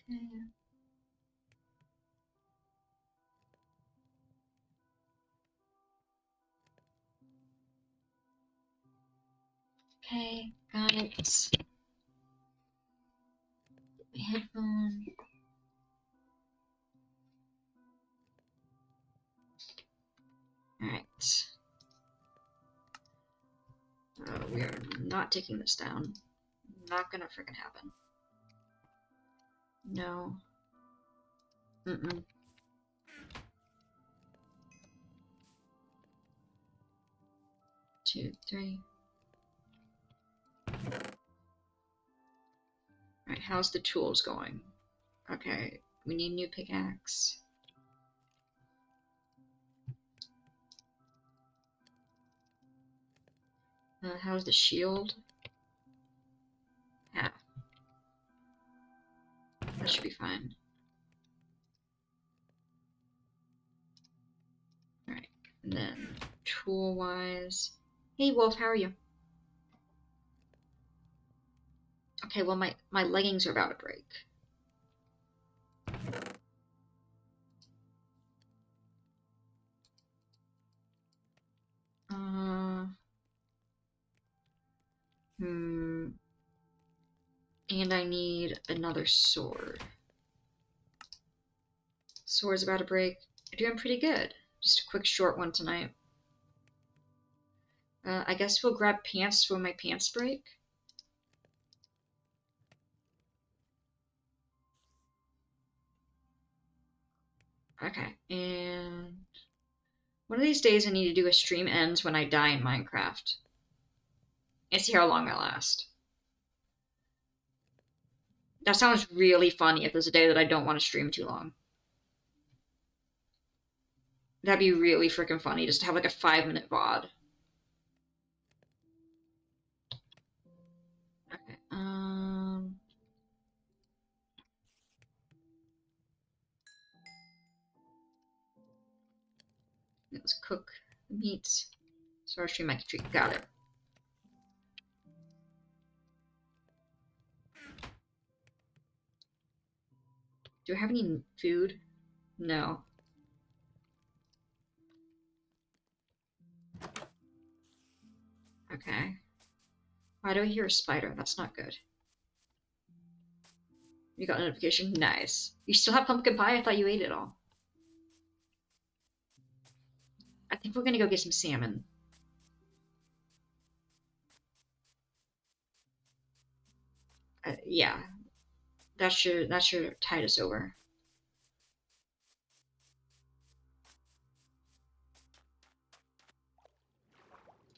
Okay, got it. My headphone. Alright. We are not taking this down. Not gonna freaking happen. No. Mm-mm. Two, three. Alright, how's the tools going? Okay, we need new pickaxe. How's the shield? Half. That should be fine. Alright, and then tool-wise... Hey Wolf, how are you? Okay, well my leggings are about to break. And I need another sword. Sword's about to break. I'm doing pretty good. Just a quick short one tonight. I guess we'll grab pants when my pants break. Okay, and one of these days I need to do a stream ends when I die in Minecraft. And see how long I last. That sounds really funny if there's a day that I don't want to stream too long. That'd be really freaking funny, just to have like a 5-minute VOD. Okay, let's cook the meat. So our stream I can treat. Got it. Do I have any food? No. Okay. Why do I hear a spider? That's not good. You got a notification? Nice. You still have pumpkin pie? I thought you ate it all. I think we're gonna go get some salmon. Yeah. That should tide us over.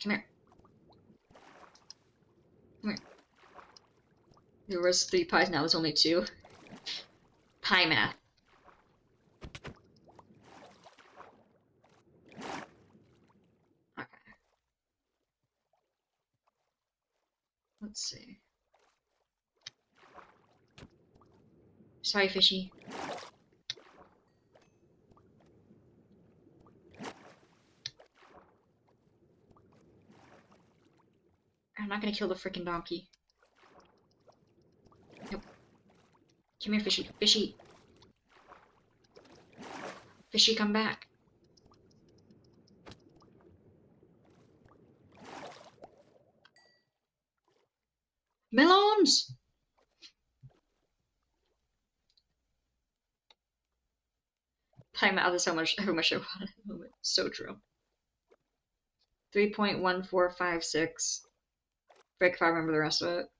Come here. Come here. There was 3 pies, now there's only 2. Pie math. Okay. Let's see. Sorry, fishy. I'm not gonna kill the freaking donkey. Nope. Come here, fishy. Fishy. Fishy, come back. Melons! Time out is how much I want it. So true. 3.1456. Frick if I remember the rest of it.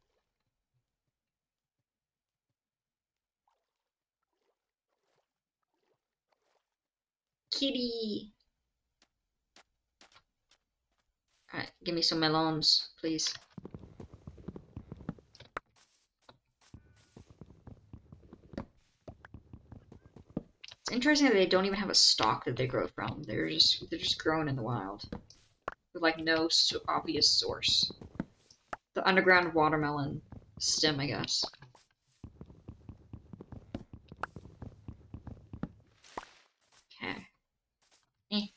Kitty! Alright, give me some melons, please. It's interesting that they don't even have a stalk that they grow from. They're just grown in the wild. With like no obvious source. The underground watermelon stem, I guess. Okay. Eh.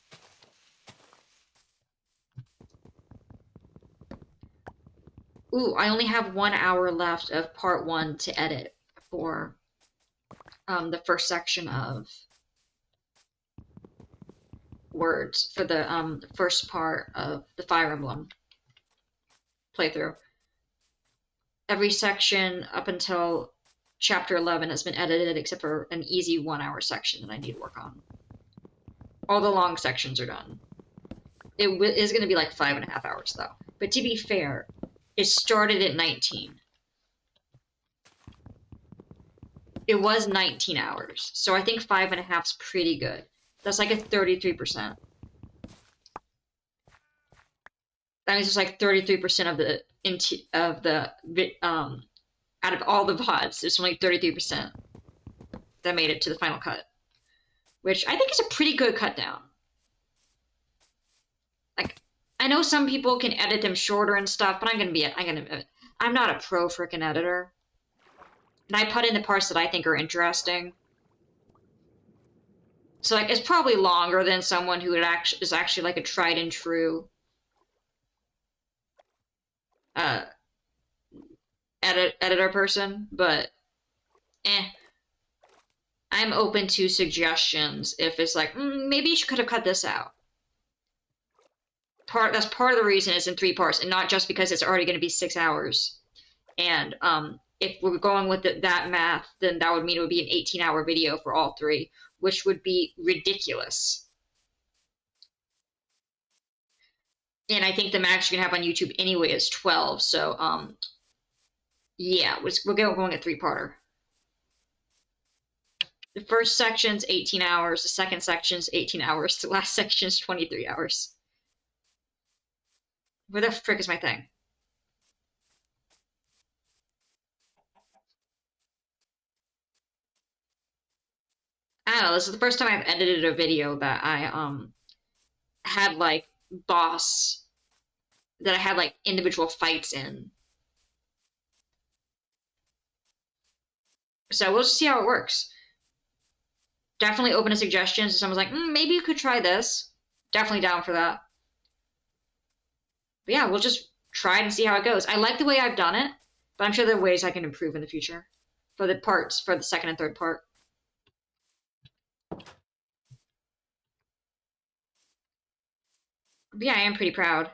Ooh, I only have 1 hour left of part 1 to edit for the first section of words for the first part of the Fire Emblem playthrough. Every section up until chapter 11 has been edited except for an easy 1 hour section that I need to work on. All the long sections are done. It is going to be like 5.5 hours though. But to be fair, it started at 19. It was 19 hours, so I think 5.5 is pretty good. That's like a 33%. That means it's like 33% of the out of all the VODs, it's only 33% that made it to the final cut, which I think is a pretty good cut down. Like, I know some people can edit them shorter and stuff, but I'm not a pro freaking editor. And I put in the parts that I think are interesting. So like, it's probably longer than someone who is actually like a tried and true editor person, but I'm open to suggestions if it's like, maybe you could have cut this out. That's part of the reason it's in 3 parts, and not just because it's already going to be 6 hours. And if we're going with that math, then that would mean it would be an 18-hour video for all 3, which would be ridiculous. And I think the max you can have on YouTube anyway is 12. So yeah, we're going a 3-parter. The first section's 18 hours, the second section's 18 hours, the last section's 23 hours. Where the frick is my thing? I don't know, this is the first time I've edited a video that I had like individual fights in. So we'll just see how it works. Definitely open to suggestions. If someone's like, maybe you could try this. Definitely down for that. But yeah, we'll just try and see how it goes. I like the way I've done it, but I'm sure there are ways I can improve in the future for the parts, for the second and third part. But yeah, I am pretty proud.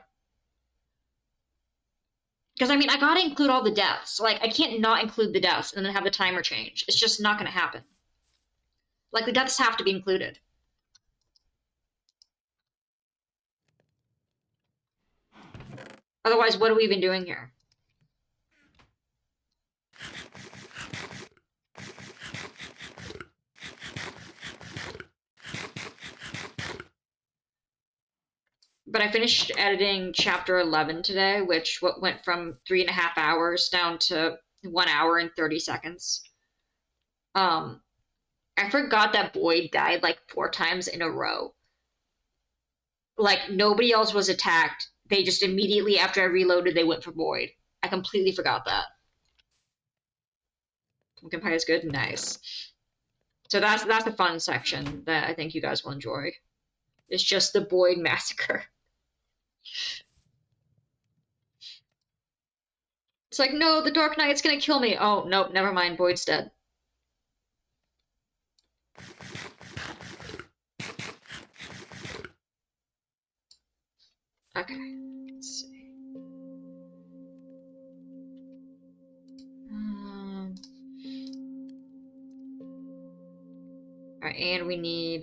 Because, I mean, I gotta include all the deaths. Like, I can't not include the deaths and then have the timer change. It's just not gonna happen. Like, the deaths have to be included. Otherwise, what are we even doing here? But I finished editing chapter 11 today, which went from 3.5 hours down to 1 hour and 30 seconds. I forgot that Boyd died like 4 times in a row. Like, nobody else was attacked. They just immediately, after I reloaded, they went for Boyd. I completely forgot that. Pumpkin pie is good? Nice. So that's the fun section that I think you guys will enjoy. It's just the Boyd massacre. It's like, no, the Dark Knight's gonna kill me. Oh, nope, never mind, Boyd's dead. Okay, let's see. Alright, and we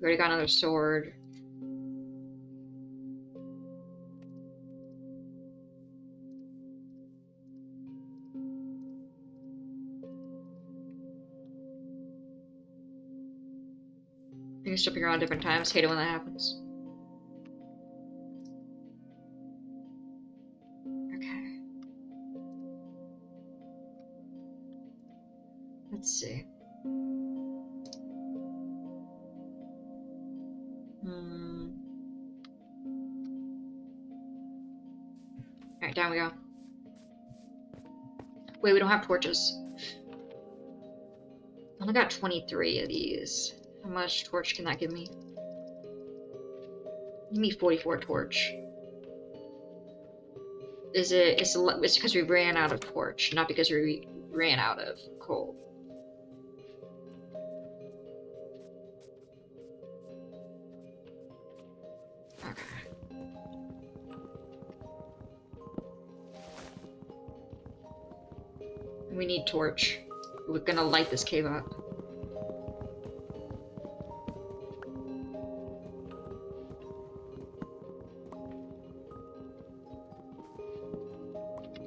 already got another sword. Things jumping around different times. Hate it when that happens. Okay. Let's see. Alright, down we go. Wait, we don't have torches. I only got 23 of these. How much torch can that give me? Give me 44 torch. It's because we ran out of torch, not because we ran out of coal. Okay. We need torch. We're gonna light this cave up.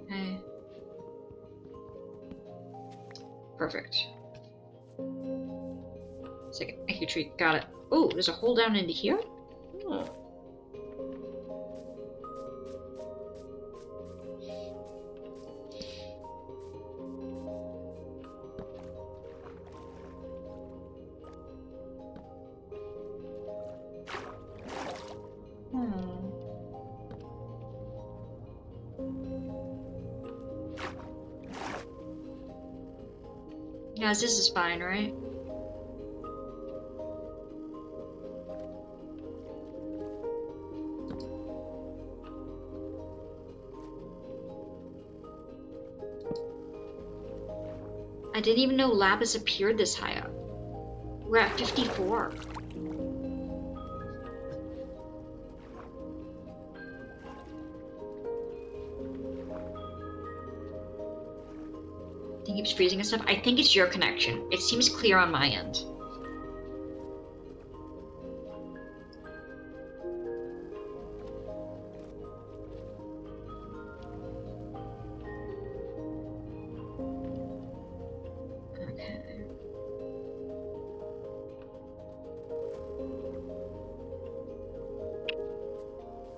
Okay. Perfect. Second, thank you, tree. Got it. Oh, there's a hole down into here? Oh. Yes, this is fine, right? I didn't even know Lapis appeared this high up. We're at 54. It keeps freezing and stuff. I think it's your connection. It seems clear on my end. Okay.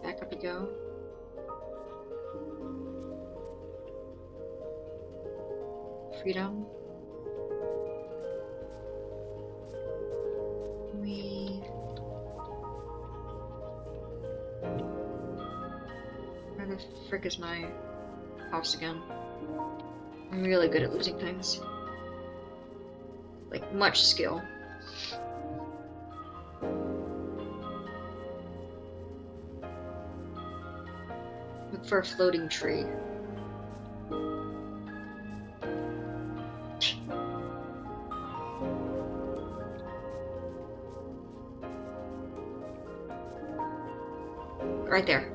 Back up we go. Freedom. Where the frick is my house again? I'm really good at losing things. Like, much skill. Look for a floating tree. Right there.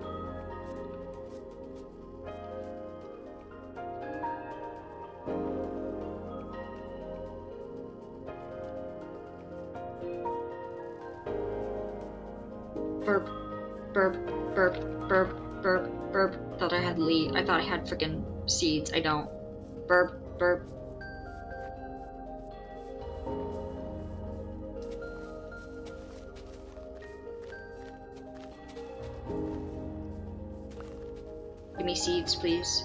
Burp, burp, burp, burp, burp, burp. Thought I had I thought I had freaking seeds. I don't. Burp, burp. Give me seeds, please.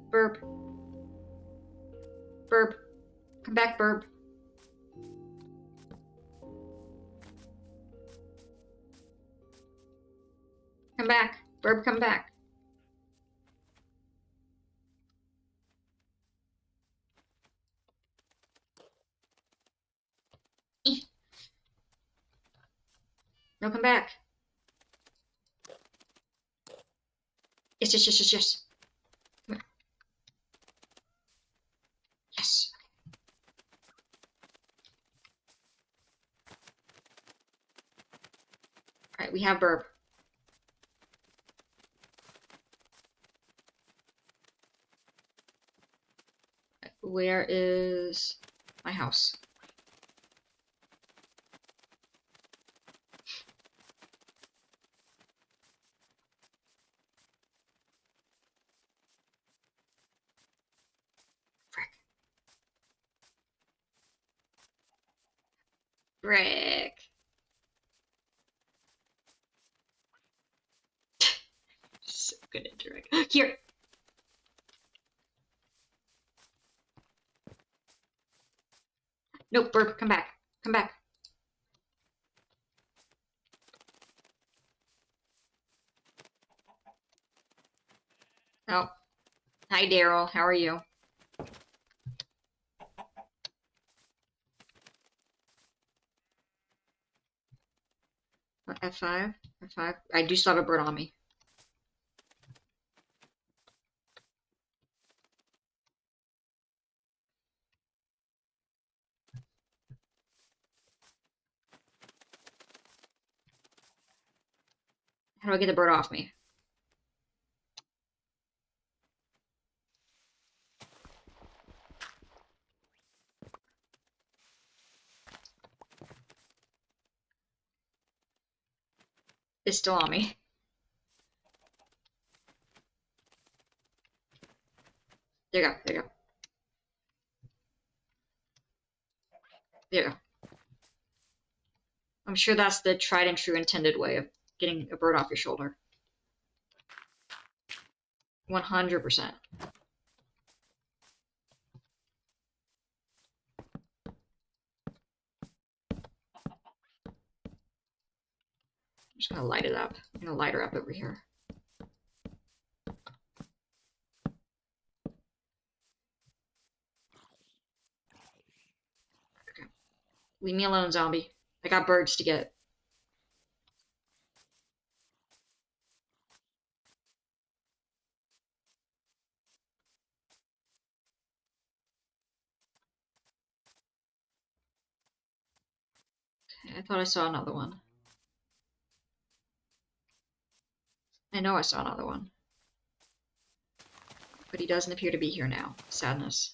Burp. Burp. Come back, burp. Come back. Burp, come back. No, come back. Yes, yes, yes, yes, yes. Come here. Yes. Alright, we have burp. Where is my house? Frick. Frick. So good at direct. Here. Nope, burp, come back. Come back. Oh. Hi, Daryl. How are you? 5. High 5. I do still have a bird on me. How do I get the bird off me? It's still on me. There you go. There you go. There you go. I'm sure that's the tried and true intended way of getting a bird off your shoulder. 100%. I'm just gonna light it up. I'm gonna light her up over here. Okay. Leave me alone, zombie. I got birds to get. Okay, I thought I saw another one. I know I saw another one. But he doesn't appear to be here now. Sadness.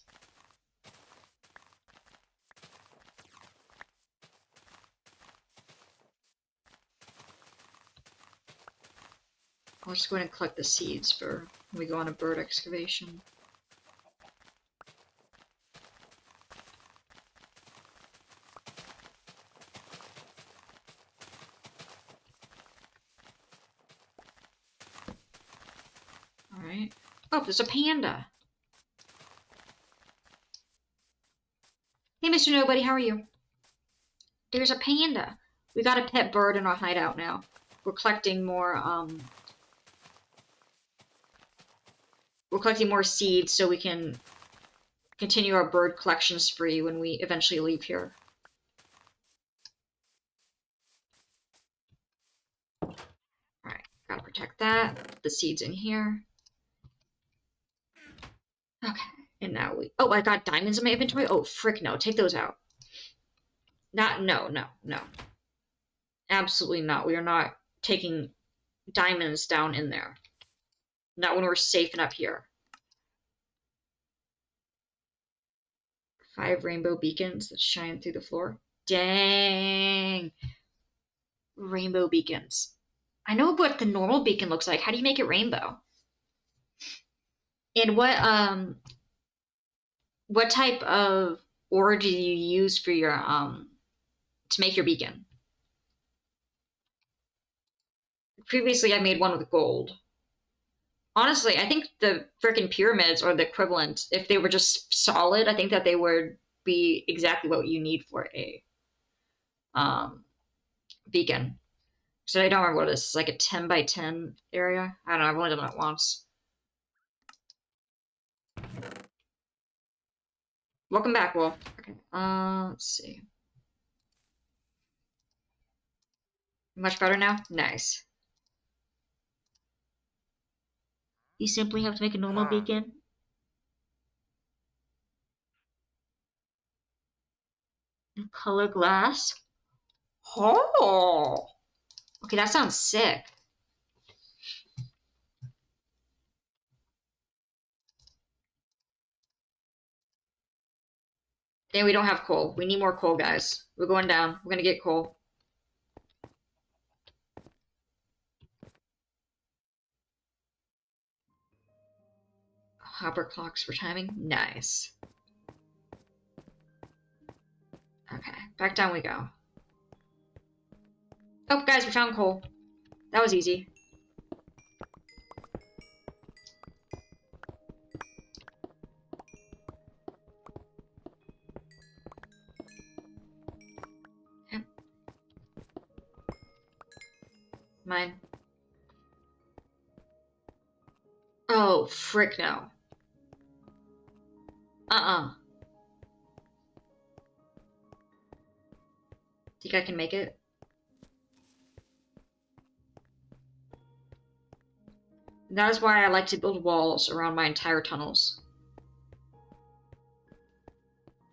I'll just go ahead and collect the seeds for when we go on a bird excavation. Alright. Oh, there's a panda! Hey, Mr. Nobody, how are you? There's a panda! We got a pet bird in our hideout now. We're collecting more, we're collecting more seeds so we can continue our bird collection spree when we eventually leave here. Alright, gotta protect that. The seeds in here. Okay, and now we... Oh, I got diamonds in my inventory? Oh, frick no. Take those out. No. Absolutely not. We are not taking diamonds down in there. Not when we're safe and up here. 5 rainbow beacons that shine through the floor. Dang! Rainbow beacons. I know what the normal beacon looks like. How do you make it rainbow? And what type of ore do you use for your to make your beacon? Previously I made one with gold. Honestly, I think the frickin' pyramids are the equivalent. If they were just solid, I think that they would be exactly what you need for a beacon. So I don't remember what it is. It's like a 10 by 10 area. I don't know, I've only done it once. Welcome back, Wolf. Okay, let's see. Much better now? Nice. You simply have to make a normal beacon. And color glass. Oh! Okay, that sounds sick. And we don't have coal. We need more coal, guys. We're going down. We're gonna get coal. Hopper clocks for timing. Nice. Okay, back down we go. Oh, guys, we found coal. That was easy. Okay. Mine. Oh, frick no. Think I can make it? That is why I like to build walls around my entire tunnels.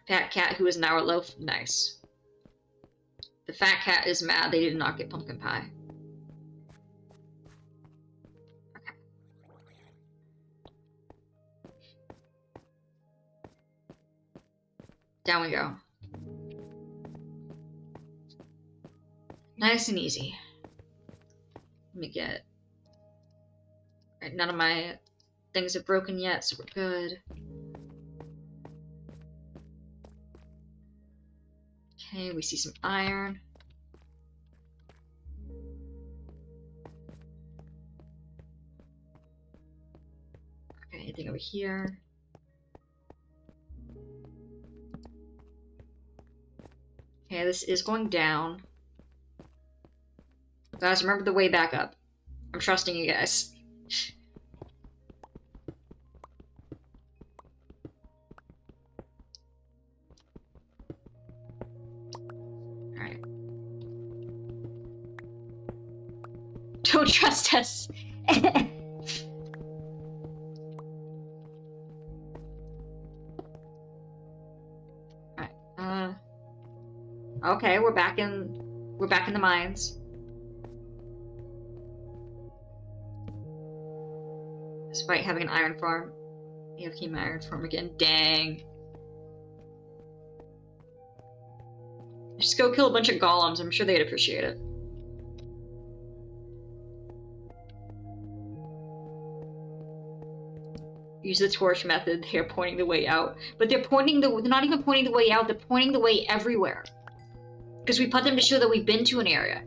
Fat cat who is now a loaf. Nice. The fat cat is mad they did not get pumpkin pie. Okay. Down we go. Nice and easy. Let me get... Alright, none of my things have broken yet, so we're good. Okay, we see some iron. Okay, anything over here? Okay, this is going down. Guys, remember the way back up. I'm trusting you guys. Alright. Don't trust us! Alright, okay, we're back in the mines. Despite having an iron farm. You have my iron farm again. Dang. Just go kill a bunch of golems. I'm sure they'd appreciate it. Use the torch method. They're pointing the way out. But they're not even pointing the way out. They're pointing the way everywhere. Because we put them to show that we've been to an area.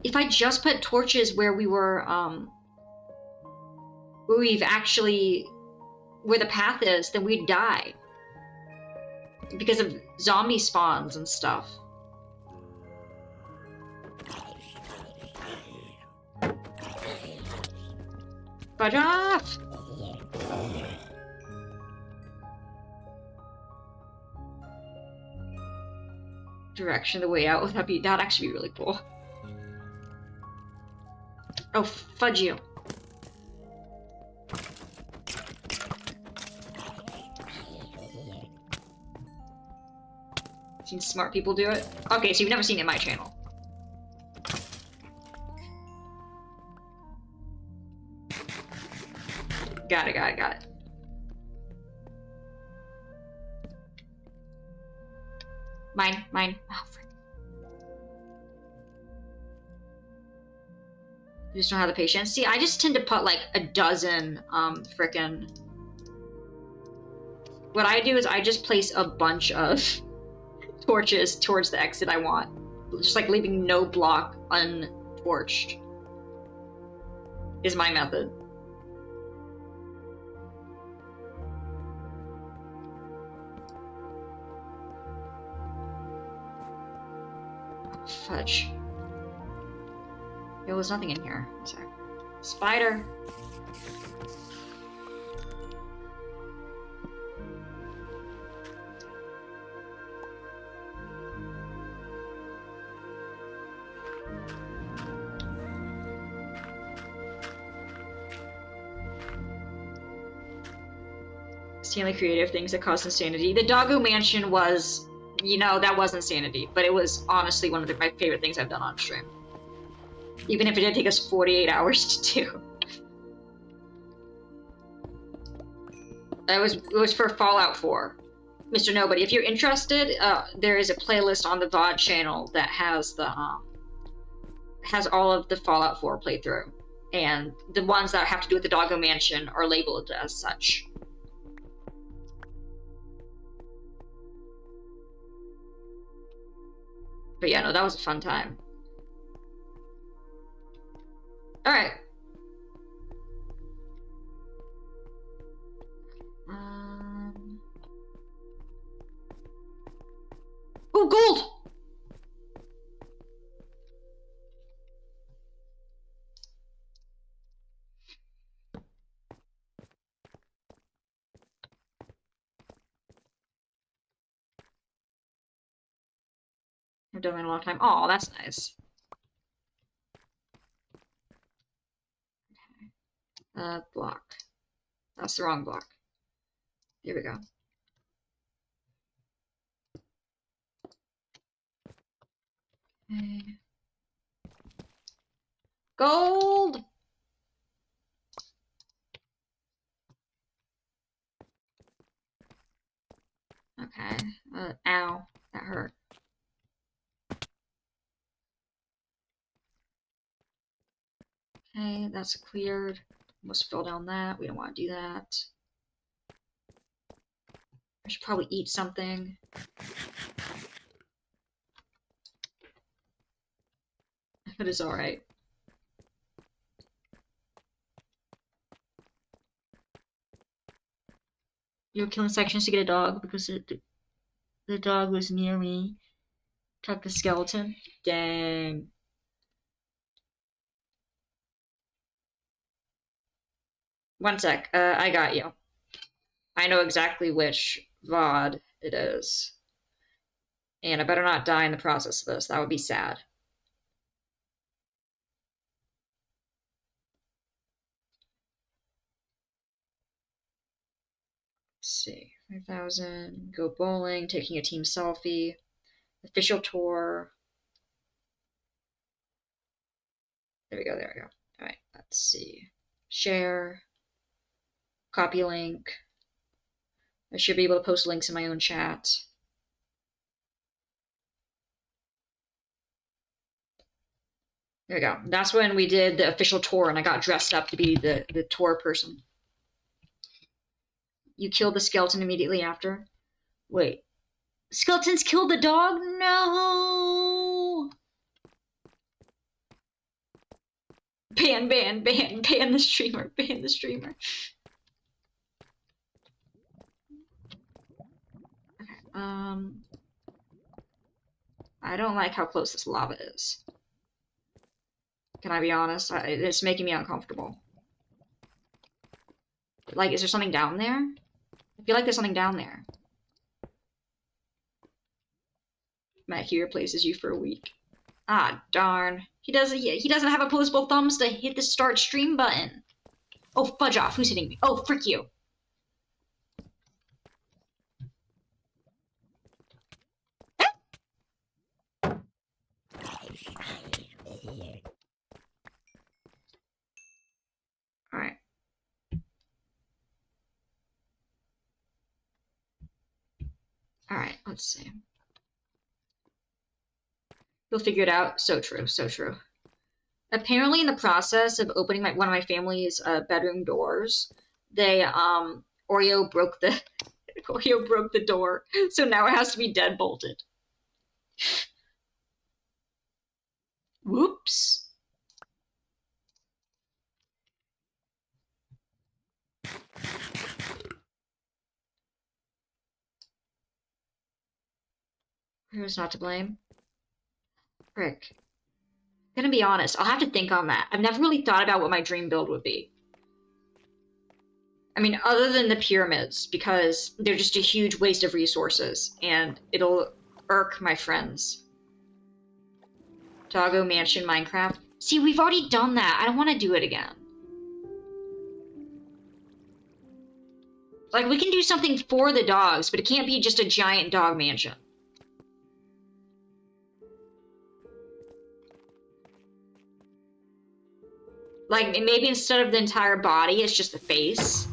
If I just put torches where we were, where the path is, then we'd die. Because of zombie spawns and stuff. Fudge off! Direction the way out. That'd actually be really cool. Oh, fudge you. Seen smart people do it? Okay, so you've never seen it in my channel. Got it. Mine. Oh, frick. I just don't have the patience. See, I just tend to put like a dozen, frickin'... What I do is I just place a bunch of torches towards the exit I want. Just like leaving no block untorched is my method. Fudge. Yo, there's nothing in here. Sorry. Spider! It's the only creative things that cause insanity. The Doggo Mansion was, that was insanity, but it was honestly one of my favorite things I've done on stream. Even if it did take us 48 hours to do. It was for Fallout 4. Mr. Nobody, if you're interested, there is a playlist on the VOD channel that has has all of the Fallout 4 playthrough. And the ones that have to do with the Doggo Mansion are labeled as such. But yeah, no, that was a fun time. Alright. Oh, gold! I've done that a long time. Oh, that's nice. Block. That's the wrong block. Here we go. Okay. Gold! Okay. Ow. That hurt. Okay, that's cleared. Almost fell down that. We don't want to do that. I should probably eat something. But it's alright. You were killing sections to get a dog because the dog was near me. Tuck the skeleton. Dang. One sec. I got you. I know exactly which VOD it is. And I better not die in the process of this. That would be sad. Let's see. 5,000. Go bowling. Taking a team selfie. Official tour. There we go. There we go. All right. Let's see. Share. Copy link. I should be able to post links in my own chat. There we go. That's when we did the official tour and I got dressed up to be the tour person. You killed the skeleton immediately after? Wait. Skeletons killed the dog? No! Ban the streamer, ban the streamer. Okay, I don't like how close this lava is. Can I be honest? It's making me uncomfortable. Like, is there something down there? I feel like there's something down there. Matt here replaces you for a week. Ah, darn. He doesn't have opposable thumbs to hit the start stream button. Oh, fudge off. Who's hitting me? Oh, frick you. Alright. Alright, let's see. You'll figure it out. So true, so true. Apparently in the process of opening one of my family's bedroom doors, they Oreo broke the Oreo broke the door, so now it has to be deadbolted. Whoops. Who's not to blame? Frick. I'm gonna be honest, I'll have to think on that. I've never really thought about what my dream build would be. I mean, other than the pyramids, because they're just a huge waste of resources, and it'll irk my friends. Doggo Mansion Minecraft. See, we've already done that. I don't want to do it again. Like, we can do something for the dogs, but it can't be just a giant dog mansion. Like, maybe instead of the entire body, it's just the face.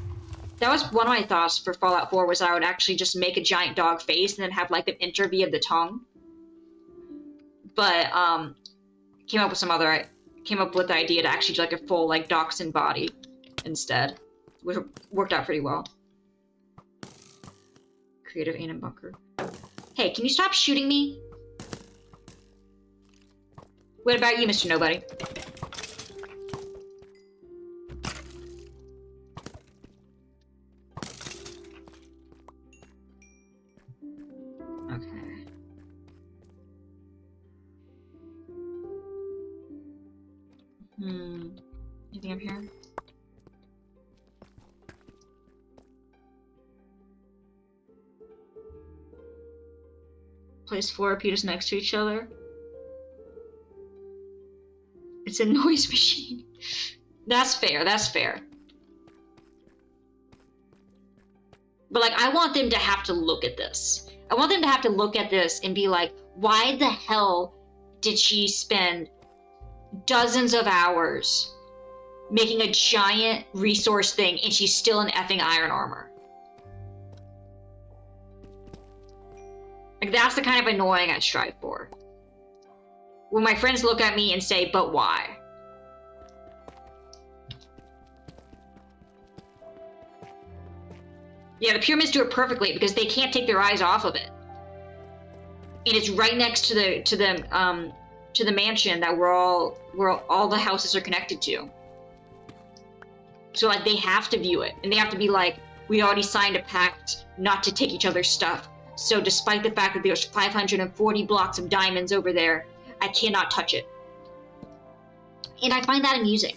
That was one of my thoughts for Fallout 4, was I would actually just make a giant dog face and then have, like, an interview of the tongue. But, came up with the idea to actually do, like, a full, like, dachshund body instead. Which worked out pretty well. Creative Anim Bunker. Hey, can you stop shooting me? What about you, Mr. Nobody? Okay. Anything up here? Place 4 repeaters next to each other. It's a noise machine. That's fair, that's fair. But, like, I want them to have to look at this. I want them to have to look at this and be like, why the hell did she spend dozens of hours making a giant resource thing and she's still in effing iron armor? Like, that's the kind of annoying I strive for. When my friends look at me and say, but why? Yeah, the pyramids do it perfectly because they can't take their eyes off of it. And it's right next to the mansion that where all the houses are connected to. So, like, they have to view it, and they have to be like, we already signed a pact not to take each other's stuff. So despite the fact that there's 540 blocks of diamonds over there, I cannot touch it. And I find that amusing.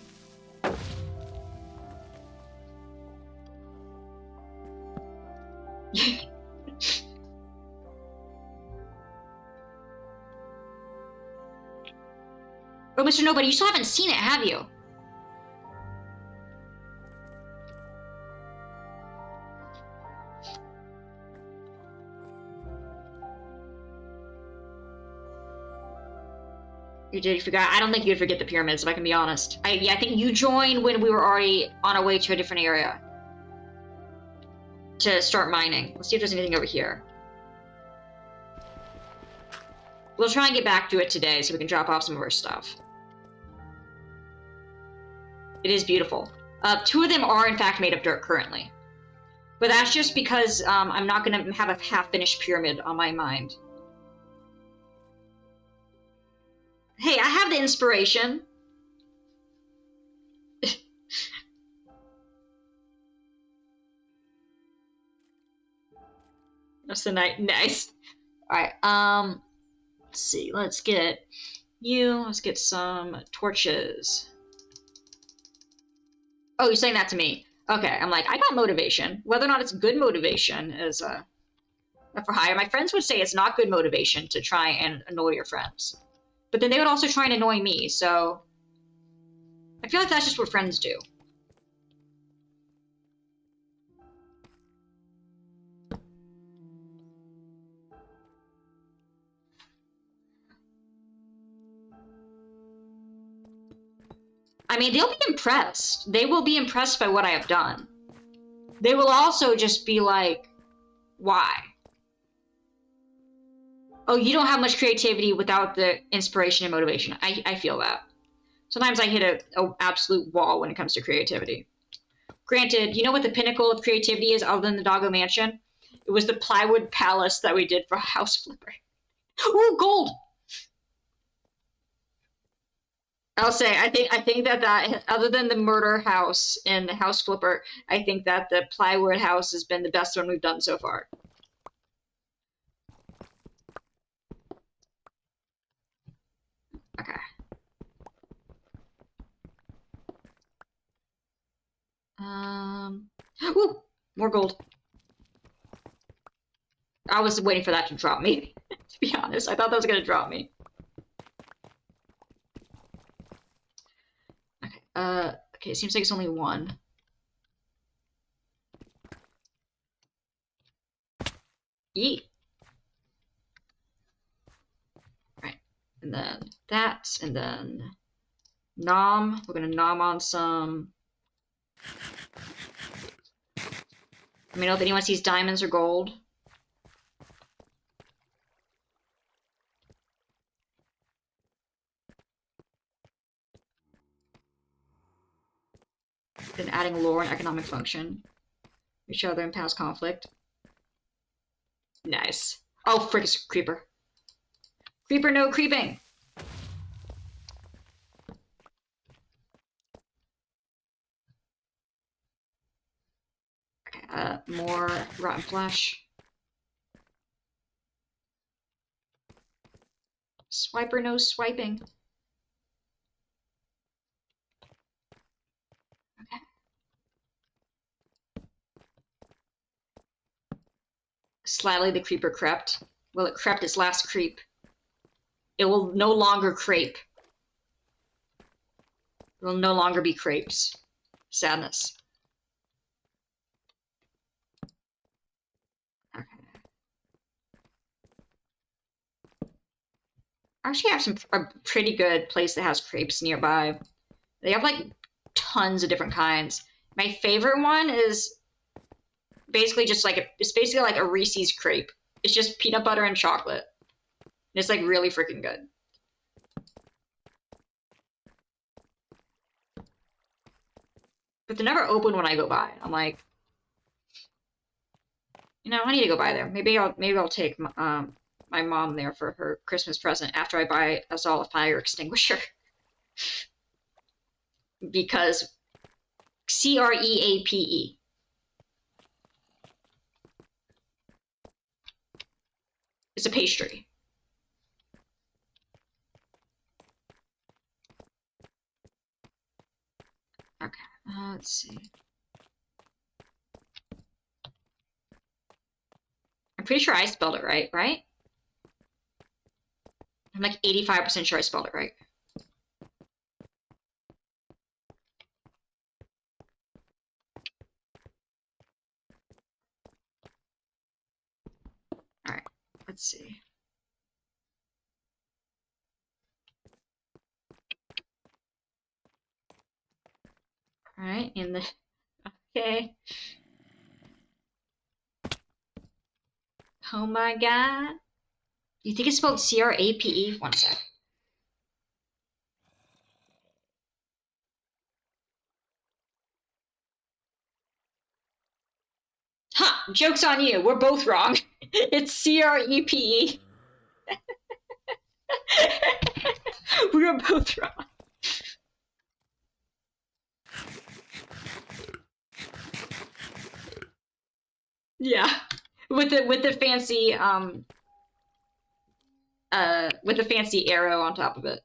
Oh, Mr. Nobody, you still haven't seen it, have you? You did, you forgot. I don't think you'd forget the pyramids, if I can be honest. I think you joined when we were already on our way to a different area to start mining. Let's see if there's anything over here. We'll try and get back to it today so we can drop off some of our stuff. It is beautiful. 2 of them are, in fact, made of dirt currently. But that's just because I'm not going to have a half-finished pyramid on my mind. Hey, I have the inspiration. That's the night. Nice. Alright, let's see. Let's get some torches. Oh, you're saying that to me. Okay, I'm like, I got motivation. Whether or not it's good motivation is for hire. My friends would say it's not good motivation to try and annoy your friends. But then they would also try and annoy me, so I feel like that's just what friends do. I mean, they'll be impressed. They will be impressed by what I have done. They will also just be like, why? Oh, you don't have much creativity without the inspiration and motivation. I feel that. Sometimes I hit a absolute wall when it comes to creativity. Granted, you know what the pinnacle of creativity is other than the Doggo Mansion? It was the plywood palace that we did for House Flipper. Ooh, gold! I'll say, I think that other than the murder house and the House Flipper, I think that the plywood house has been the best one we've done so far. Okay. Woo! More gold. I was waiting for that to drop me, to be honest. I thought that was gonna drop me. Okay, okay, it seems like it's only one. Yeet. Right, and then that, and then nom. We're gonna nom on some. Let me know if anyone sees diamonds or gold. Then adding lore and economic function. Each other in past conflict. Nice. Oh, frick, it's creeper. Creeper, no creeping! Okay, more rotten flesh. Swiper, no swiping. Okay. Slyly the creeper crept. Well, it crept its last creep. It will no longer crepe. It will no longer be crepes. Sadness. Okay. I actually have a pretty good place that has crepes nearby. They have like tons of different kinds. My favorite one is basically just like it's basically like a Reese's crepe. It's just peanut butter and chocolate. It's like really freaking good. But they're never open when I go by. I'm like, you know, I need to go by there. Maybe I'll take my mom there for her Christmas present after I buy us all a fire extinguisher. Because CREAPE. It's a pastry. Okay, let's see. I'm pretty sure I spelled it right, right? I'm like 85% sure I spelled it right. Alright, let's see. Alright, in the... Okay. Oh my god. Do you think it's spelled CRAPE? One sec. Ha! Joke's on you. We're both wrong. It's CREPE. We were both wrong. Yeah. With the fancy with the fancy arrow on top of it.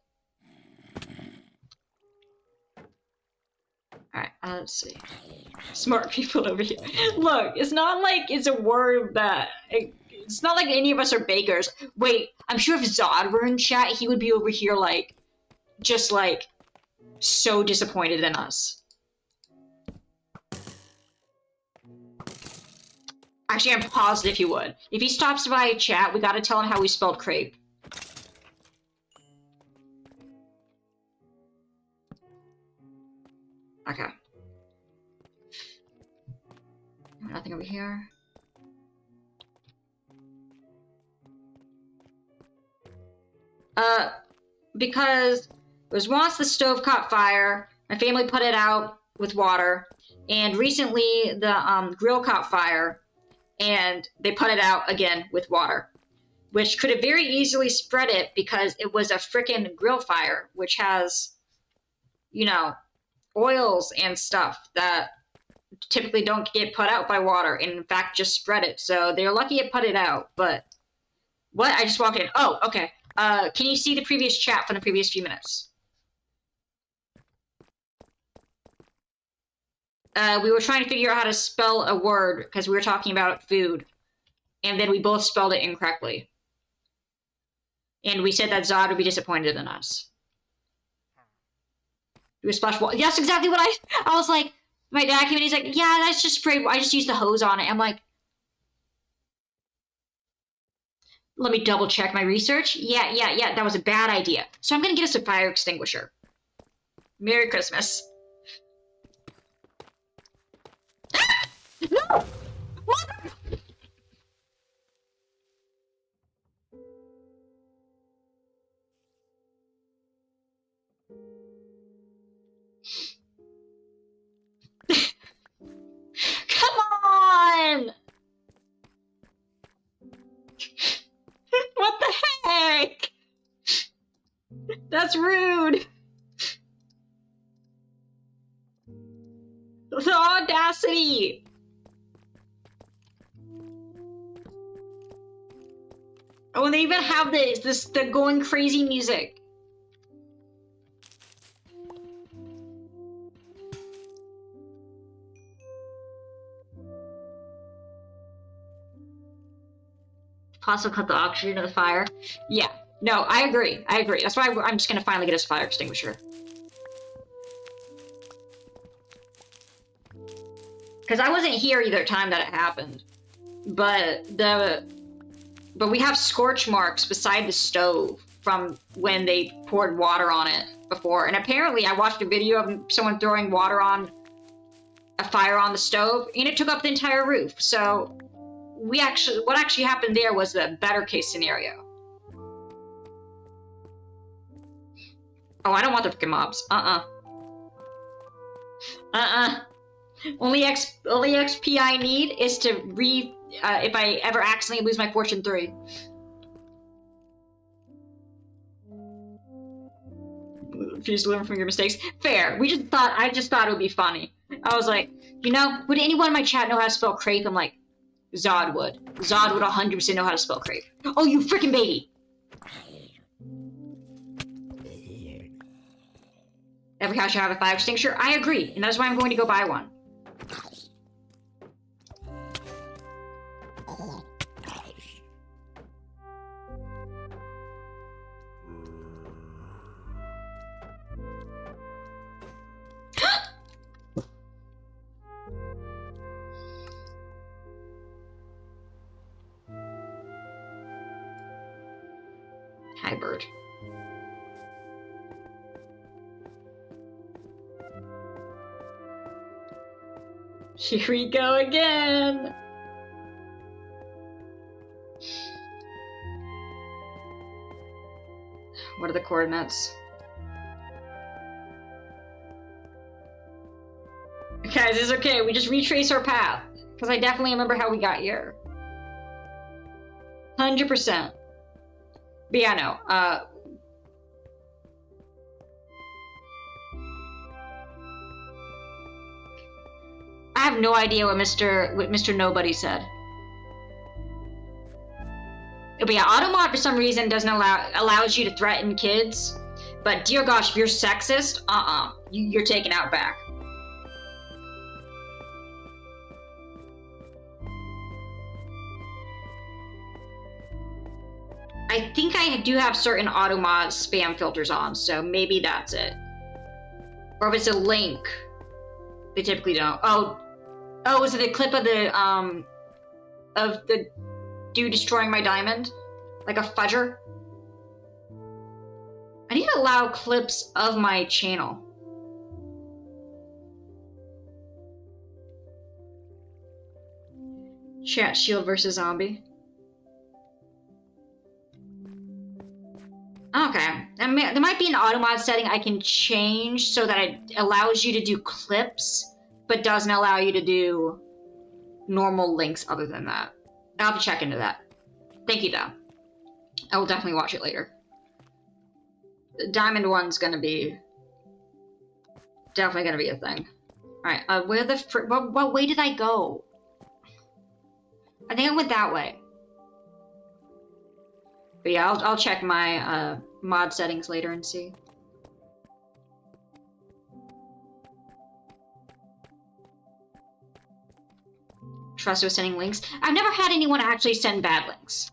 Alright, let's see. Smart people over here. Look, it's not like it's a word that... It's not like any of us are bakers. Wait, I'm sure if Zod were in chat, he would be over here, like, just, like, so disappointed in us. Actually, I'm positive he would. If he stops by chat, we gotta tell him how we spelled crepe. Okay. Nothing over here. Because it was once the stove caught fire, my family put it out with water, and recently the grill caught fire, and they put it out again with water, which could have very easily spread it because it was a frickin' grill fire, which has, you know, oils and stuff that typically don't get put out by water, and in fact just spread it. So they're lucky it put it out, but... What? I just walked in. Oh, okay. Can you see the previous chat from the previous few minutes? We were trying to figure out how to spell a word because we were talking about food. And then we both spelled it incorrectly. And we said that Zod would be disappointed in us. Do a splash water. That's exactly what I was like, my dad came in, he's like, yeah, that's just sprayed. I just used the hose on it. I'm like, let me double check my research. Yeah, that was a bad idea. So I'm gonna get us a fire extinguisher. Merry Christmas. No! What? Come on! What the heck? That's rude. The audacity. Oh, and they even have the going crazy music. Possibly cut the oxygen of the fire. Yeah. No, I agree. I agree. That's why I'm just gonna finally get us a fire extinguisher. Because I wasn't here either time that it happened. But we have scorch marks beside the stove from when they poured water on it before. And apparently I watched a video of someone throwing water on a fire on the stove, and it took up the entire roof. So what actually happened there was the better case scenario. Oh, I don't want the freaking mobs. Only XP I need is to if I ever accidentally lose my Fortune 3. Refuse to learn from your mistakes. Fair. I just thought it would be funny. I was like, you know, would anyone in my chat know how to spell crepe? I'm like, Zod would. Zod would 100% know how to spell crepe. Oh, you freaking baby! Every house should have a fire extinguisher. I agree, and that's why I'm going to go buy one. Hi, bird. Here we go again! What are the coordinates? Guys, it's okay. We just retrace our path. Because I definitely remember how we got here. 100%. But yeah, no. I have no idea what Mr. Nobody said. But yeah, Automod for some reason doesn't allows you to threaten kids. But dear gosh, if you're sexist, you're taken out back. I think I do have certain Automod spam filters on, so maybe that's it. Or if it's a link, they typically don't. Oh, is it a clip of the dude destroying my diamond? Like a fudger? I need to allow clips of my channel. Chat shield versus zombie. Okay, there might be an Automod setting I can change so that it allows you to do clips, but doesn't allow you to do normal links other than that. I'll have to check into that. Thank you, though. I will definitely watch it later. The diamond one's gonna be definitely gonna be a thing. Alright, where the what way did I go? I think I went that way. But yeah, I'll check my mod settings later and see. Trust with sending links. I've never had anyone actually send bad links.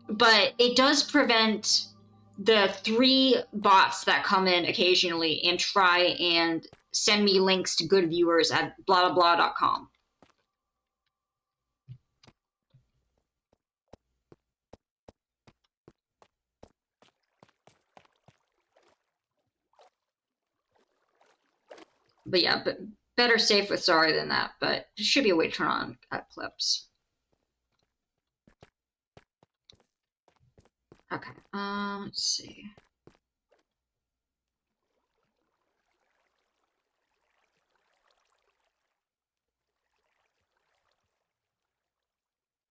But it does prevent the 3 bots that come in occasionally and try and send me links to good viewers at blah-blah-blah.com. But yeah, better safe with sorry than that, but there should be a way to turn on clips. Okay, let's see.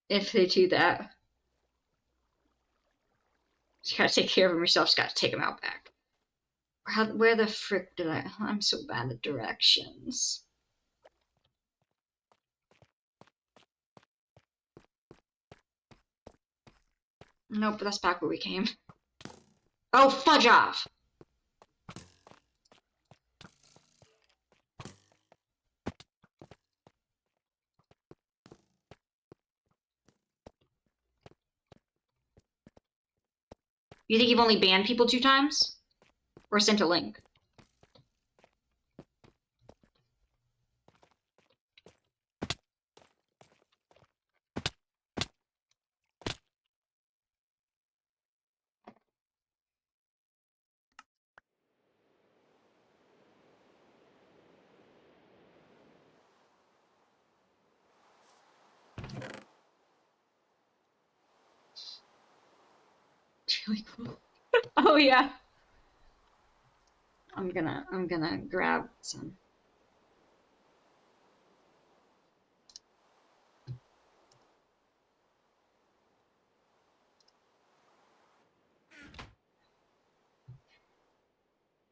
If they do that, you gotta take care of them yourself, just gotta take them out back. Where the frick did I'm so bad at directions. Nope, that's back where we came. Oh, fudge off! You think you've only banned people 2 times? Or sent a link? It's really cool. Oh yeah. I'm gonna grab some.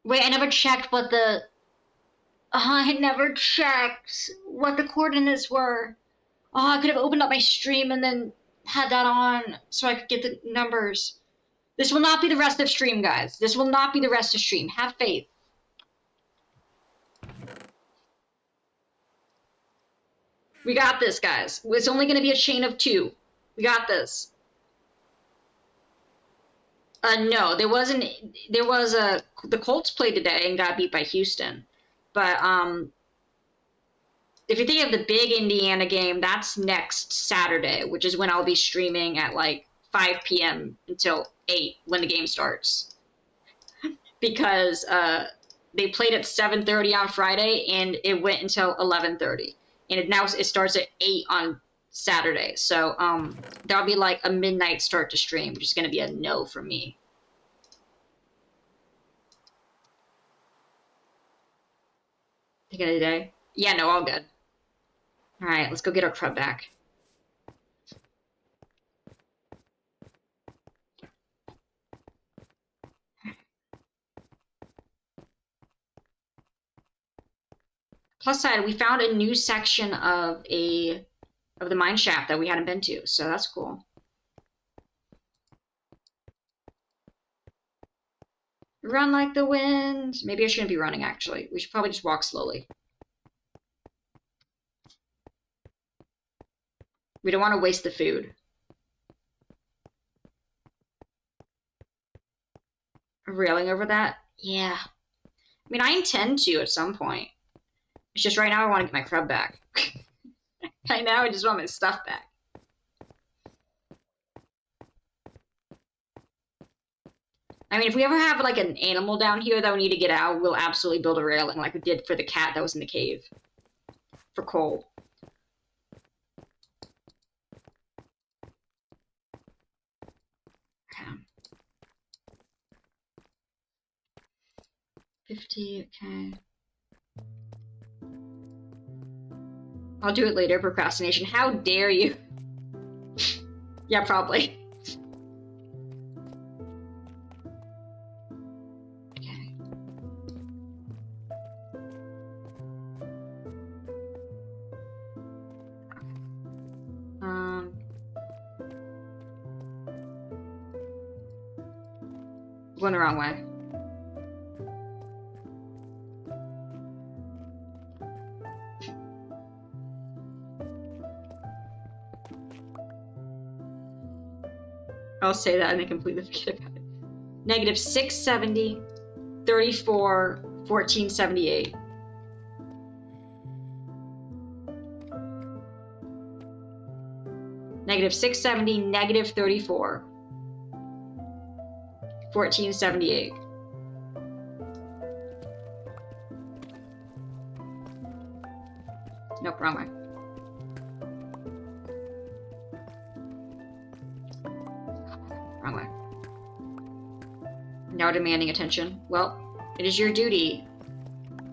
Wait, I never checked what the I never checked what the coordinates were. Oh, I could have opened up my stream and then had that on so I could get the numbers. This will not be the rest of stream, guys. This will not be the rest of stream. Have faith. We got this, guys. It's only going to be a chain of 2. We got this. No, there wasn't. There was the Colts played today and got beat by Houston, but if you think of the big Indiana game, that's next Saturday, which is when I'll be streaming at like 5 p.m. until 8 when the game starts, because they played at 7:30 on Friday and it went until 11:30, and it starts at 8 on Saturday. So that'll be like a midnight start to stream, which is going to be a no for me. Take it a day? Yeah, no, all good. All right, let's go get our crud back. Plus side, we found a new section of the mine shaft that we hadn't been to, so that's cool. Run like the wind. Maybe I shouldn't be running, actually. We should probably just walk slowly. We don't want to waste the food. Railing over that? Yeah. I mean, I intend to at some point. It's just right now I want to get my crud back. Right now I just want my stuff back. I mean, if we ever have like an animal down here that we need to get out, we'll absolutely build a railing like we did for the cat that was in the cave. For Cole. Okay. 50, okay. I'll do it later, procrastination. How dare you? Yeah, probably. Okay. Going the wrong way. I'll say that and then completely forget about it. Negative 670, 34, 1478. Negative 670, negative 34, 1478. Nope, wrong way. Wrong way. Now demanding attention. Well, it is your duty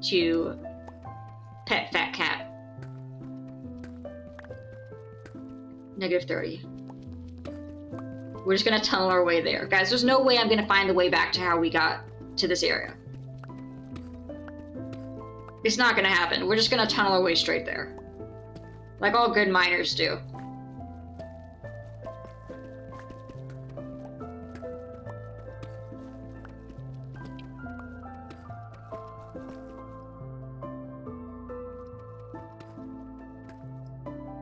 to pet fat cat. Negative 30. We're just gonna tunnel our way there. Guys, there's no way I'm gonna find the way back to how we got to this area. It's not gonna happen. We're just gonna tunnel our way straight there. Like all good miners do.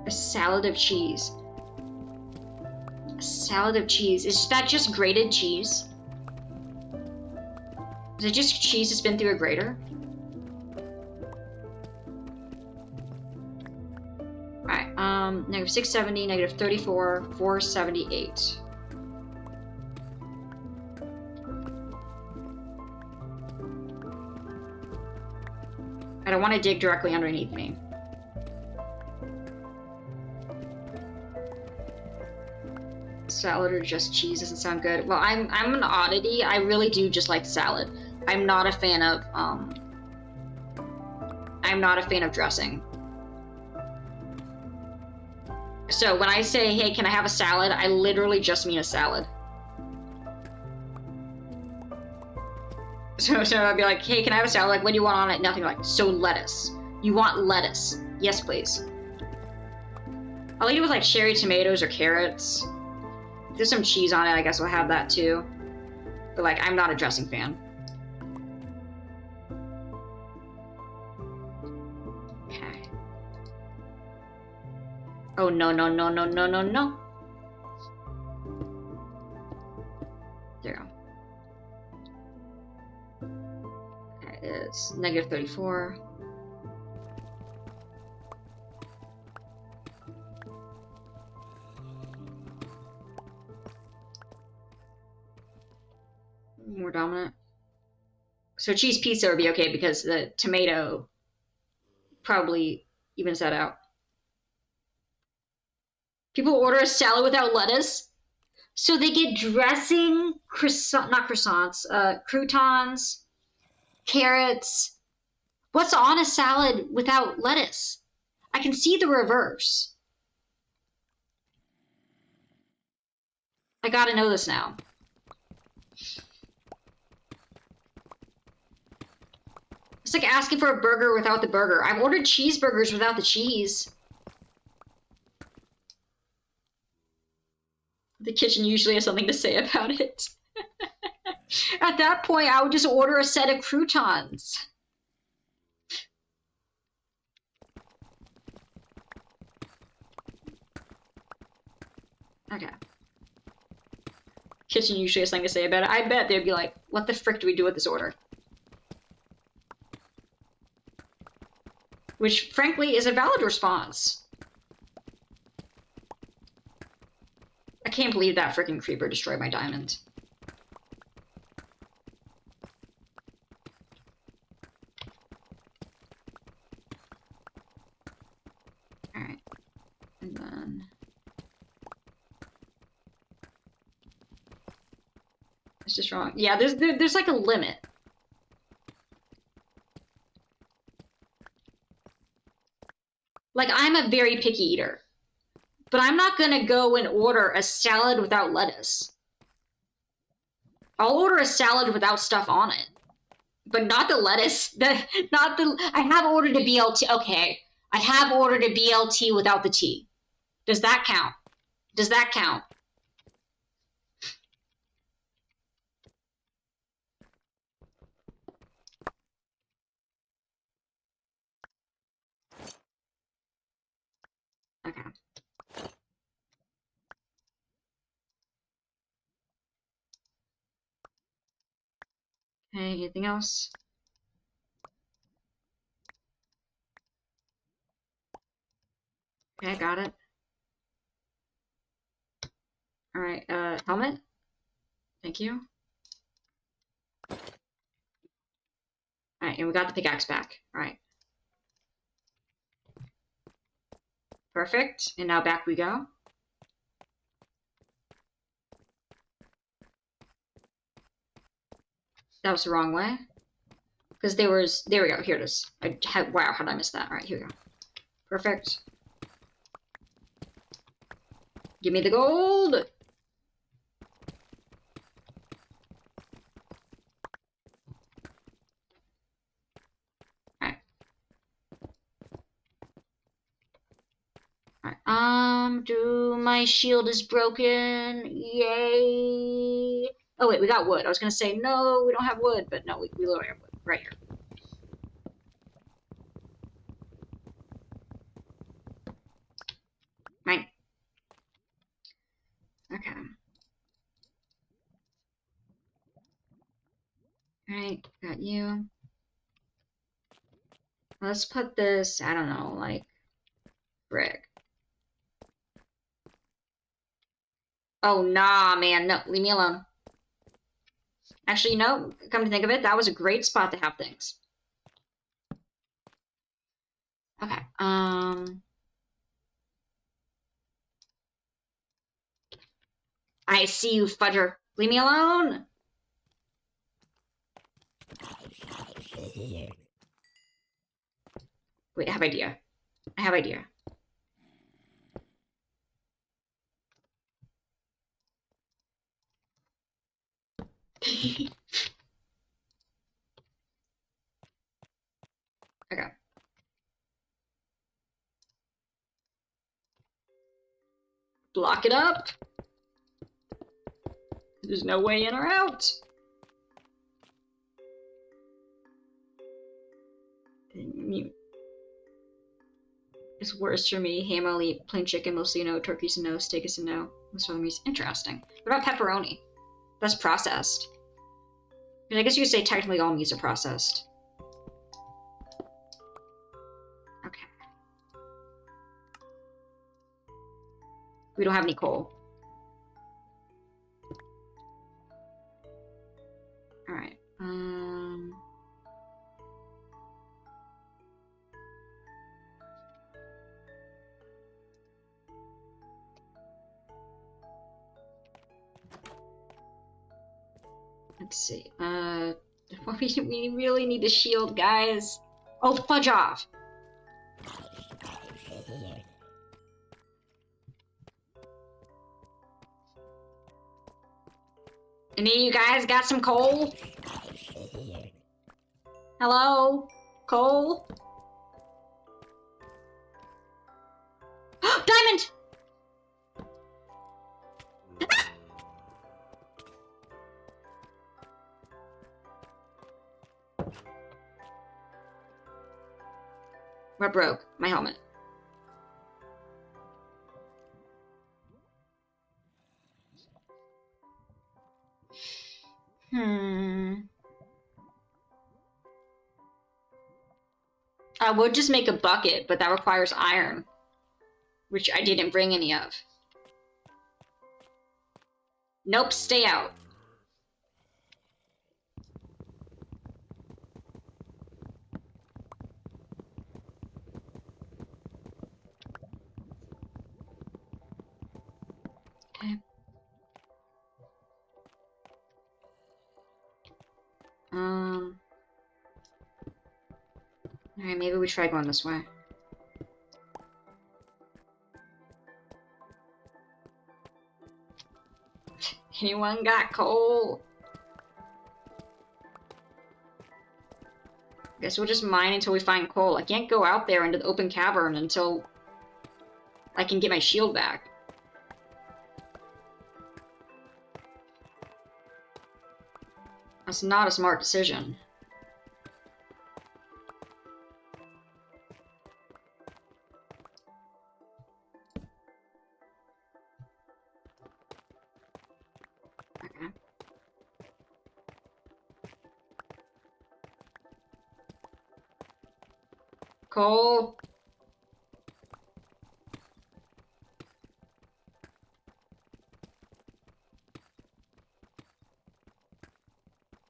A salad of cheese. A salad of cheese. Is that just grated cheese? Is it just cheese that's been through a grater? Alright, negative 670, negative 34, 478. I don't want to dig directly underneath me. Salad or just cheese doesn't sound good. Well, I'm an oddity. I really do just like salad. I'm not a fan of dressing. So when I say, hey, can I have a salad? I literally just mean a salad. So I'd be like, hey, can I have a salad? Like, what do you want on it? Nothing. Like, so lettuce. You want lettuce? Yes, please. I'll eat it with like cherry tomatoes or carrots. If there's some cheese on it, I guess I'll have that too. But like, I'm not a dressing fan. Okay. Oh, no, no, no, no, no, no, no. There we go. Okay, it's negative 34. More dominant. So cheese pizza would be okay because the tomato probably evens that out. People order a salad without lettuce, so they get dressing, croutons, carrots. What's on a salad without lettuce? I can see the reverse. I gotta know this now. It's like asking for a burger without the burger. I've ordered cheeseburgers without the cheese. The kitchen usually has something to say about it. At that point, I would just order a set of croutons. Okay. Kitchen usually has something to say about it. I bet they'd be like, what the frick do we do with this order? Which, frankly, is a valid response. I can't believe that freaking creeper destroyed my diamond. Alright. And then... it's just wrong. Yeah, there's like a limit. Like, I'm a very picky eater. But I'm not gonna go and order a salad without lettuce. I'll order a salad without stuff on it. But not the lettuce. I have ordered a BLT. Okay. I have ordered a BLT without the T. Does that count? Does that count? Okay. Okay, anything else? Okay, got it. Alright, helmet. Thank you. Alright, and we got the pickaxe back. Alright. Perfect. And now back we go. That was the wrong way. Because there we go, here it is. Wow, how did I miss that? Alright, here we go. Perfect. Give me the gold! Alright. Alright, my shield is broken. Yay! Oh wait, we got wood. I was gonna say, no, we don't have wood, but no, we literally have wood. Right here. Right. Okay. Alright, got you. Let's put this, I don't know, like, brick. Oh, nah, man, no, leave me alone. Actually, no, come to think of it, that was a great spot to have things. Okay, I see you, fudger. Leave me alone! Wait, I have idea. I have idea. Okay. Block it up! There's no way in or out! Mute. It's worse for me. Ham, I'll eat. Plain chicken, mostly no. Turkey's a no. Steak is a no. Most other meats. Interesting. What about pepperoni? That's processed. I guess you could say technically all meats are processed. Okay. We don't have any coal. Alright. Let's see. We really need a shield, guys. Oh, fudge off! Any of you guys got some coal? Hello? Coal? Diamond! What broke? My helmet. I would just make a bucket, but that requires iron, which I didn't bring any of. Nope, stay out. Okay. Alright, maybe we try going this way. Anyone got coal? Guess we'll just mine until we find coal. I can't go out there into the open cavern until I can get my shield back. That's not a smart decision. Okay. Coal.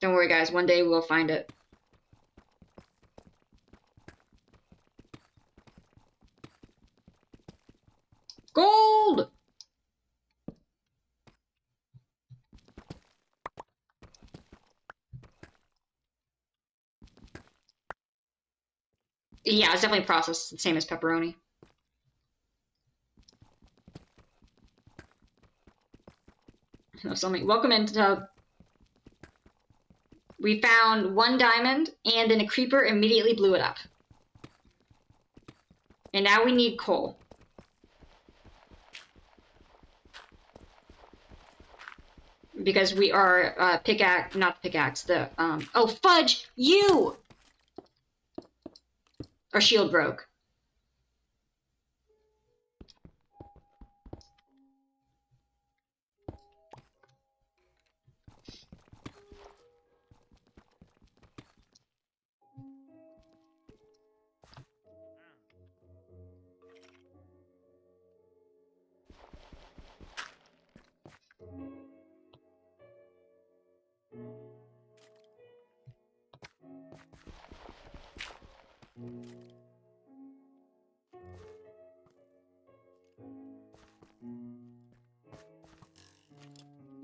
Don't worry, guys. One day we'll find it. Gold! Yeah, it's definitely processed the same as pepperoni. So, welcome into... We found one diamond, and then a creeper immediately blew it up. And now we need coal. Because we are, pickaxe, not pickaxe, the, oh, fudge! You! Our shield broke.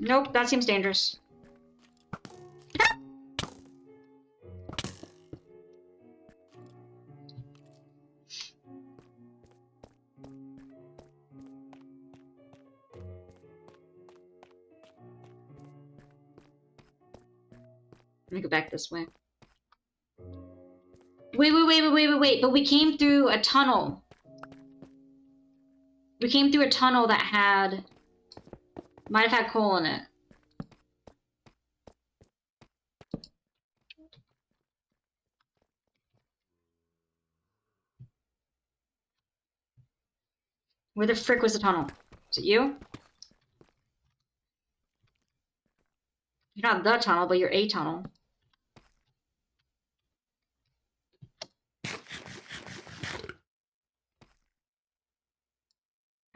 Nope, that seems dangerous. Let me go back this way. Wait. But we came through a tunnel. We came through a tunnel that had... might have had coal in it. Where the frick was the tunnel? Is it you? You're not the tunnel, but you're a tunnel.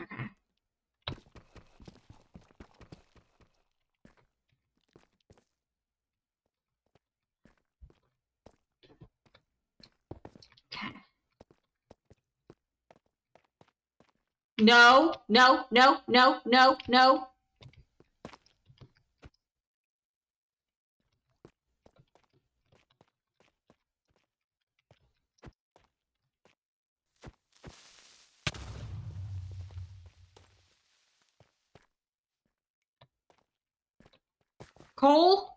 Okay. Okay. No. Coal?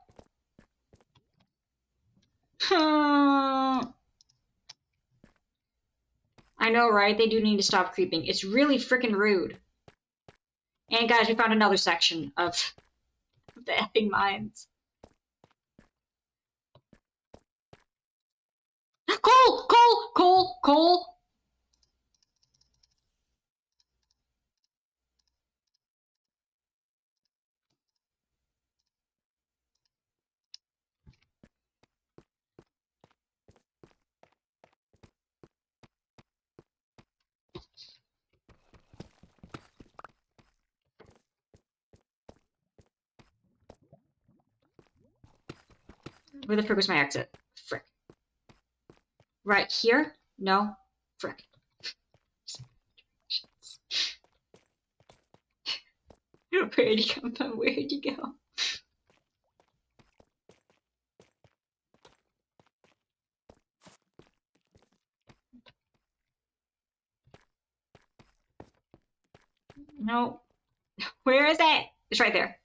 I know, right? They do need to stop creeping. It's really freaking rude. And guys, we found another section of the effing mines. Coal! Where the frick was my exit? Frick. Right here? No. Frick. Where'd he come from? Where'd he go? No. Where is it? It's right there.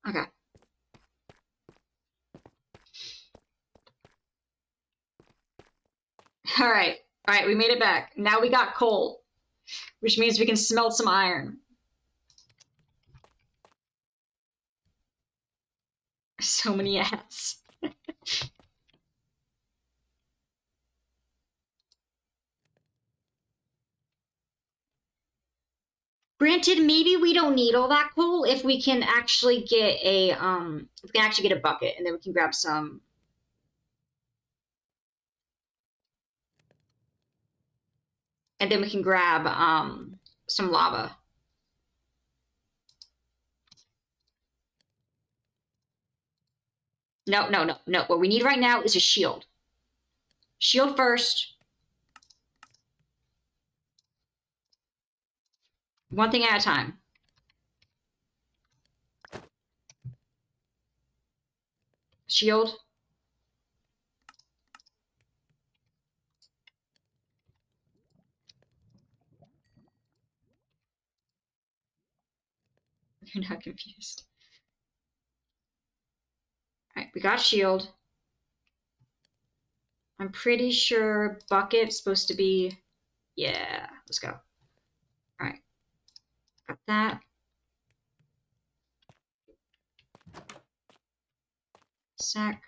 Okay. Alright. Alright, we made it back. Now we got coal. Which means we can smelt some iron. So many ads. Granted, maybe we don't need all that coal if we can actually get a if we can actually get a bucket and then we can grab some. And then we can grab some lava. No. What we need right now is a shield. Shield first. One thing at a time. Shield. You're not confused. Alright, we got shield. I'm pretty sure bucket's supposed to be... Yeah, let's go. Alright. Got that. Sec.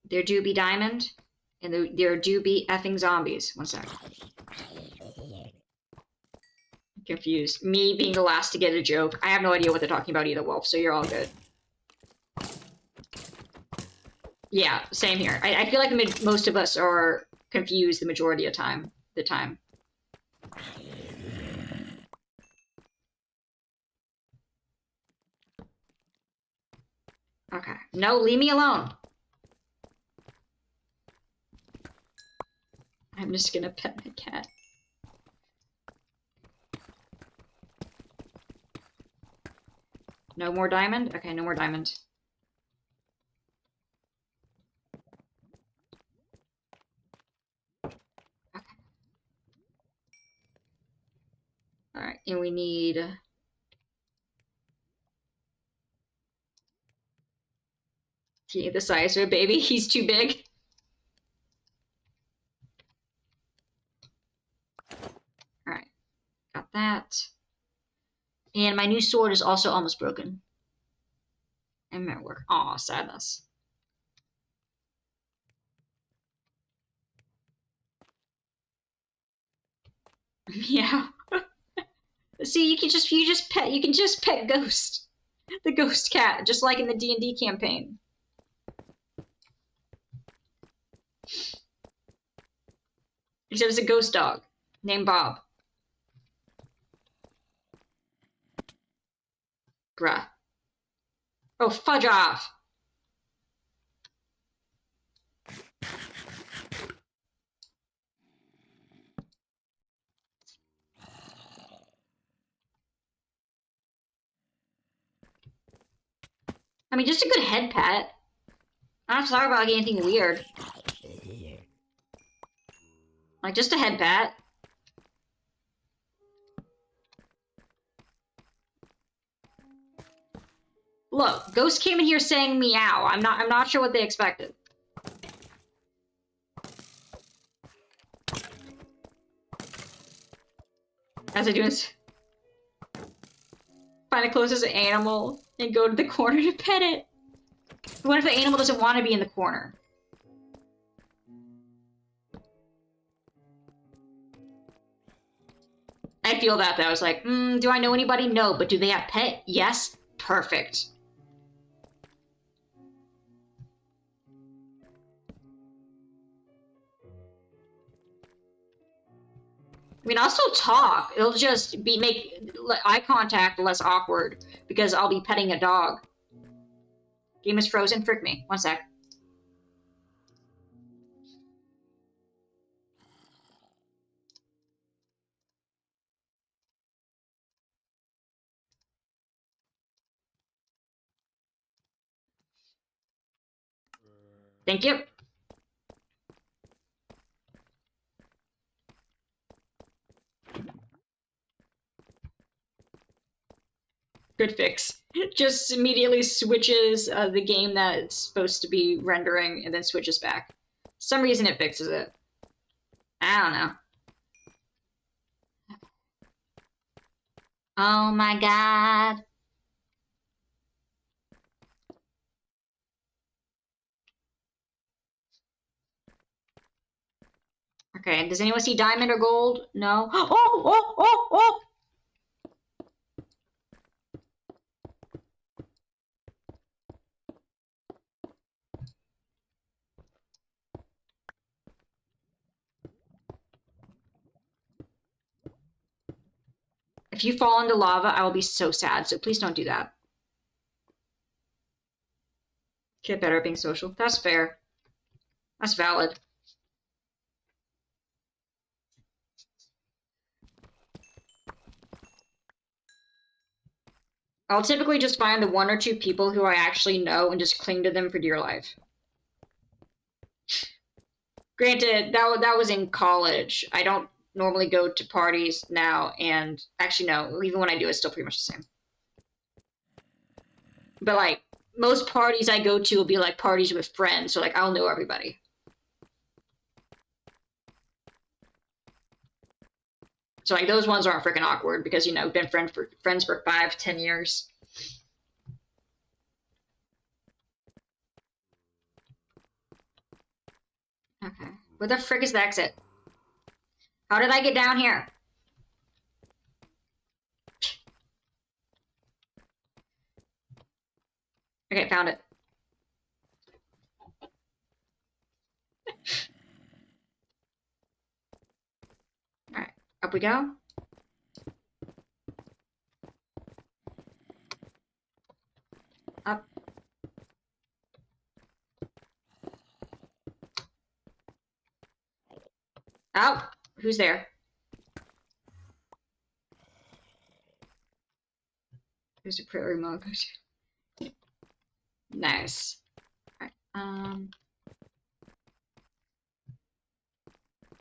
There do be diamond, and there do be effing zombies. One sec. Confused. Me being the last to get a joke. I have no idea what they're talking about either, Wolf, so you're all good. Yeah, same here. I feel like most of us are confused the majority of the time. Okay. No, leave me alone. I'm just gonna pet my cat. No more diamond? Okay, no more diamond. Okay. Alright, and we need... the size of a baby. He's too big. Alright, got that. And my new sword is also almost broken. And might work. Aw, sadness. Yeah. See, you can just pet Ghost. The ghost cat, just like in the D&D campaign. Except it's a ghost dog named Bob. Bruh. Oh, fudge off! I mean, just a good head pat. I don't have to talk about anything weird. Like, just a head pat. Look, Ghost came in here saying meow. I'm not sure what they expected. As I do is find the closest animal and go to the corner to pet it. What if the animal doesn't want to be in the corner? I feel that though. I was like, do I know anybody? No, but do they have pet? Yes. Perfect. I mean, I'll still talk. It'll just make eye contact less awkward because I'll be petting a dog. Game is frozen. Frick me. One sec. Thank you. Good fix. Just immediately switches the game that it's supposed to be rendering and then switches back. For some reason it fixes it. I don't know. Oh my god. Okay, does anyone see diamond or gold? No? Oh! If you fall into lava, I will be so sad, so please don't do that. Get better at being social. That's fair. That's valid. I'll typically just find the one or two people who I actually know and just cling to them for dear life. Granted, that was in college. I don't normally go to parties now, and actually no, even when I do, it's still pretty much the same. But like most parties I go to will be like parties with friends, so like I'll know everybody. So like those ones aren't freaking awkward because you know been friends for 5-10 years. Okay, where the frick is the exit? How did I get down here? Okay, found it. All right, up we go. Up. Oh, who's there? There's a prairie mug. Nice. Alright,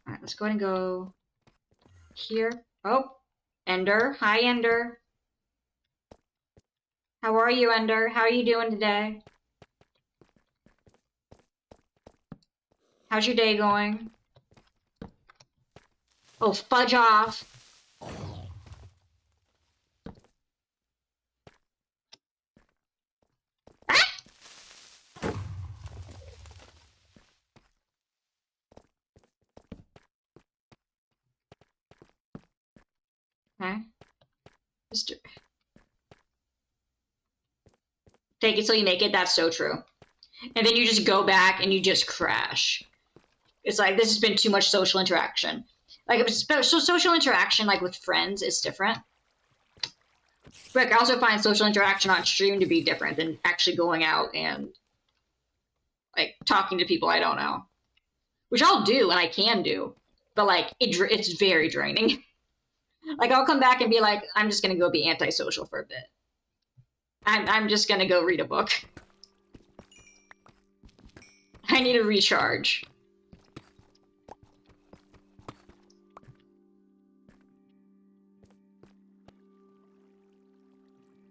alright, let's go ahead and go here. Oh, Ender. Hi, Ender. How are you, Ender? How are you doing today? How's your day going? Oh, fudge off. Okay. Mr. Fake it till you make it. That's so true. And then you just go back and you just crash. It's like, this has been too much social interaction. Like, so social interaction, like with friends, is different. But I also find social interaction on stream to be different than actually going out and like talking to people I don't know, which I'll do and I can do, but like it's very draining. Like I'll come back and be like, I'm just gonna go be antisocial for a bit. I'm just gonna go read a book. I need a recharge.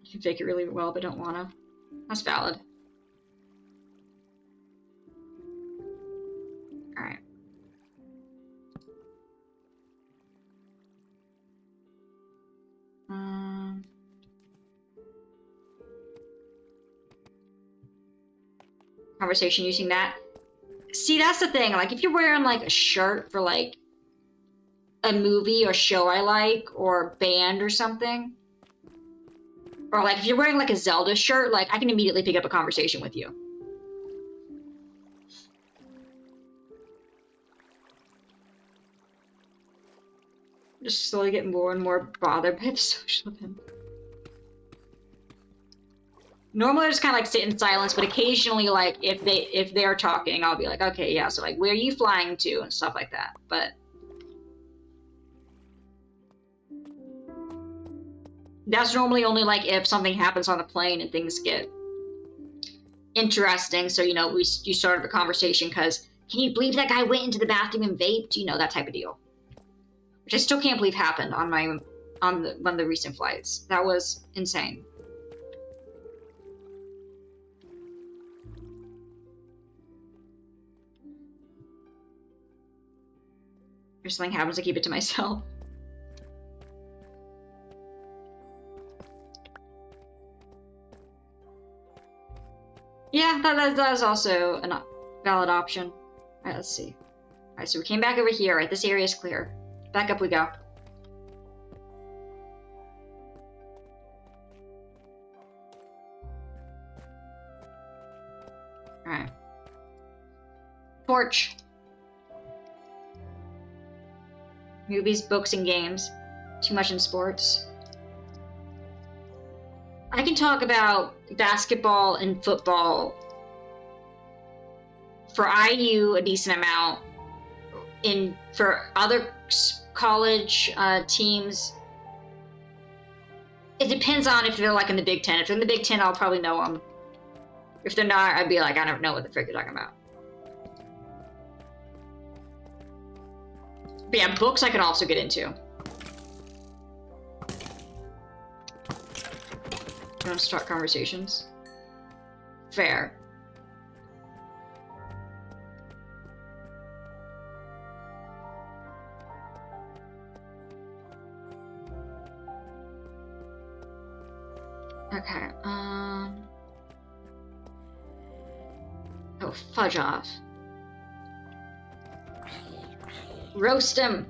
You can fake it really well, but don't wanna. That's valid. Alright. Conversation using that. See, that's the thing. Like, if you're wearing like a shirt for like a movie or show I like, or band or something, or like if you're wearing like a Zelda shirt, like I can immediately pick up a conversation with you. Just slowly getting more and more bothered by the social event. Normally I just kind of like sit in silence, but occasionally like if they're talking, I'll be like, okay, yeah, so like where are you flying to and stuff like that. But that's normally only like if something happens on the plane and things get interesting. So you know, you started a conversation because can you believe that guy went into the bathroom and vaped? You know, that type of deal. Which I still can't believe happened on one of the recent flights. That was insane. If something happens, I keep it to myself. Yeah, that is also a valid option. All right, let's see. All right, so we came back over here. Right, this area is clear. Back up we go. All right. Torch. Movies, books, and games. Too much in sports. I can talk about basketball and football for IU a decent amount. For other college teams, it depends on if they're like in the Big Ten. If they're in the Big Ten, I'll probably know them. If they're not, I'd be like, I don't know what the frick you're talking about. But yeah, books I can also get into. You want to start conversations? Fair. Okay, oh, fudge off. Roast him!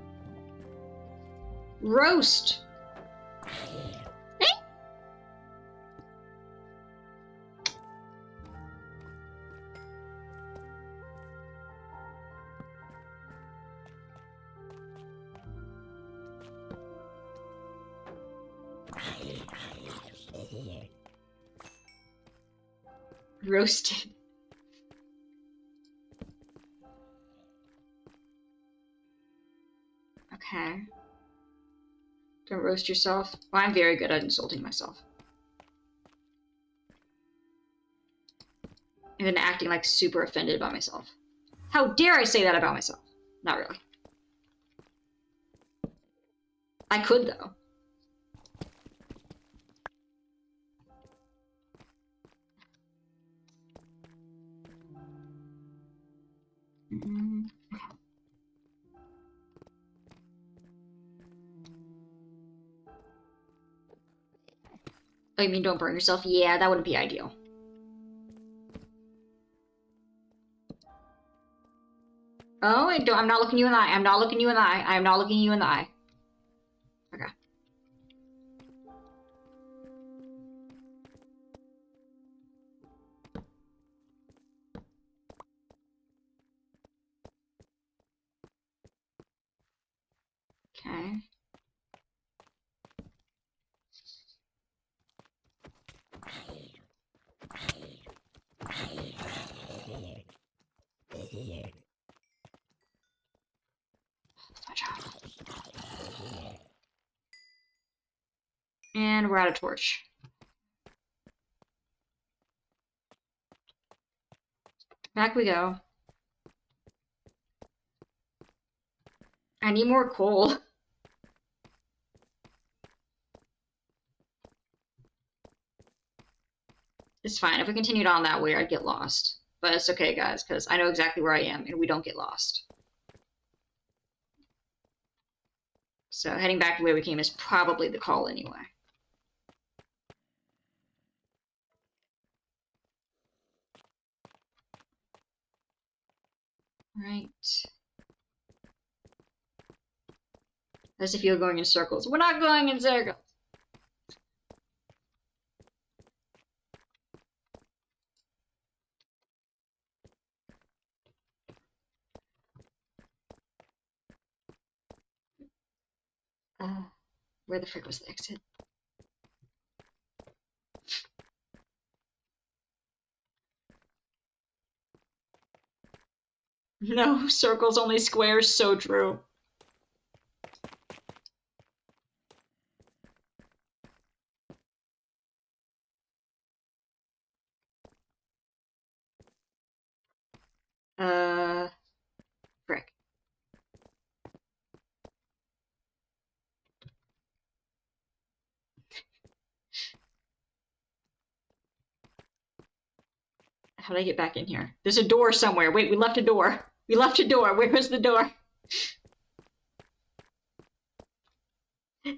Roast! Roasted. Okay. Don't roast yourself. Well, I'm very good at insulting myself. And then acting like super offended by myself. How dare I say that about myself? Not really. I could, though. Oh, you mean don't burn yourself? Yeah, that wouldn't be ideal. Oh, I'm not looking you in the eye. I'm not looking you in the eye. I'm not looking you in the eye. Okay. Okay. And we're out of torch. Back we go. I need more coal. It's fine. If we continued on that way, I'd get lost. But it's okay, guys, because I know exactly where I am, and we don't get lost. So heading back the way we came is probably the call anyway. Right. As if you're going in circles. We're not going in circles! Where the frick was the exit? No, circles, only squares, so true. Frick. How did I get back in here? There's a door somewhere. Wait, we left a door. We left a door. Where was the door?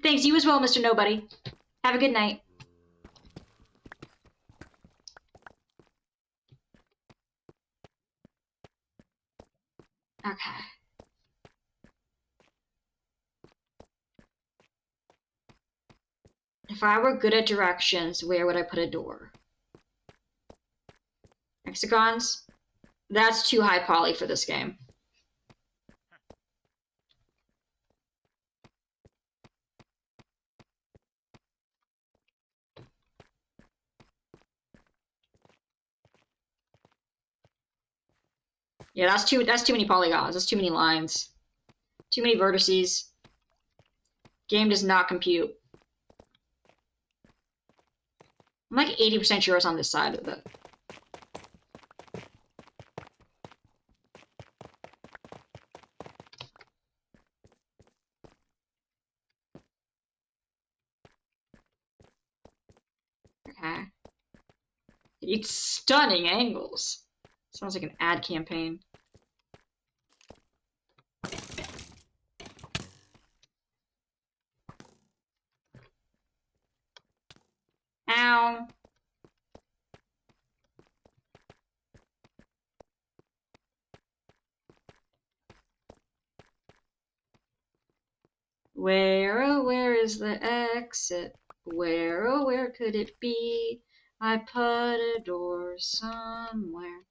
Thanks, you as well, Mr. Nobody. Have a good night. Okay. If I were good at directions, where would I put a door? Hexagons? That's too high poly for this game. Yeah, that's too many polygons. That's too many lines. Too many vertices. Game does not compute. I'm like 80% sure it's on this side of the... Okay. It's stunning angles. Sounds like an ad campaign. Ow. Where, oh, where is the exit? Where, oh, where could it be? I put a door somewhere.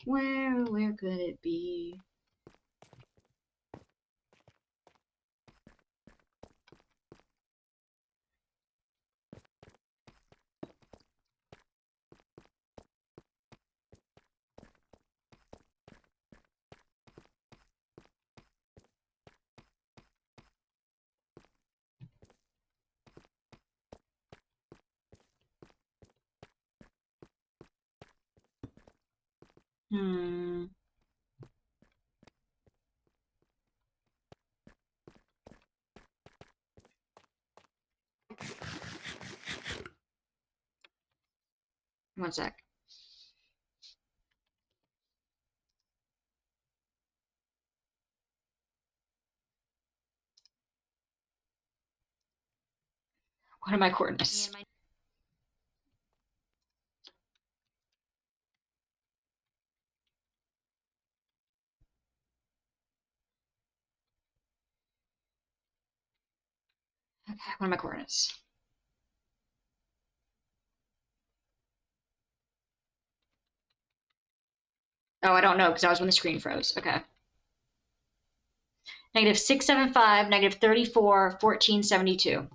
Where, oh, where could it be? Hmm. One sec. What are my coordinates? Okay, what are my coordinates? Oh, I don't know because I was when the screen froze. Okay. Negative 675, negative 34, 1472.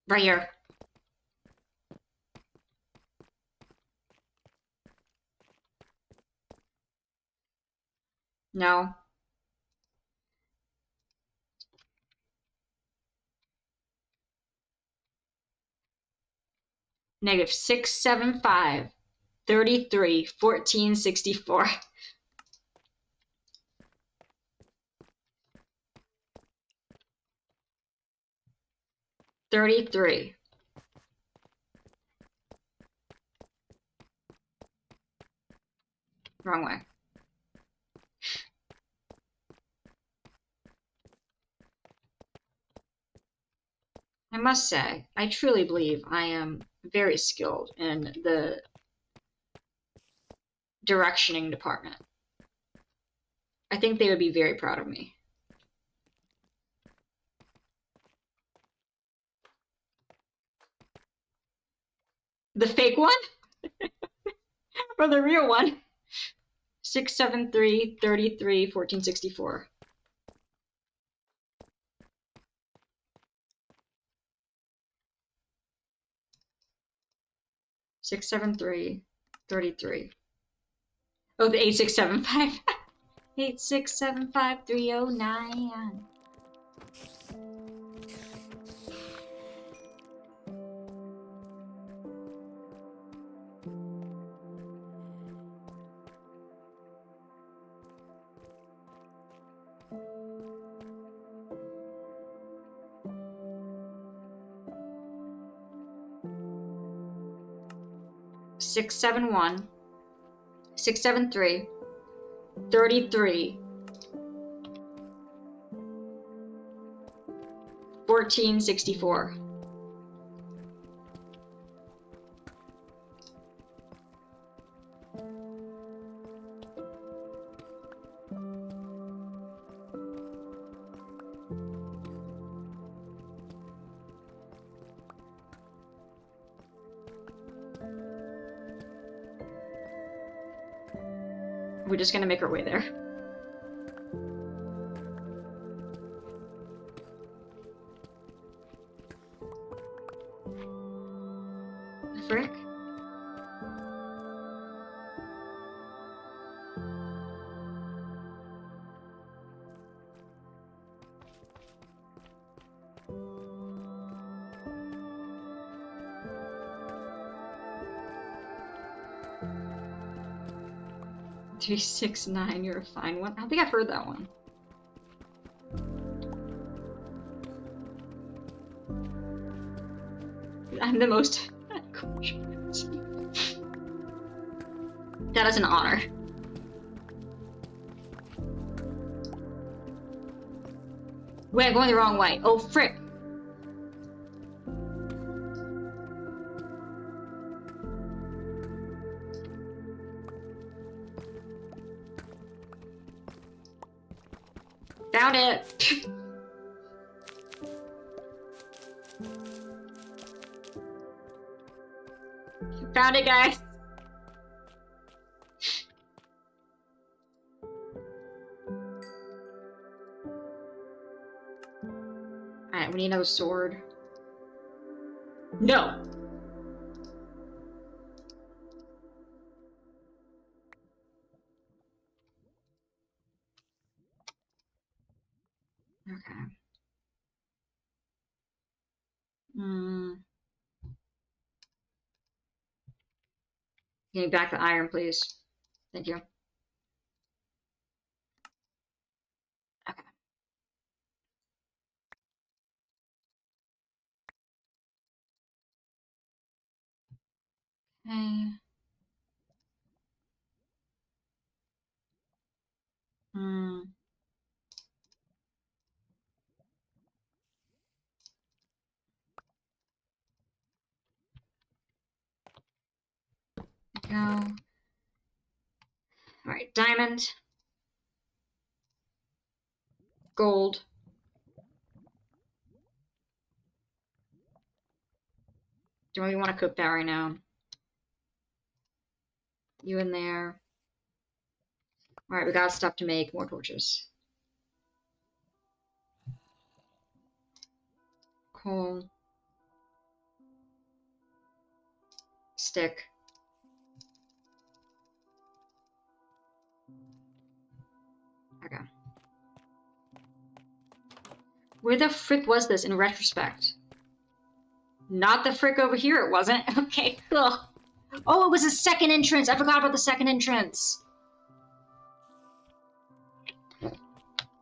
Right here. No. Negative 675, 33, 1464. 33. Wrong way. I must say, I truly believe I am very skilled in the directioning department. I think they would be very proud of me. The fake one? Or the real one? 673, 33, 1464. 673, 33. Oh, the 8675. 8675309. Six seven one, 673, 33, 1464. We're just gonna make our way there. Frick? Three, 6, 9, you're a fine one. I don't think I've heard that one. I'm the most. That is an honor. Wait, I'm going the wrong way. Oh, frick. Found it. Found it, guys. Alright, we need another sword. No! Okay. Hmm. Give me back the iron, please. Thank you. Okay. Okay. Hmm. Go. All right, diamond, gold. Do we want to cook that right now? You in there. All right, we got stuff to make more torches. Coal. Stick. Okay. Where the frick was this in retrospect? Not the frick over here, it wasn't. Okay, cool. Oh, it was a second entrance. I forgot about the second entrance.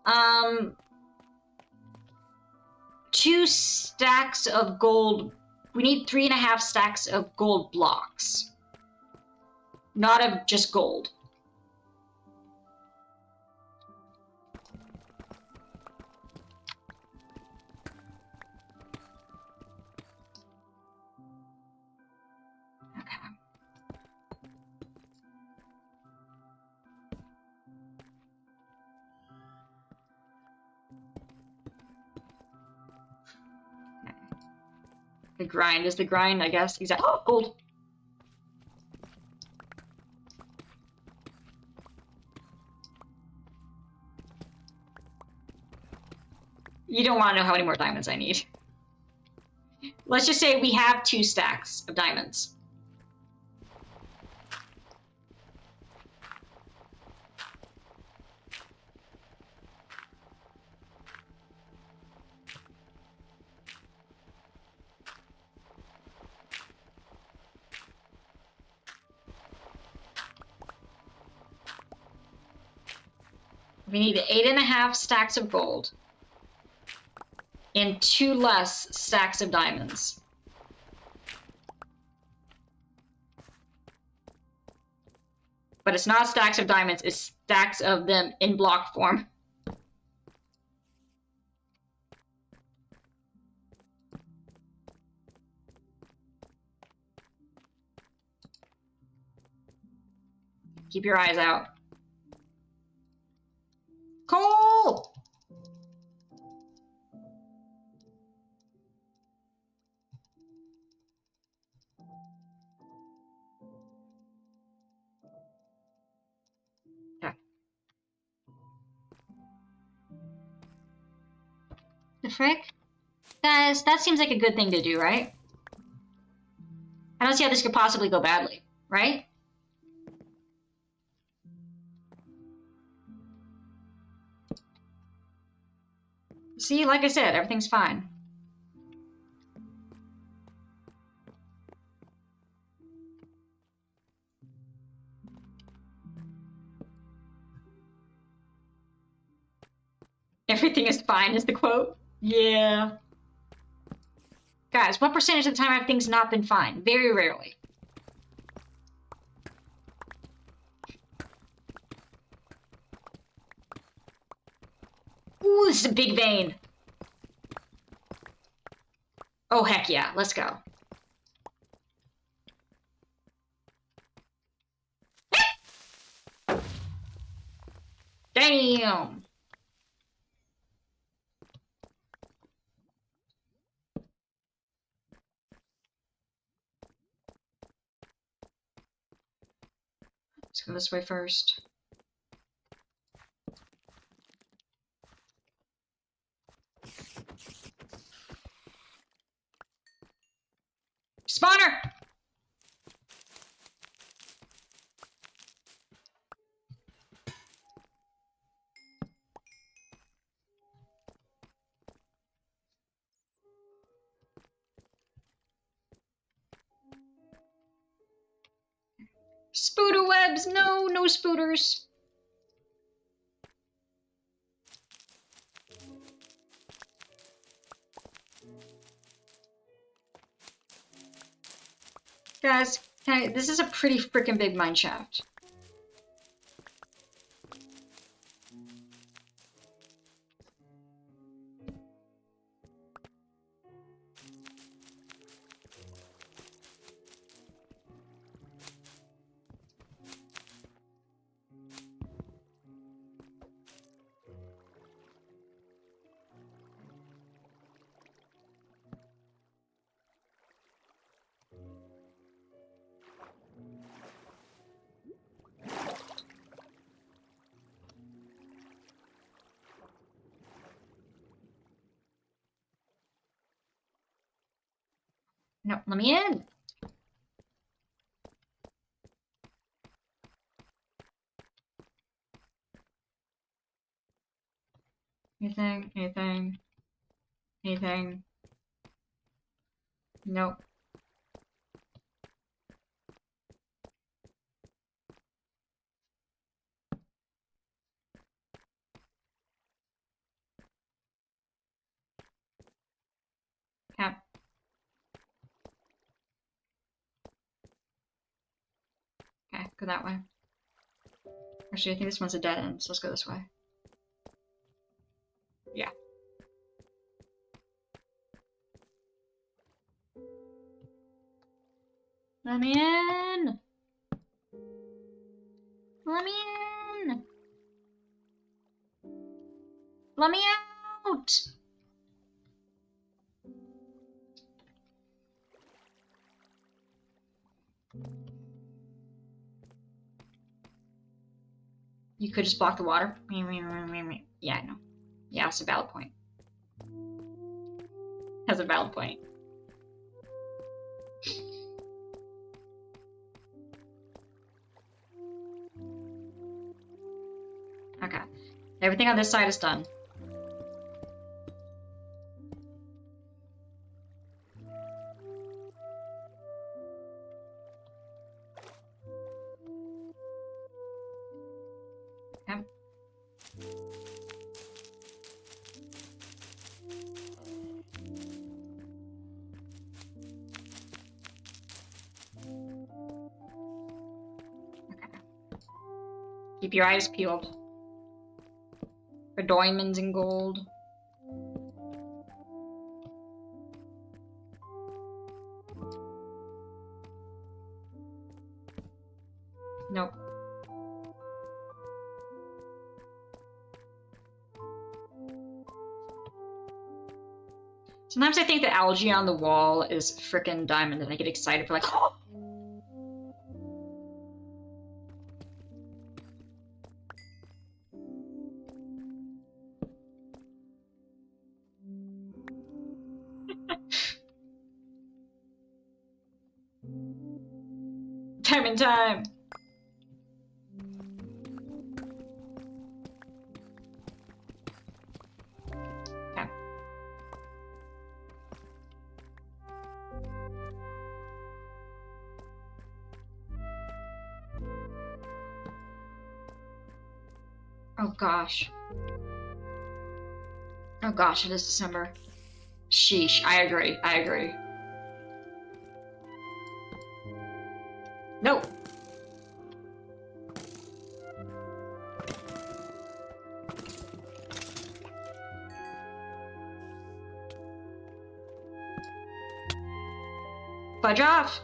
Um, 2 stacks of gold. We need 3.5 stacks of gold blocks. Not of just gold. Okay. The grind is the grind, I guess. Exactly. Oh, gold. You don't want to know how many more diamonds I need. Let's just say we have 2 stacks of diamonds. We need 8.5 stacks of gold and 2 less stacks of diamonds. But it's not stacks of diamonds, it's stacks of them in block form. Keep your eyes out. Coal! Okay. The frick? Guys, that seems like a good thing to do, right? I don't see how this could possibly go badly, right? See, like I said, everything's fine. Everything is fine is the quote. Yeah. Guys, what percentage of the time have things not been fine? Very rarely. Ooh, this is a big vein. Oh, heck yeah. Let's go. Damn. Let's go this way first. Spawner! Spooder webs! No, no spooters. Guys, this is a pretty freaking big mine shaft. No, let me in. Anything, anything, anything. Nope. Okay. Okay, go that way. Actually, I think this one's a dead end, so let's go this way. Yeah. Let me in! Let me in! Let me out! You could just block the water. Yeah, I know. Yeah, that's a valid point. That's a valid point. Okay. Everything on this side is done. Okay. Keep your eyes peeled. For diamonds and gold. Nope. Sometimes I think the algae on the wall is frickin' diamond and I get excited for like, oh! Diamond time! Okay. Oh gosh. Oh gosh, it is December. Sheesh, I agree, I agree. Nope. Fudge off!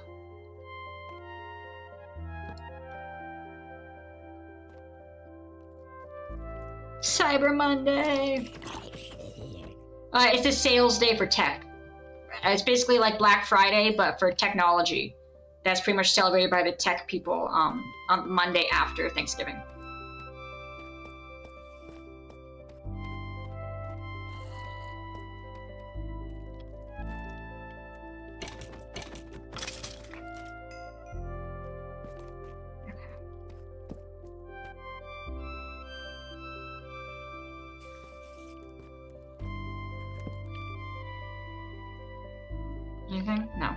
Cyber Monday! It's a sales day for tech. It's basically like Black Friday, but for technology. That's pretty much celebrated by the tech people on Monday after Thanksgiving. Anything? No.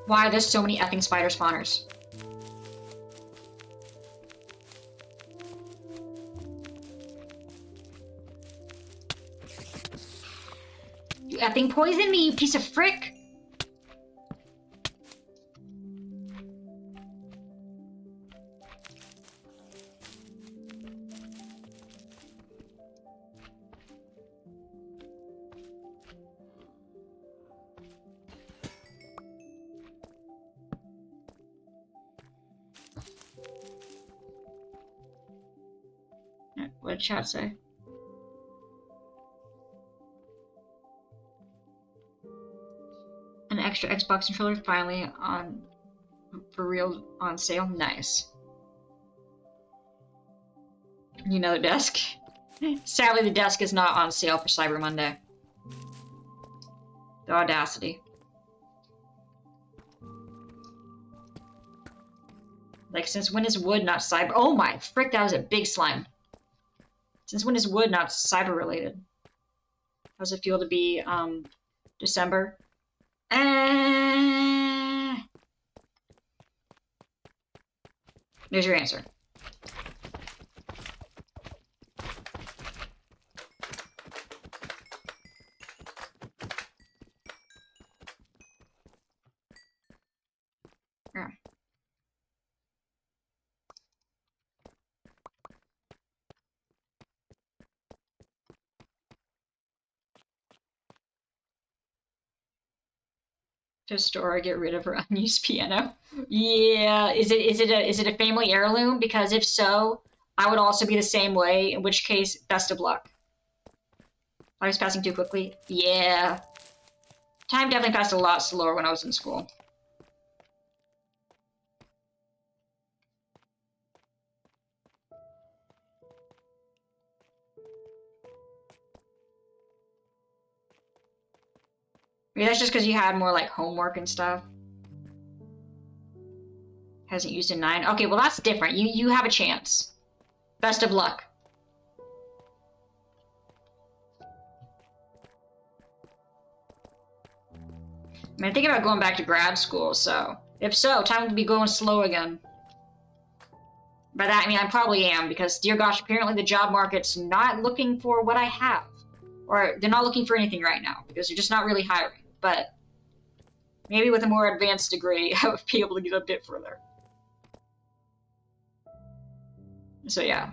Why there's so many effing spider spawners? You effing poisoned me, you piece of frick! What did chat say? An extra Xbox controller finally on for real on sale. Nice. You know the desk. Sadly, the desk is not on sale for Cyber Monday. The audacity. Like, since when is wood not cyber? Oh my frick, that was a big slime. Since when is wood not cyber related? How does it feel to be, December? There's your answer. Yeah. To store or get rid of her unused piano. Yeah, is it a family heirloom? Because if so, I would also be the same way, in which case, best of luck. I was passing too quickly? Yeah. Time definitely passed a lot slower when I was in school. Maybe that's just because you had more like homework and stuff. Hasn't used in 9. Okay, well that's different. You have a chance. Best of luck. I mean, thinking about going back to grad school, so if so, time to be going slow again. By that I mean I probably am, because dear gosh, apparently the job market's not looking for what I have. Or they're not looking for anything right now, because they're just not really hiring. But maybe with a more advanced degree, I would be able to get a bit further. So yeah,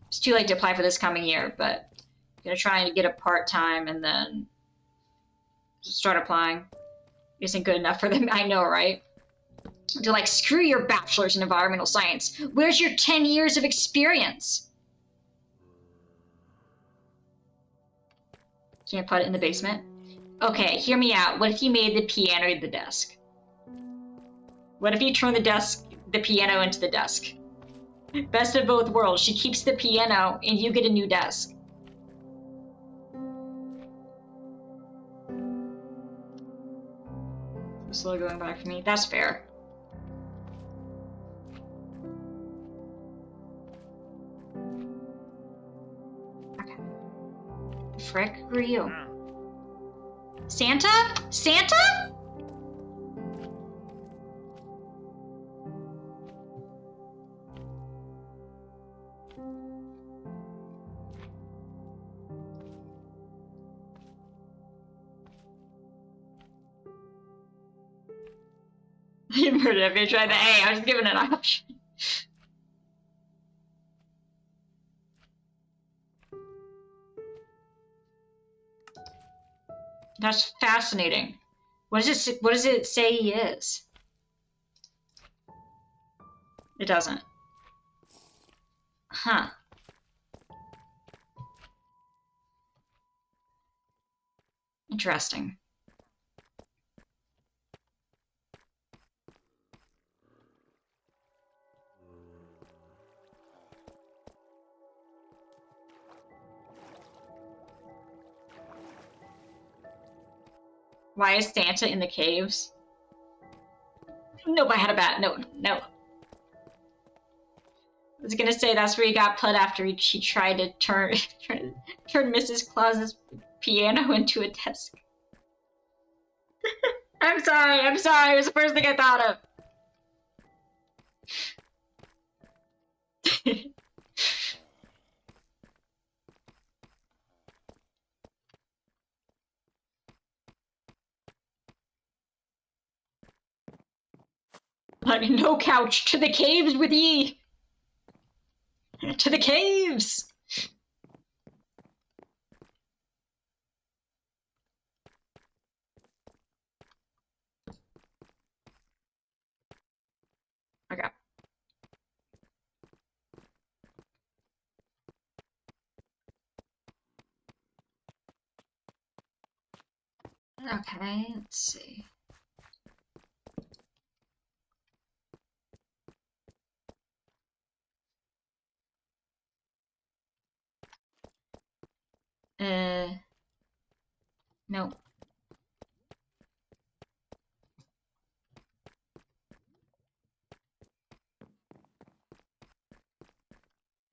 it's too late to apply for this coming year, but I'm gonna try and get a part-time and then start applying. Isn't good enough for them, I know, right? They're like, screw your bachelor's in environmental science. Where's your 10 years of experience? Can I put it in the basement? Okay, hear me out. What if you made the piano the desk? What if you turn the piano into the desk? Best of both worlds. She keeps the piano and you get a new desk. Slow going back for me. That's fair. Okay. The frick? Who are you? Santa? Santa? You murdered me. Try the A. I was given an option. That's fascinating. What does it say he is? It doesn't. Huh. Interesting. Why is Santa in the caves? Nope, I had a bat. No. I was gonna say that's where he got put after he tried to turn Mrs. Claus's piano into a desk. I'm sorry, it was the first thing I thought of. Like, no couch, to the caves with ye! To the caves! Okay. Okay, let's see. No.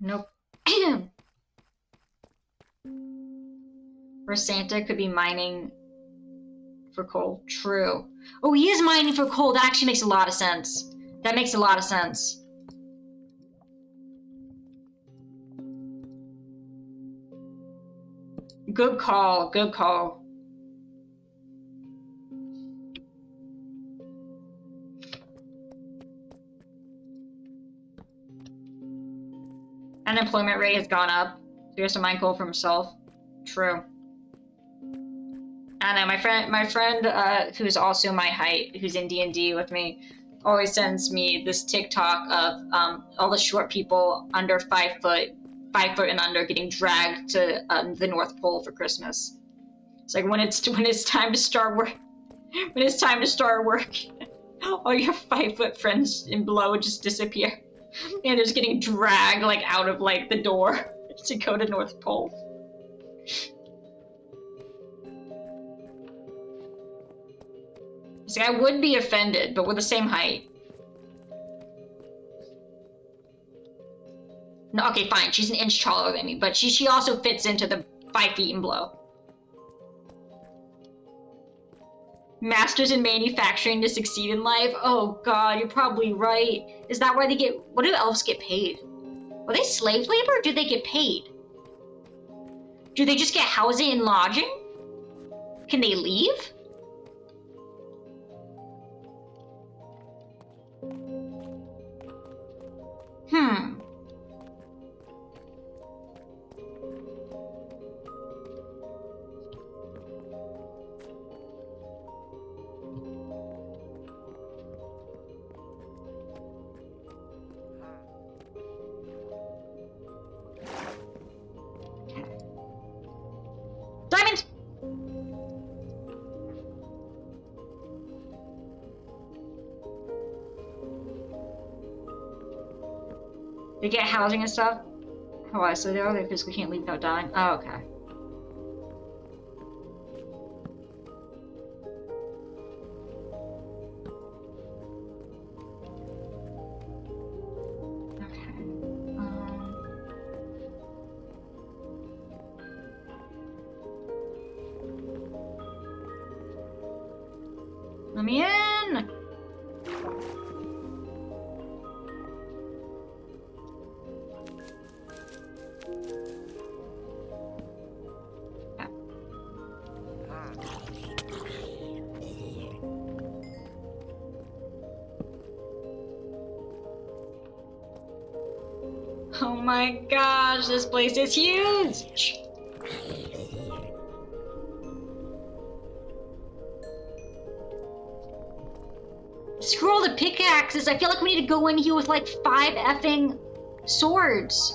Nope. Or Santa could be mining for coal. True. Oh, he is mining for coal. That actually makes a lot of sense. That makes a lot of sense. Good call. Good call. Unemployment rate has gone up. So he has to mine coal for himself. True. I know my friend who's also my height, who's in D&D with me, always sends me this TikTok of all the short people under 5 foot, 5 foot and under, getting dragged to the North Pole for Christmas. It's like when it's time to start work, when it's time to start work, all your 5 foot friends in below just disappear, and they're just getting dragged like out of like the door to go to North Pole. See, I would be offended, but we're the same height. No, okay, fine. She's an inch taller than me, but she also fits into the 5 feet and below. Masters in manufacturing to succeed in life? Oh god, you're probably right. Is that why they get... What do elves get paid? Are they slave labor or do they get paid? Do they just get housing and lodging? Can they leave? Hmm. Diamond! They get housing and stuff? Oh, so they physically can't leave without dying? Oh, okay. Okay. Let me in! Oh my gosh, this place is huge! Screw all the pickaxes, I feel like we need to go in here with like 5 effing swords.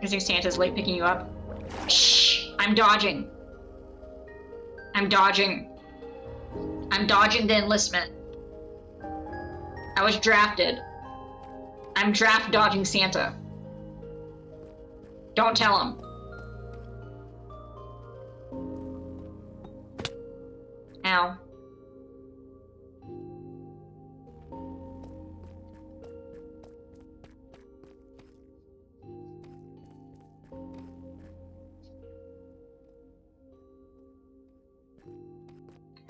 You think Santa's late picking you up? Shh! I'm dodging. I'm dodging. I'm dodging the enlistment. I was drafted. I'm draft dodging Santa. Don't tell him. Ow.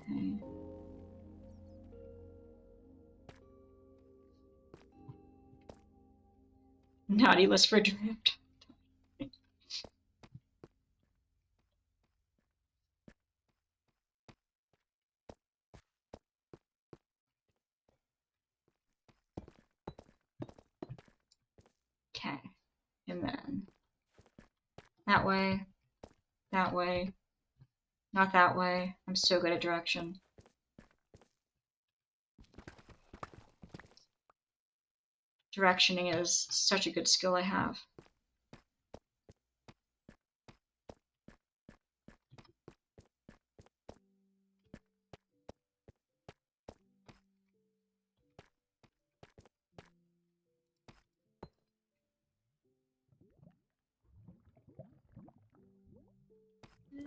Okay. Naughty list for draft. Okay. And then that way, not that way. I'm so good at direction. Directioning is such a good skill I have.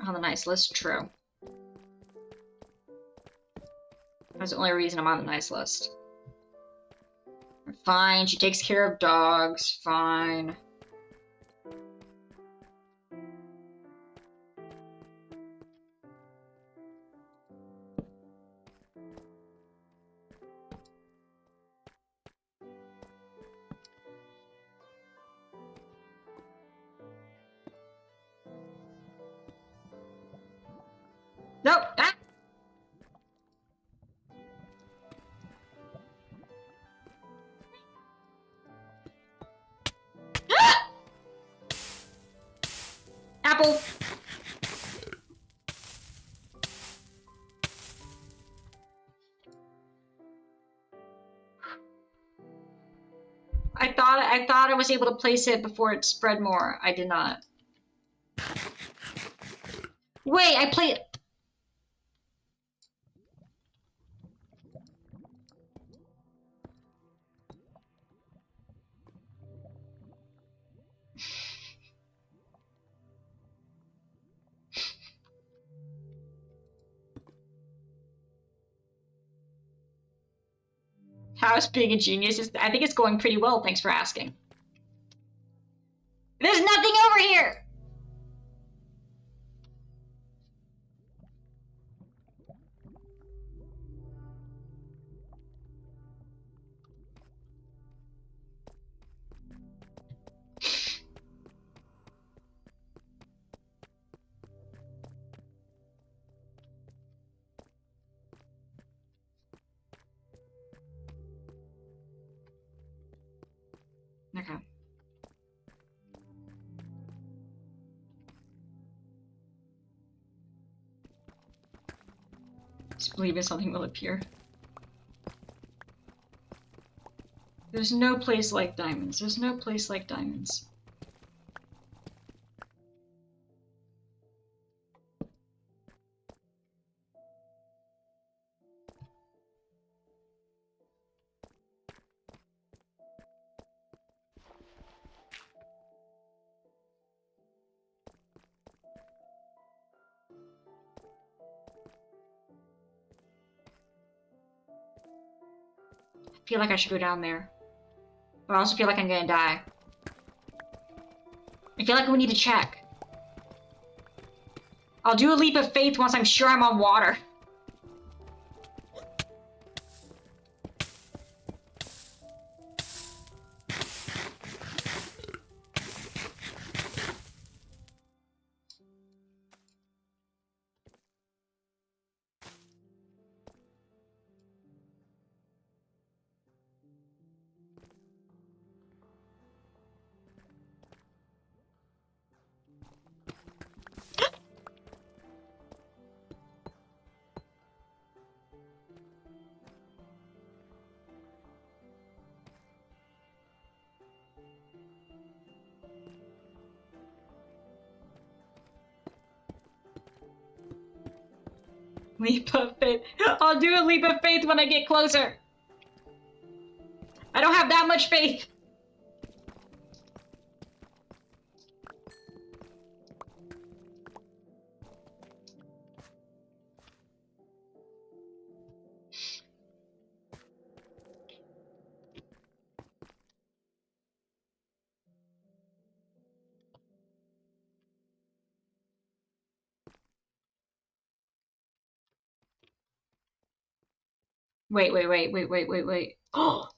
On the nice list, true. That's the only reason I'm on the nice list. Fine, she takes care of dogs, fine. Nope! Ah! Ah! Apple! I thought I was able to place it before it spread more. I did not. Wait, I played. How's being a genius? I think it's going pretty well, thanks for asking. There's nothing over here! Okay. Just believing something will appear. There's no place like diamonds. There's no place like diamonds. I feel like I should go down there. But I also feel like I'm gonna die. I feel like we need to check. I'll do a leap of faith once I'm sure I'm on water. Leap of faith. I'll do a leap of faith when I get closer. I don't have that much faith. Wait. Oh!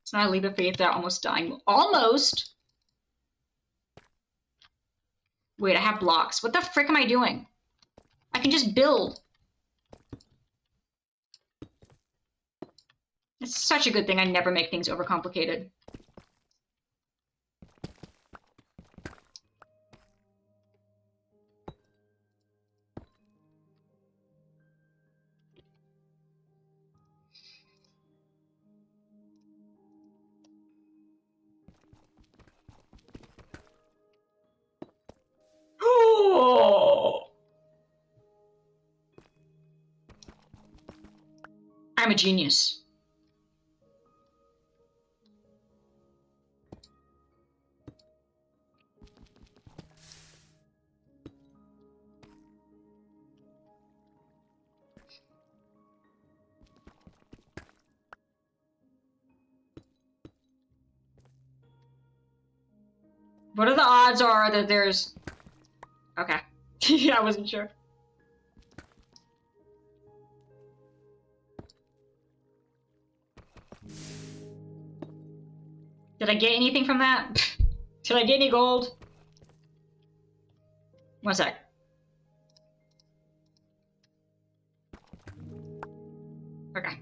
It's not a leap of faith, they're almost dying. Almost! Wait, I have blocks. What the frick am I doing? I can just build. It's such a good thing I never make things overcomplicated. I'm a genius. What are the odds are that there's... Okay. Yeah, I wasn't sure. Did I get anything from that? Did I get any gold? One sec. Okay.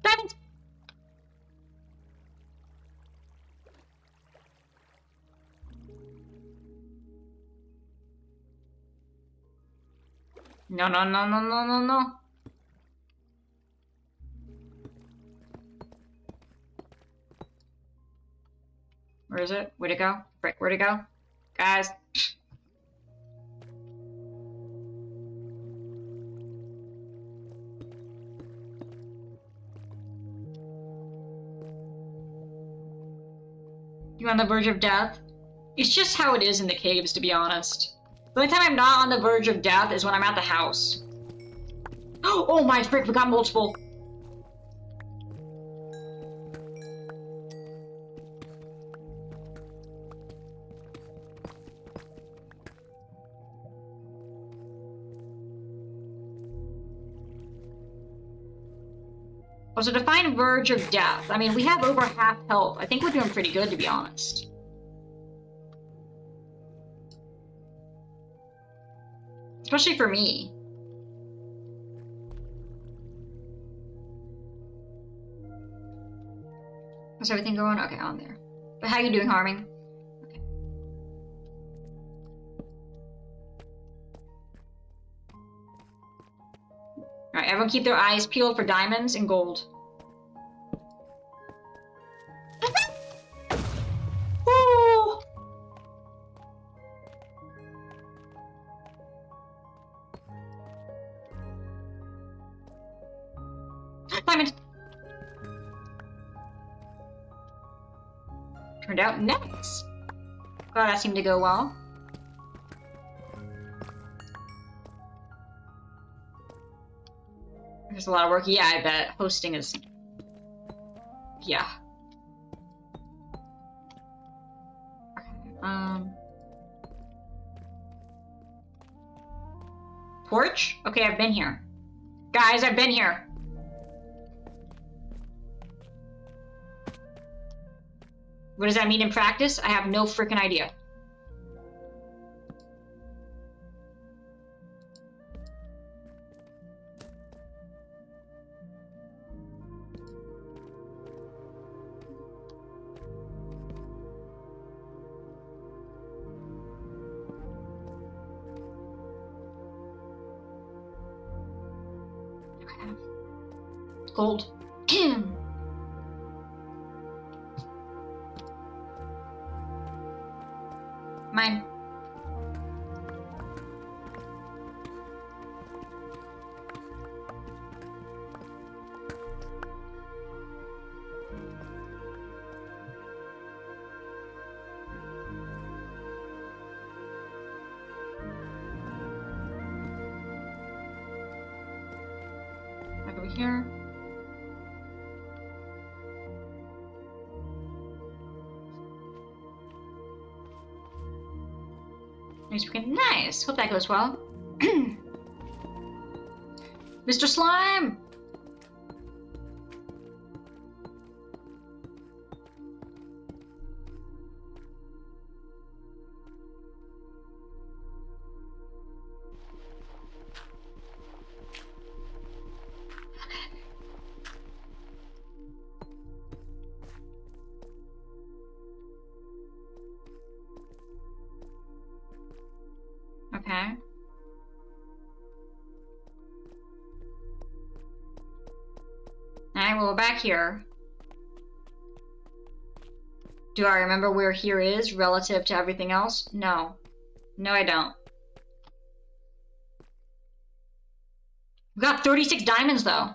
Diamonds! No. Where is it? Where'd it go? Frick, where'd it go? Guys. You on the verge of death? It's just how it is in the caves, to be honest. The only time I'm not on the verge of death is when I'm at the house. Oh my frick, we got multiple. Oh, so define verge of death. I mean, we have over half health. I think we're doing pretty good, to be honest. Especially for me. How's everything going? Okay, on there. But how you doing, Harming? Okay. Alright, everyone keep their eyes peeled for diamonds and gold. Woo! Diamond! Turned out nice. Glad that seemed to go well. There's a lot of work. Yeah, I bet. Hosting is... Yeah. Porch? Okay, I've been here. Guys, I've been here. What does that mean in practice? I have no freaking idea. Gold. Mine. Back over here. Nice. Hope that goes well. Mr. Slime! Okay. Alright, well, we're back here. Do I remember where here is relative to everything else? No. No, I don't. We got 36 diamonds, though.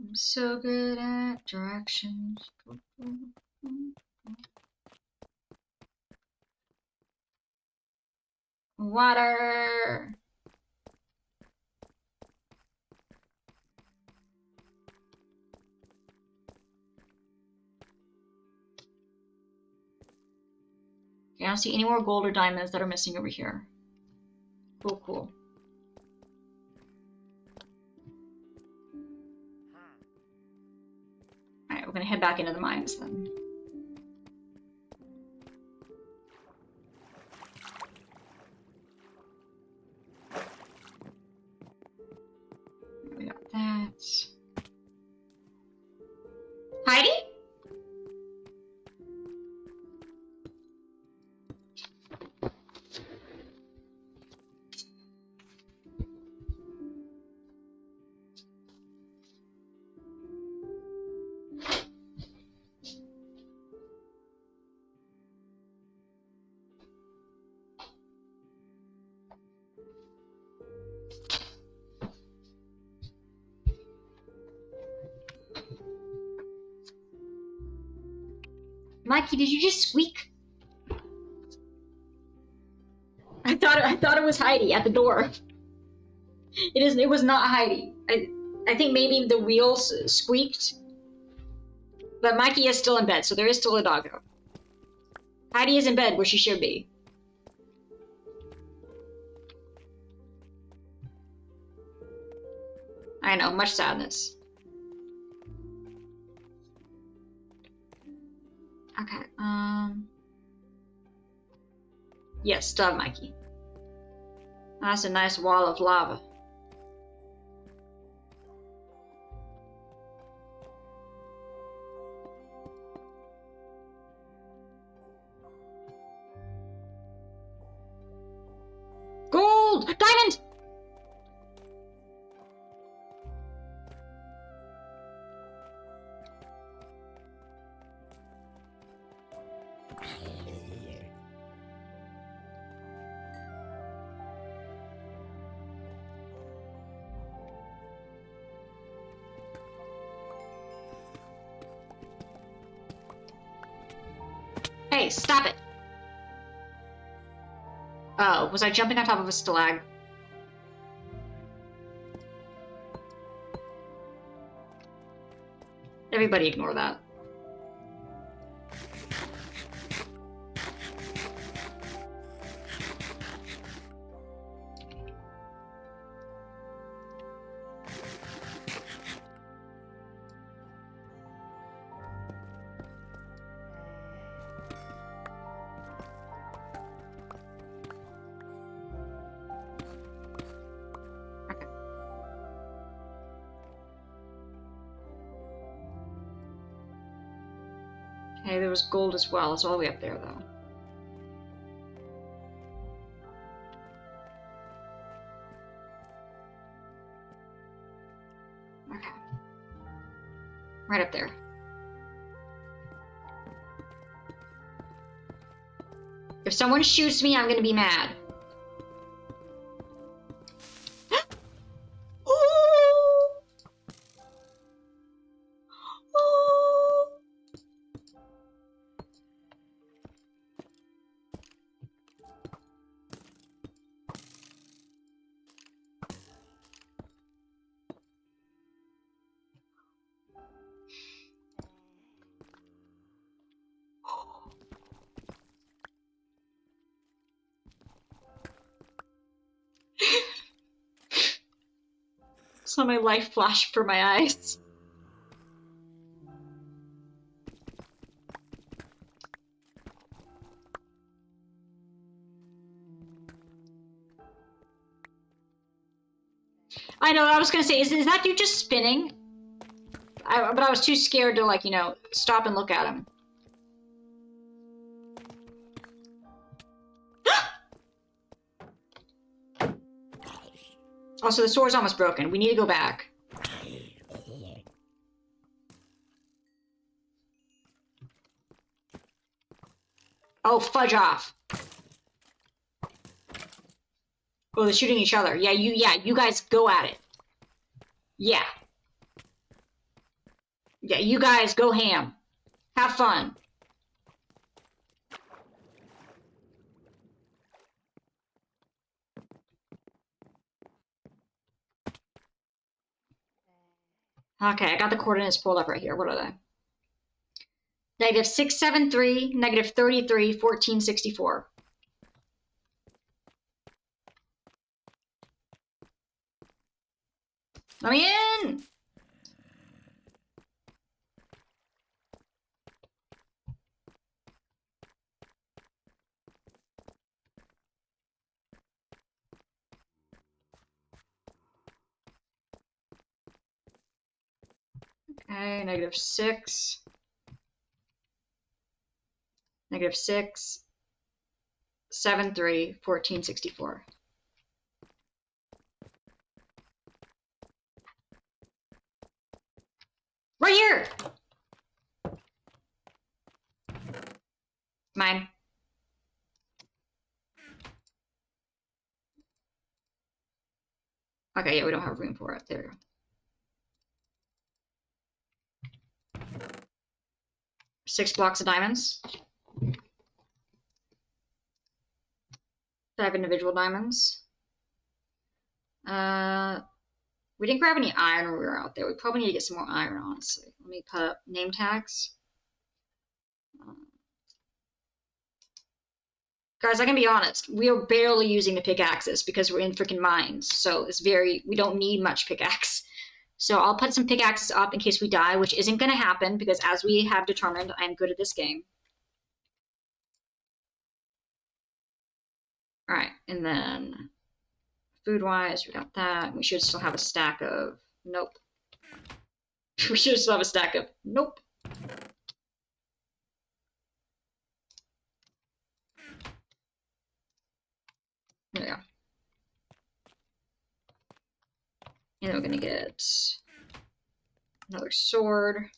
I'm so good at directions. Water. Okay, I don't see any more gold or diamonds that are missing over here. Cool, cool. Alright, we're gonna head back into the mines then. We got that. Heidi? Mikey, did you just squeak? I thought it was Heidi at the door. It was not Heidi. I think maybe the wheels squeaked. But Mikey is still in bed, so there is still a doggo. Heidi is in bed where she should be. I know, much sadness. Okay, yes, still Mikey. That's a nice wall of lava. Gold! Diamond! Hey, stop it! Oh, was I jumping on top of a stalag? Everybody ignore that. Okay, there was gold as well. It's all the way up there, though. Okay. Right up there. If someone shoots me, I'm gonna be mad. Saw my life flash before my eyes. I know, I was gonna say, is that dude just spinning? But I was too scared to, like, you know, stop and look at him. Also, the sword's almost broken. We need to go back. Oh, fudge off. Oh, they're shooting each other. Yeah, you guys go at it. Yeah. Yeah, you guys go ham. Have fun. Okay, I got the coordinates pulled up right here. What are they? -673, -33, 1464. Let me in! Okay, -6. -6. 73, 1464. Right here! Mine. Okay, yeah, we don't have room for it. There we go. 6 blocks of diamonds. 5 individual diamonds. We didn't grab any iron when we were out there. We probably need to get some more iron, honestly. Let me put up name tags. Guys, I can be honest. We are barely using the pickaxes because we're in freaking mines. So it's we don't need much pickaxe. So I'll put some pickaxes up in case we die, which isn't going to happen because as we have determined, I'm good at this game. All right, and then food-wise, we got that. We should still have a stack of... Nope. We should still have a stack of... Nope. There we go. And then we're gonna get another sword.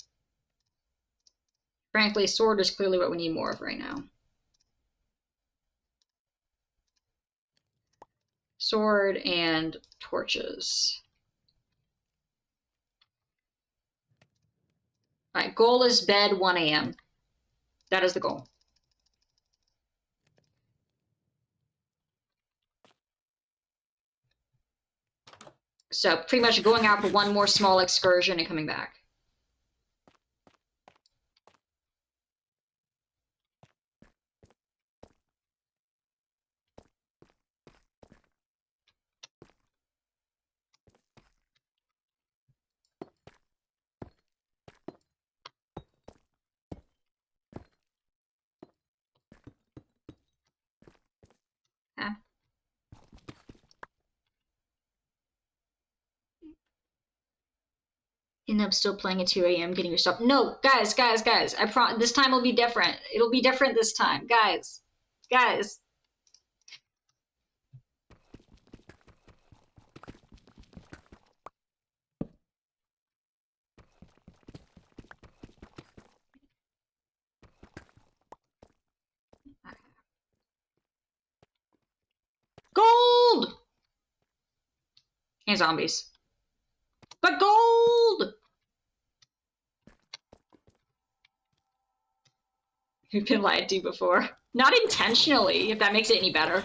Frankly, sword is clearly what we need more of right now. Sword and torches. Alright, goal is bed 1 a.m. That is the goal. So pretty much going out for one more small excursion and coming back. Okay. And And I'm still playing at 2 a.m. getting your stuff. No, guys. This time will be different. It'll be different this time. Guys. Gold! And zombies. But gold! We've been lied to before. Not intentionally, if that makes it any better.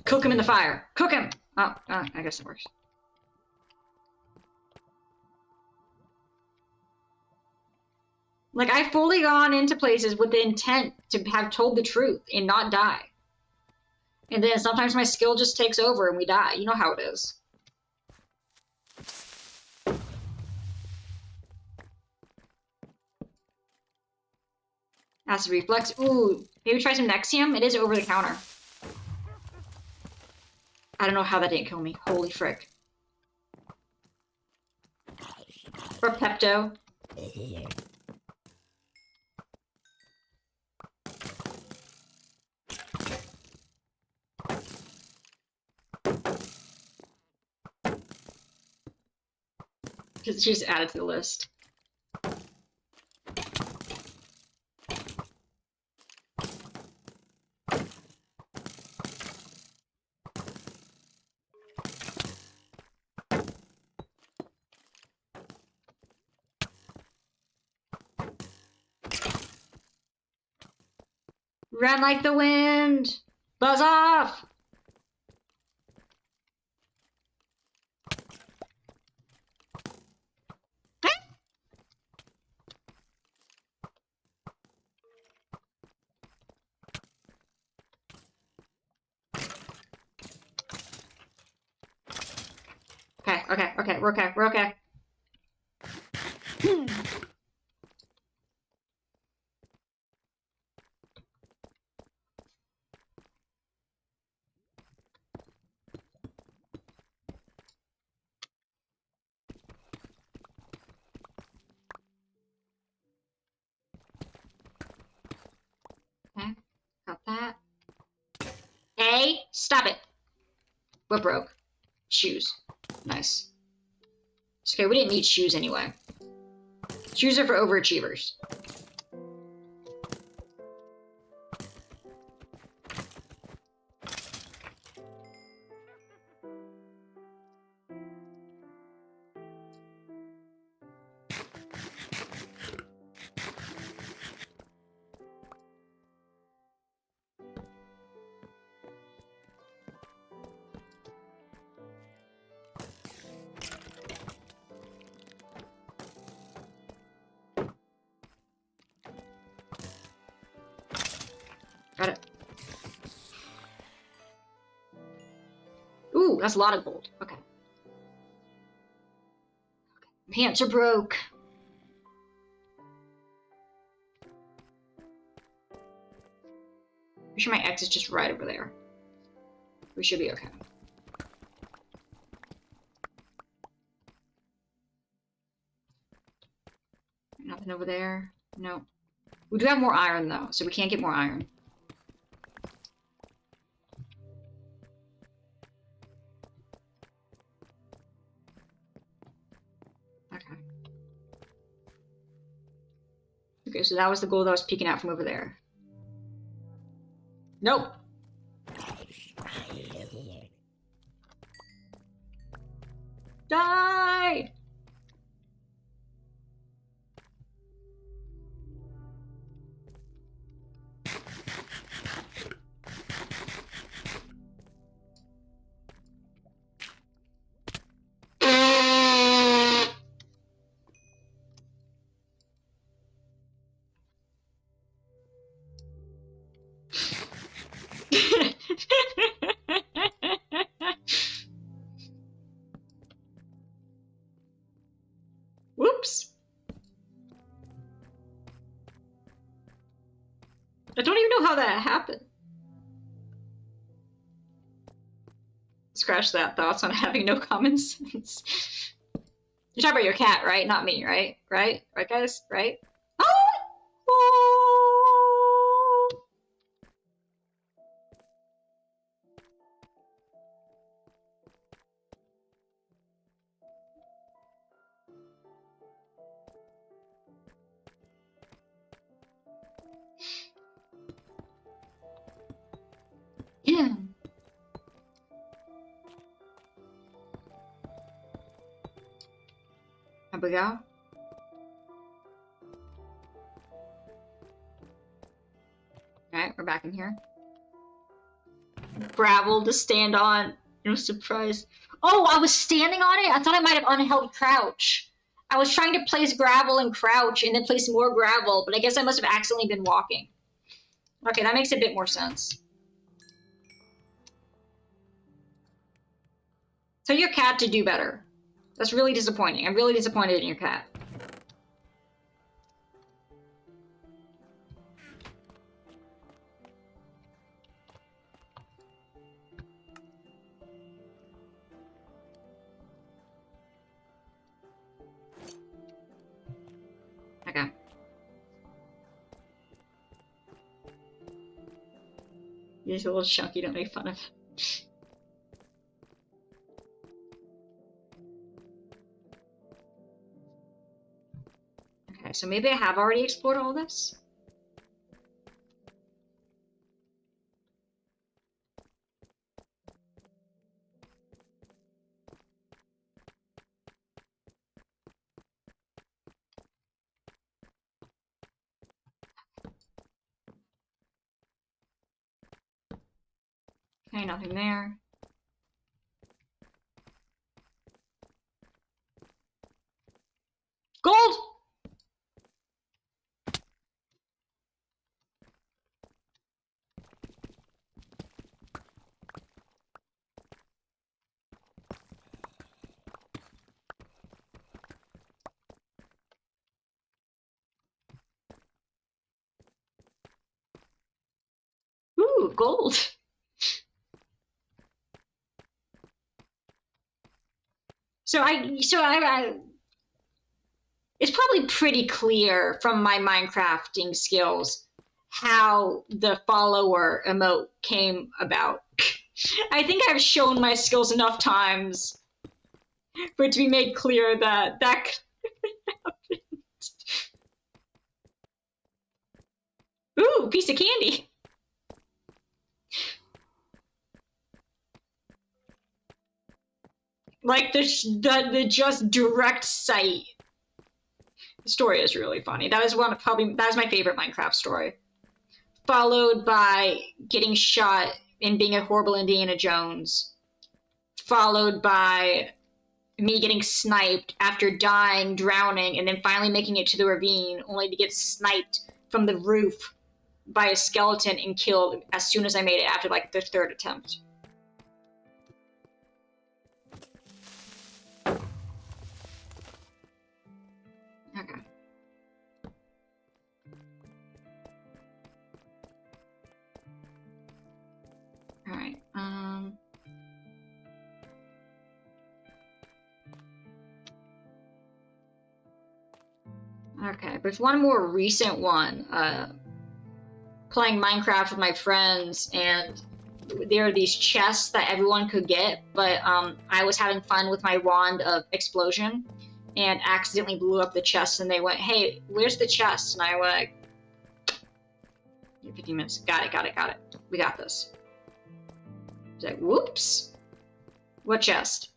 Cook him in the fire. Cook him! Oh, I guess it works. Like, I've fully gone into places with the intent to have told the truth and not die. And then sometimes my skill just takes over and we die. You know how it is. Acid reflux. Ooh, maybe try some Nexium. It is over the counter. I don't know how that didn't kill me. Holy frick. Or Pepto. Just add it to the list. Run like the wind! Buzz off! Okay, we're okay. Okay, got that. Hey, stop it! What broke? Shoes. Nice. It's okay, we didn't need shoes anyway. Shoes are for overachievers. Got it. Ooh, that's a lot of gold. Okay. Pants are broke. I'm sure my X is just right over there. We should be okay. Nothing over there. No. We do have more iron though, so we can't get more iron. Okay. Okay, so that was the gold that was peeking out from over there. Nope. Die! Whoops. I don't even know how that happened. Scratch that. Thoughts on having no common sense. You're talking about your cat, right? Not me, right? Right, guys? Right? Oh! Yeah. Here we go. Alright, we're back in here. Gravel to stand on. No surprise. Oh, I was standing on it? I thought I might have unheld crouch. I was trying to place gravel and crouch and then place more gravel, but I guess I must have accidentally been walking. Okay, that makes a bit more sense. Tell your cat to do better. That's really disappointing. I'm really disappointed in your cat. Okay. He's a little chunky, don't make fun of him. Okay, so maybe I have already explored all this? Okay, nothing there. Gold! Ooh, gold. So it's probably pretty clear from my Minecrafting skills how the follower emote came about. I think I've shown my skills enough times for it to be made clear that that could happen. Ooh, piece of candy. Like the just direct sight. The story is really funny. That was my favorite Minecraft story. Followed by getting shot and being a horrible Indiana Jones. Followed by me getting sniped after dying, drowning, and then finally making it to the ravine, only to get sniped from the roof by a skeleton and killed as soon as I made it after like the third attempt. Okay. Alright, okay, there's one more recent one. Playing Minecraft with my friends, and there are these chests that everyone could get, but I was having fun with my wand of explosion and accidentally blew up the chest, and they went, hey, where's the chest? And I went, 15 minutes. Got it. We got this. I was like, whoops. What chest?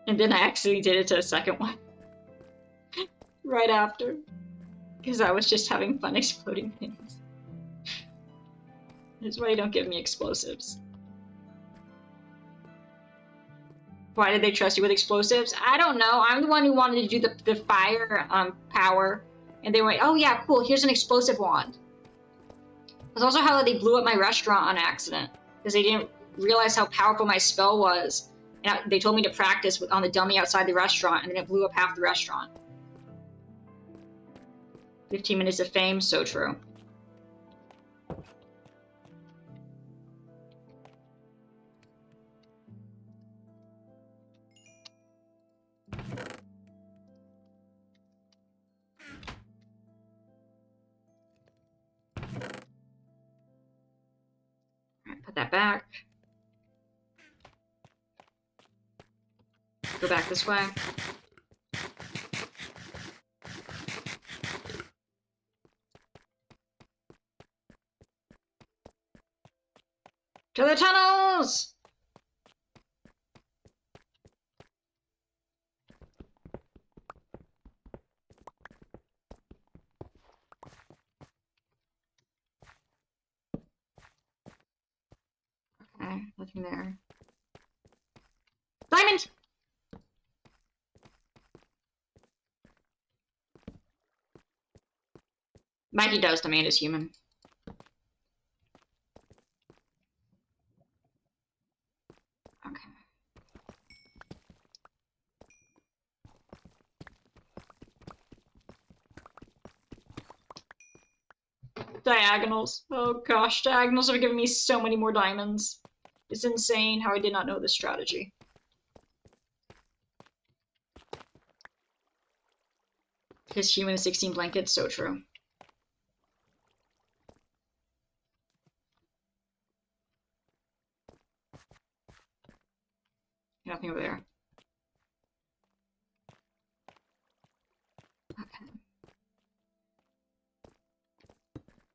And then I actually did it to a second one. Right after. Because I was just having fun exploding things. That's why you don't give me explosives. Why did they trust you with explosives? I don't know. I'm the one who wanted to do the fire power. And they were like, oh yeah, cool, here's an explosive wand. That's also how they blew up my restaurant on accident. Because they didn't realize how powerful my spell was. And they told me to practice on the dummy outside the restaurant, and then it blew up half the restaurant. 15 minutes of fame, so true. Alright, put that back. Go back this way. To the tunnels! Okay, nothing there. Diamond! Mikey does demand is human. Okay. Diagonals. Oh gosh, diagonals have given me so many more diamonds. It's insane how I did not know this strategy. His human is 16 blankets, so true. Nothing over there. Okay.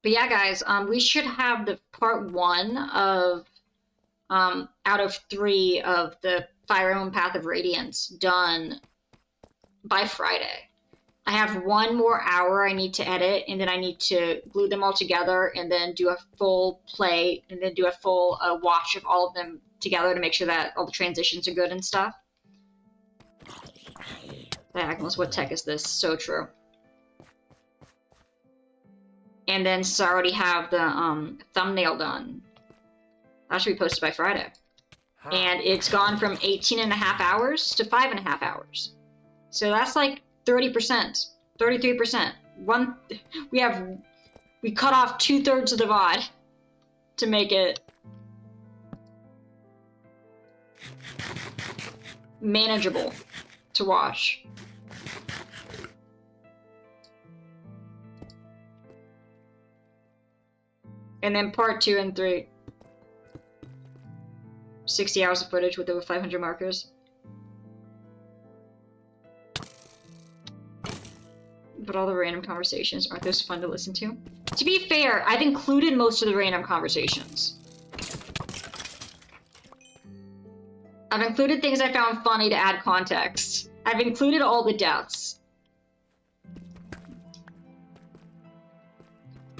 But yeah, guys, we should have the part 1 of out of 3 of the Fire Emblem Path of Radiance done by Friday. I have 1 more hour I need to edit, and then I need to glue them all together and then do a full play and then do a full watch of all of them together to make sure that all the transitions are good and stuff. Diagonals, what tech is this? So true. And then so I already have the thumbnail done. That should be posted by Friday. And it's gone from 18.5 hours to 5.5 hours. So that's like 30%, 33%. We cut off 2/3 of the VOD to make it manageable to watch. And then part 2 and 3. 60 hours of footage with over 500 markers. But all the random conversations, aren't those fun to listen to? To be fair, I've included most of the random conversations. I've included things I found funny to add context. I've included all the deaths.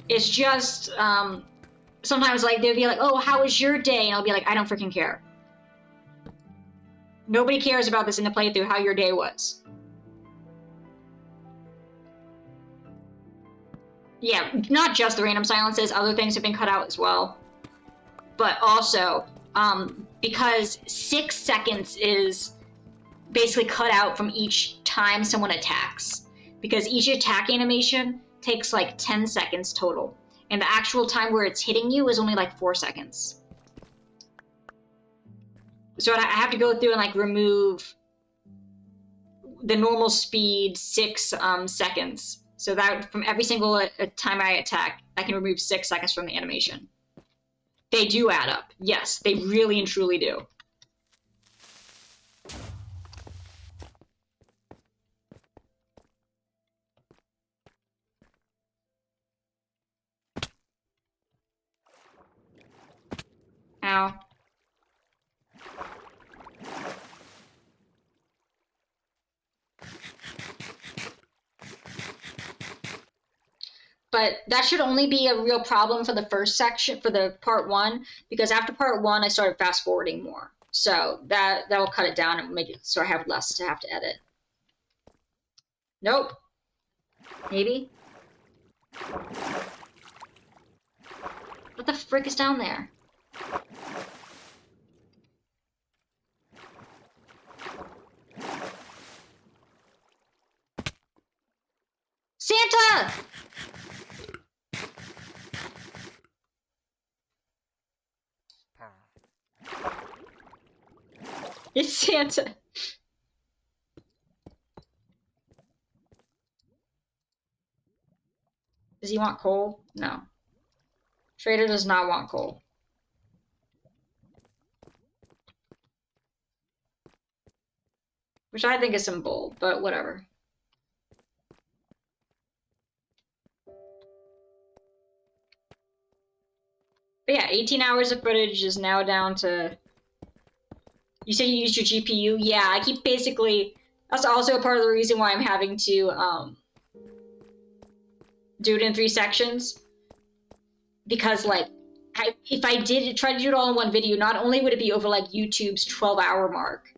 It's just, sometimes like they'll be like, oh, how was your day? And I'll be like, I don't freaking care. Nobody cares about this in the playthrough, how your day was. Yeah, not just the random silences, other things have been cut out as well. But also, because 6 seconds is basically cut out from each time someone attacks. Because each attack animation takes like 10 seconds total. And the actual time where it's hitting you is only like 4 seconds. So I have to go through and like remove the normal speed 6 seconds. So that from every single time I attack, I can remove 6 seconds from the animation. They do add up. Yes, they really and truly do. Ow. But that should only be a real problem for the first section, for the part 1, because after part 1, I started fast forwarding more. So that'll cut it down and make it so I have less to have to edit. Nope. Maybe. What the frick is down there? Santa! It's Santa. Does he want coal? No. Trader does not want coal. Which I think is some bull, but whatever. But yeah, 18 hours of footage is now down to... You said you used your GPU? Yeah, I keep basically... That's also a part of the reason why I'm having to do it in 3 sections. Because, like, if I did try to do it all in one video, not only would it be over, like, YouTube's 12-hour mark,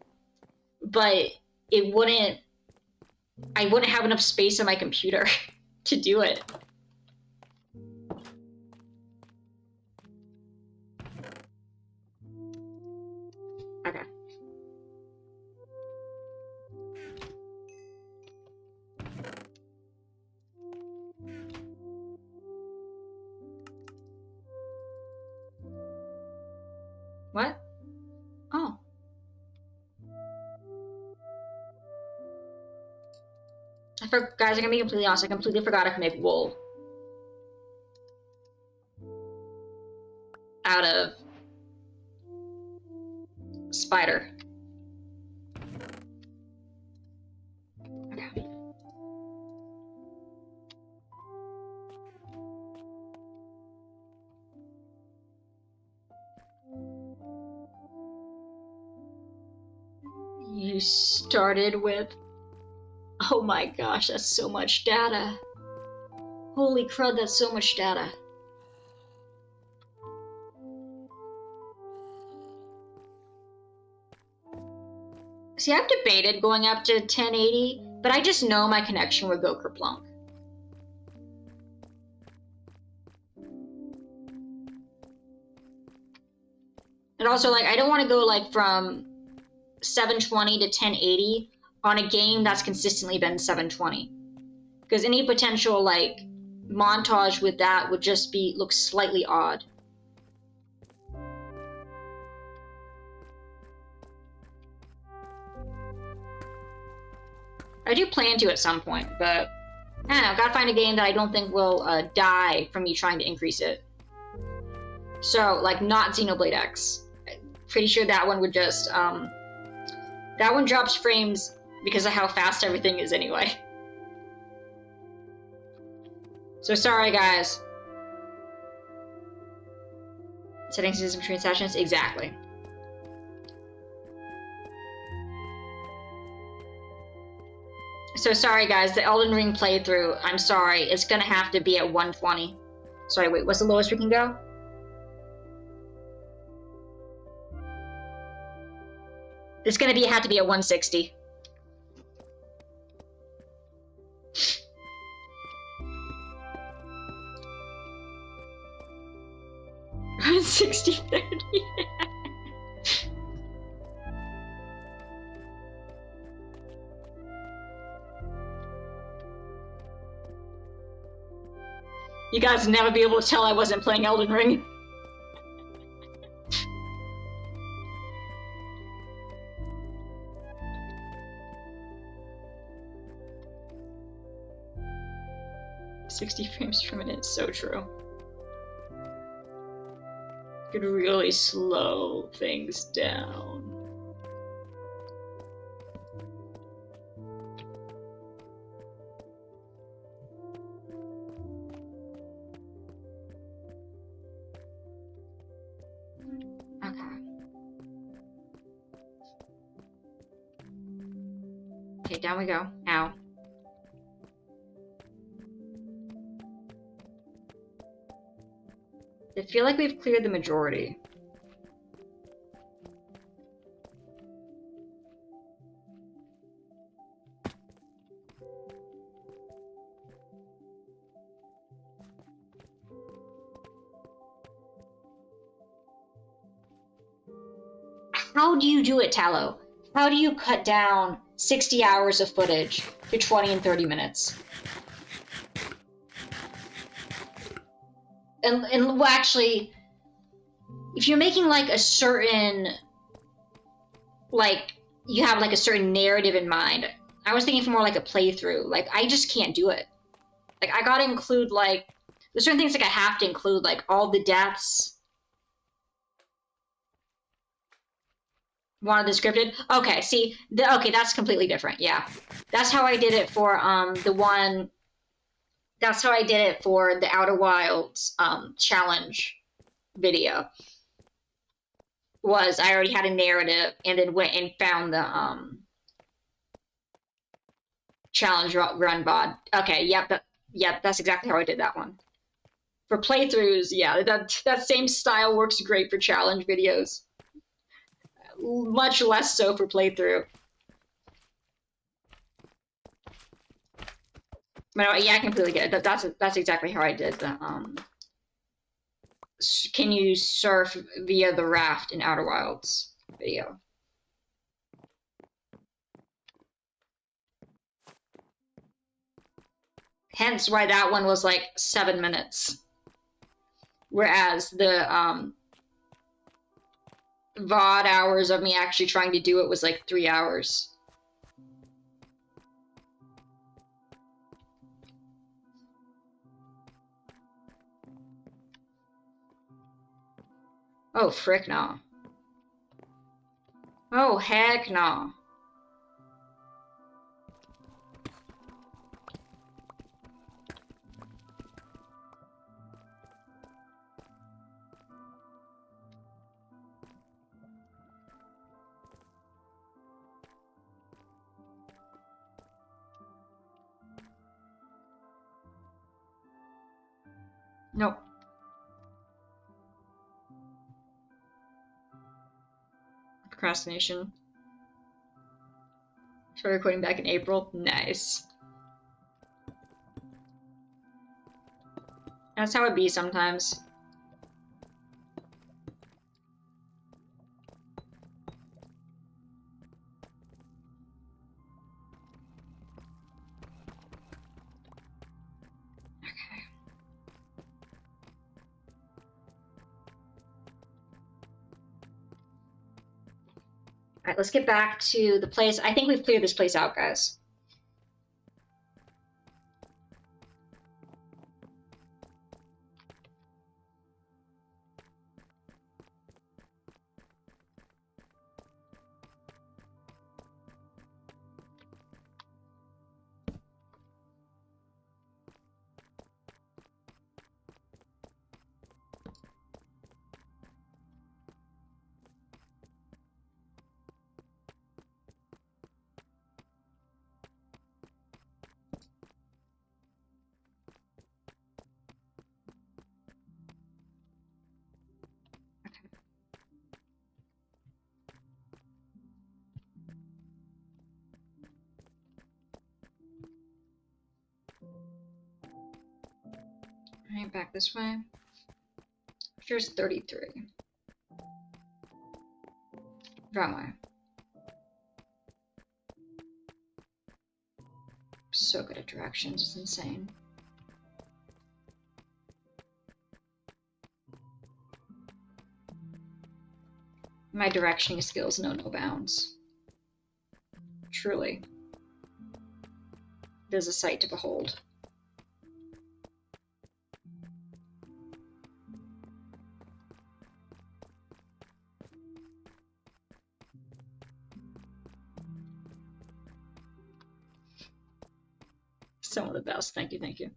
but it wouldn't... I wouldn't have enough space on my computer to do it. Okay. What? Oh. Guys, I'm gonna be completely honest, I completely forgot I could make wool. Out of... spider. Okay. You started with... Oh my gosh, that's so much data. Holy crud, that's so much data. See, I've debated going up to 1080, but I just know my connection would go kerplunk. And also, like, I don't want to go, like, from 720 to 1080 on a game that's consistently been 720. Because any potential, like, montage with that would just look slightly odd. I do plan to at some point, but I don't know, gotta find a game that I don't think will die from me trying to increase it. So, like, not Xenoblade X. Pretty sure that one would just, that one drops frames because of how fast everything is anyway. So sorry, guys. Settings is between sessions? Exactly. So sorry, guys, the Elden Ring playthrough, I'm sorry, it's gonna have to be at 120. Sorry, wait, what's the lowest we can go? It's gonna have to be at 160. $160.30. You guys never be able to tell I wasn't playing Elden Ring. "60 frames per minute," so true. Could really slow things down. Okay, down we go. Ow. I feel like we've cleared the majority. How do you do it, Tallow? How do you cut down 60 hours of footage to 20 and 30 minutes? And well, actually, if you're making like a certain like you have like a certain narrative in mind. I was thinking for more like a playthrough. Like I just can't do it. Like I gotta include like there's certain things like I have to include like all the deaths. One of the scripted. Okay, see, okay, that's completely different. Yeah, that's how I did it for the one. That's how I did it for the Outer Wilds challenge video. Was I already had a narrative and then went and found the challenge run VOD. Okay, yep, that's exactly how I did that one. For playthroughs, yeah, that same style works great for challenge videos. Much less so for playthrough. But yeah, I completely get it. That's exactly how I did the can you surf via the raft in Outer Wilds video. Hence why that one was like 7 minutes. Whereas the VOD hours of me actually trying to do it was like 3 hours. Oh, frick no. Oh, heck no. Nope. Procrastination. Started recording back in April. Nice. That's how it be sometimes. Alright, let's get back to the place. I think we've cleared this place out, guys. Alright, back this way. Here's 33. Wrong way. So good at directions, it's insane. My directioning skills know no bounds. Truly. It is a sight to behold. Some of the best. Thank you, thank you.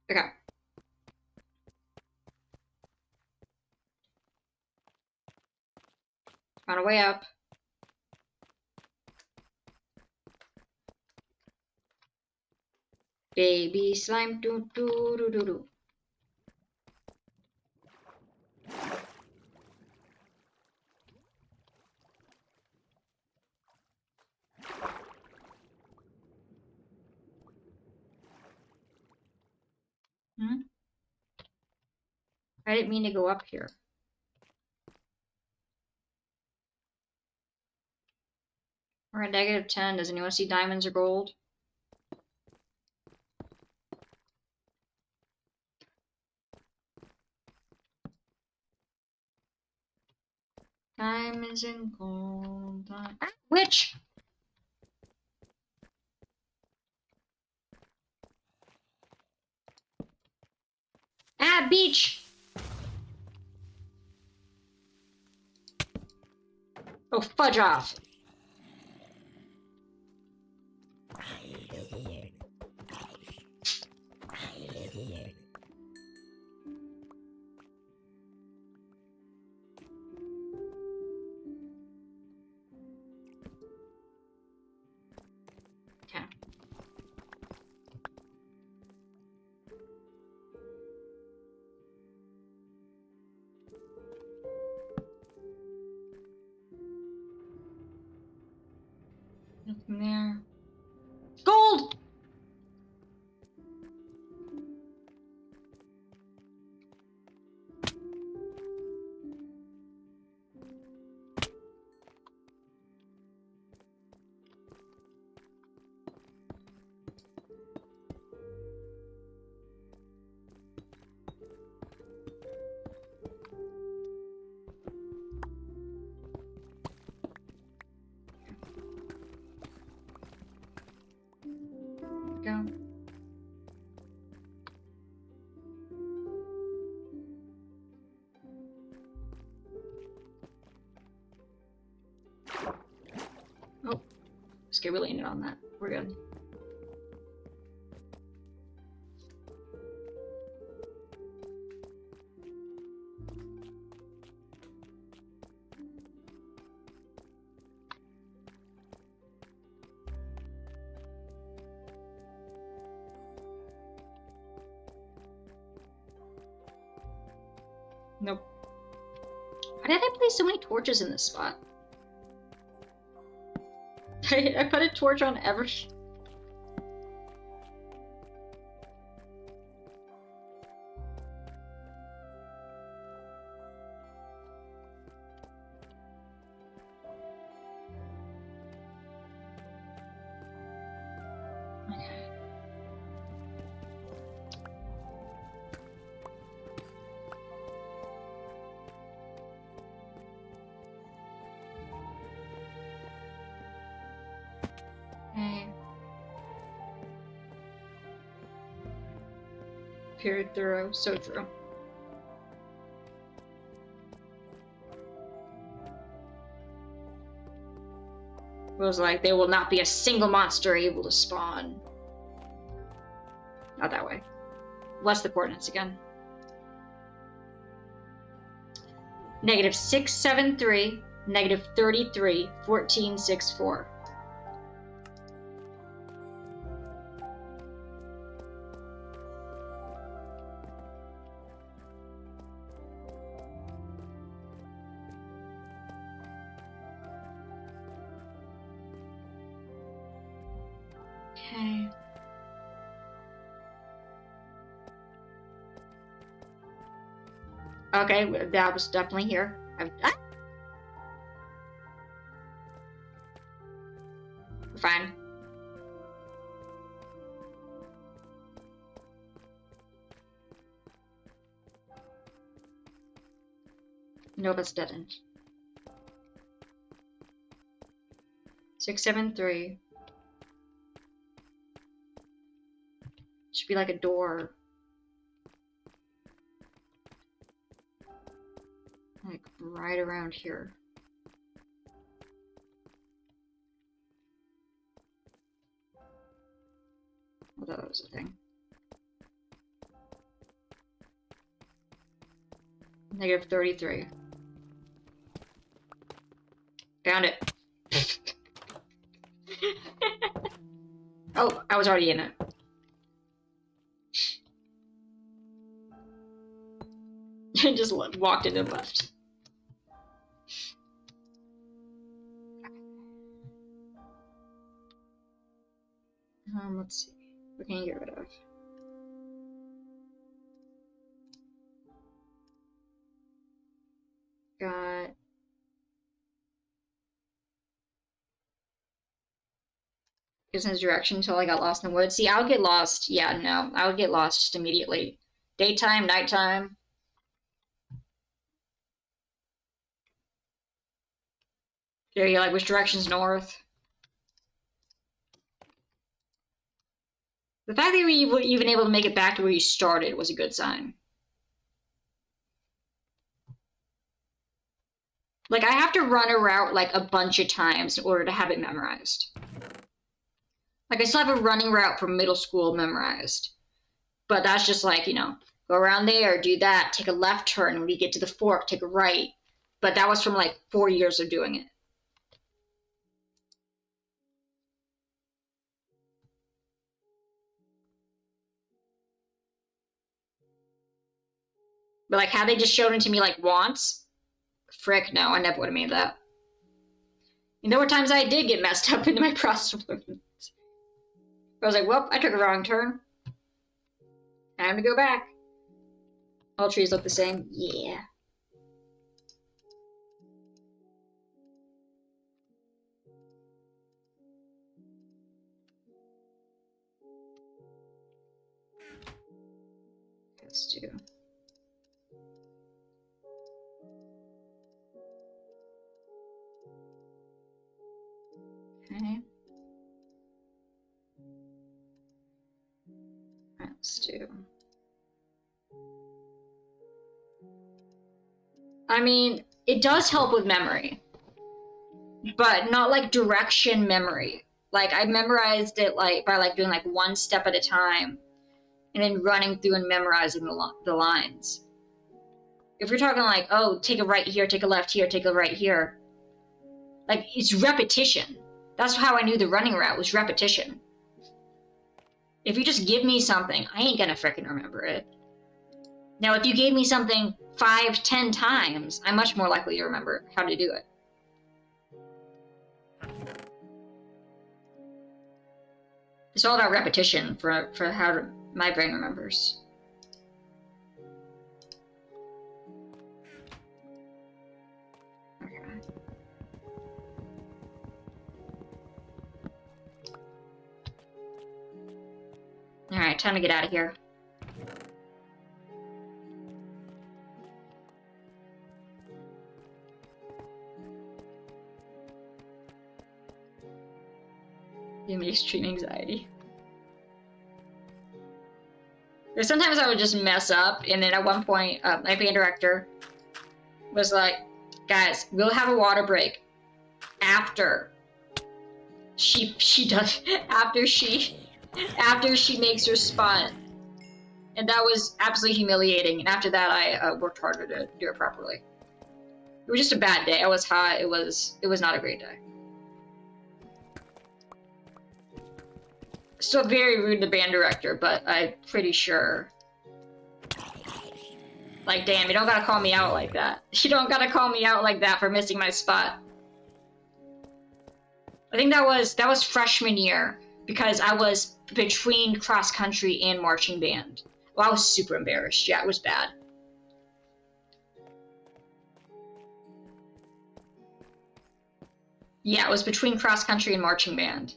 Okay. On our way up. Baby slime, do do do do do. Hmm? I didn't mean to go up here. We're at -10. Does anyone see diamonds or gold? Diamonds and gold. Ah, witch! Ah, beach! Oh, fudge off! Okay. Nothing there. Gold! Go. Oh, okay, we landed on that. We're good. Nope. Why did I place so many torches in this spot? I put a torch on every... Okay. Period thorough, so thorough. It was like, there will not be a single monster able to spawn. Not that way. What's the coordinates again? -673, -33, 1464. Okay. Okay, that was definitely here. We're fine. No, that's dead end. 673. Should be like a door. Like right around here. I thought that was a thing. -33. Found it. Oh, I was already in it. I just walked in and left. Let's see. What can you get rid of? Gives his direction until I got lost in the woods. See, I would get lost. Yeah, no. I would get lost just immediately. Daytime, nighttime. Yeah, you're like, which direction's north? The fact that you were even able to make it back to where you started was a good sign. Like, I have to run a route, like, a bunch of times in order to have it memorized. Like, I still have a running route from middle school memorized. But that's just like, you know, go around there, do that, take a left turn. When you get to the fork, take a right. But that was from, like, 4 years of doing it. But, like, had they just shown it to me, like, once, frick, no, I never would have made that. And there were times I did get messed up into my process. I was like, well, I took a wrong turn. Time to go back. All trees look the same. Yeah. Let's do. Okay. Let's do. I mean, it does help with memory, but not like direction memory. Like I memorized it like by like doing like one step at a time, and then running through and memorizing the lines. If you're talking like, oh, take a right here, take a left here, take a right here, like it's repetition. That's how I knew the running route was repetition. If you just give me something, I ain't gonna frickin' remember it. Now, if you gave me something 5, 10 times, I'm much more likely to remember how to do it. It's all about repetition for how my brain remembers. Okay. Alright, time to get out of here. Give me extreme anxiety. There's sometimes I would just mess up, and then at one point, my band director was like, guys, we'll have a water break after she does, after she makes her spot. And that was absolutely humiliating, and after that I worked harder to do it properly. It was just a bad day. I was hot. It was not a great day. Still very rude to the band director, but I'm pretty sure. Like, damn, you don't gotta call me out like that. You don't gotta call me out like that for missing my spot. I think that was freshman year, because I was between cross country and marching band. Well, I was super embarrassed. Yeah, it was bad. Yeah, it was between cross country and marching band.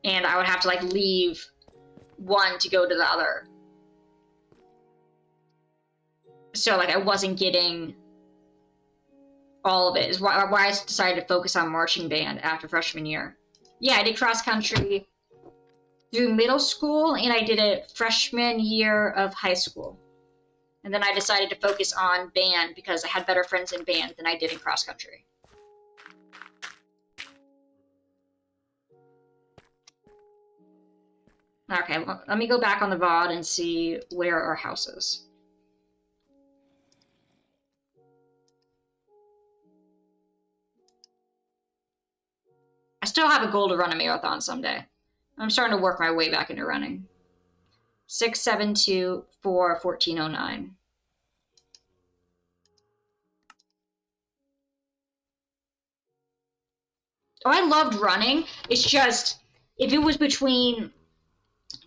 And I would have to like leave one to go to the other. So like I wasn't getting all of it. Is why I decided to focus on marching band after freshman year. Yeah, I did cross country through middle school, and I did it freshman year of high school. And then I decided to focus on band because I had better friends in band than I did in cross country. Okay, well, let me go back on the VOD and see where our house is. I still have a goal to run a marathon someday. I'm starting to work my way back into running. 672 4 1409. Oh, I loved running. It's just, if it was between,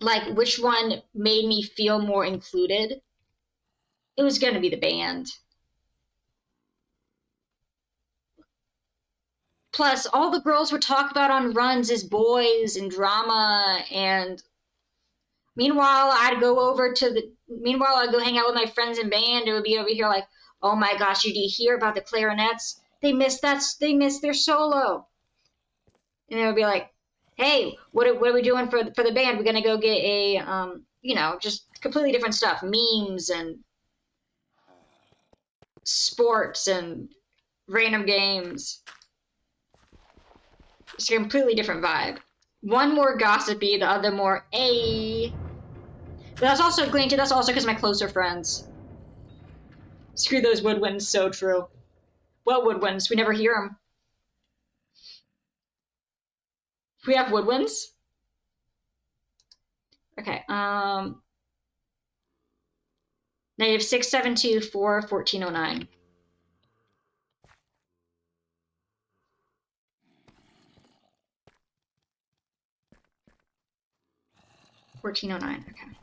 like, which one made me feel more included, it was going to be the band. Plus, all the girls would talk about on runs is boys and drama, and meanwhile, I'd go hang out with my friends in band. It would be over here like, oh my gosh, did you hear about the clarinets? They missed their solo. And they would be like, hey, what are we doing for the band? We're gonna go get a just completely different stuff, memes and sports and random games. It's a completely different vibe. One more gossipy, the other more a. But that's also granted. That's also because my closer friends. Screw those woodwinds. So true. What woodwinds? We never hear them. We have woodwinds. Okay. Negative 6724 1409. 1409. Okay.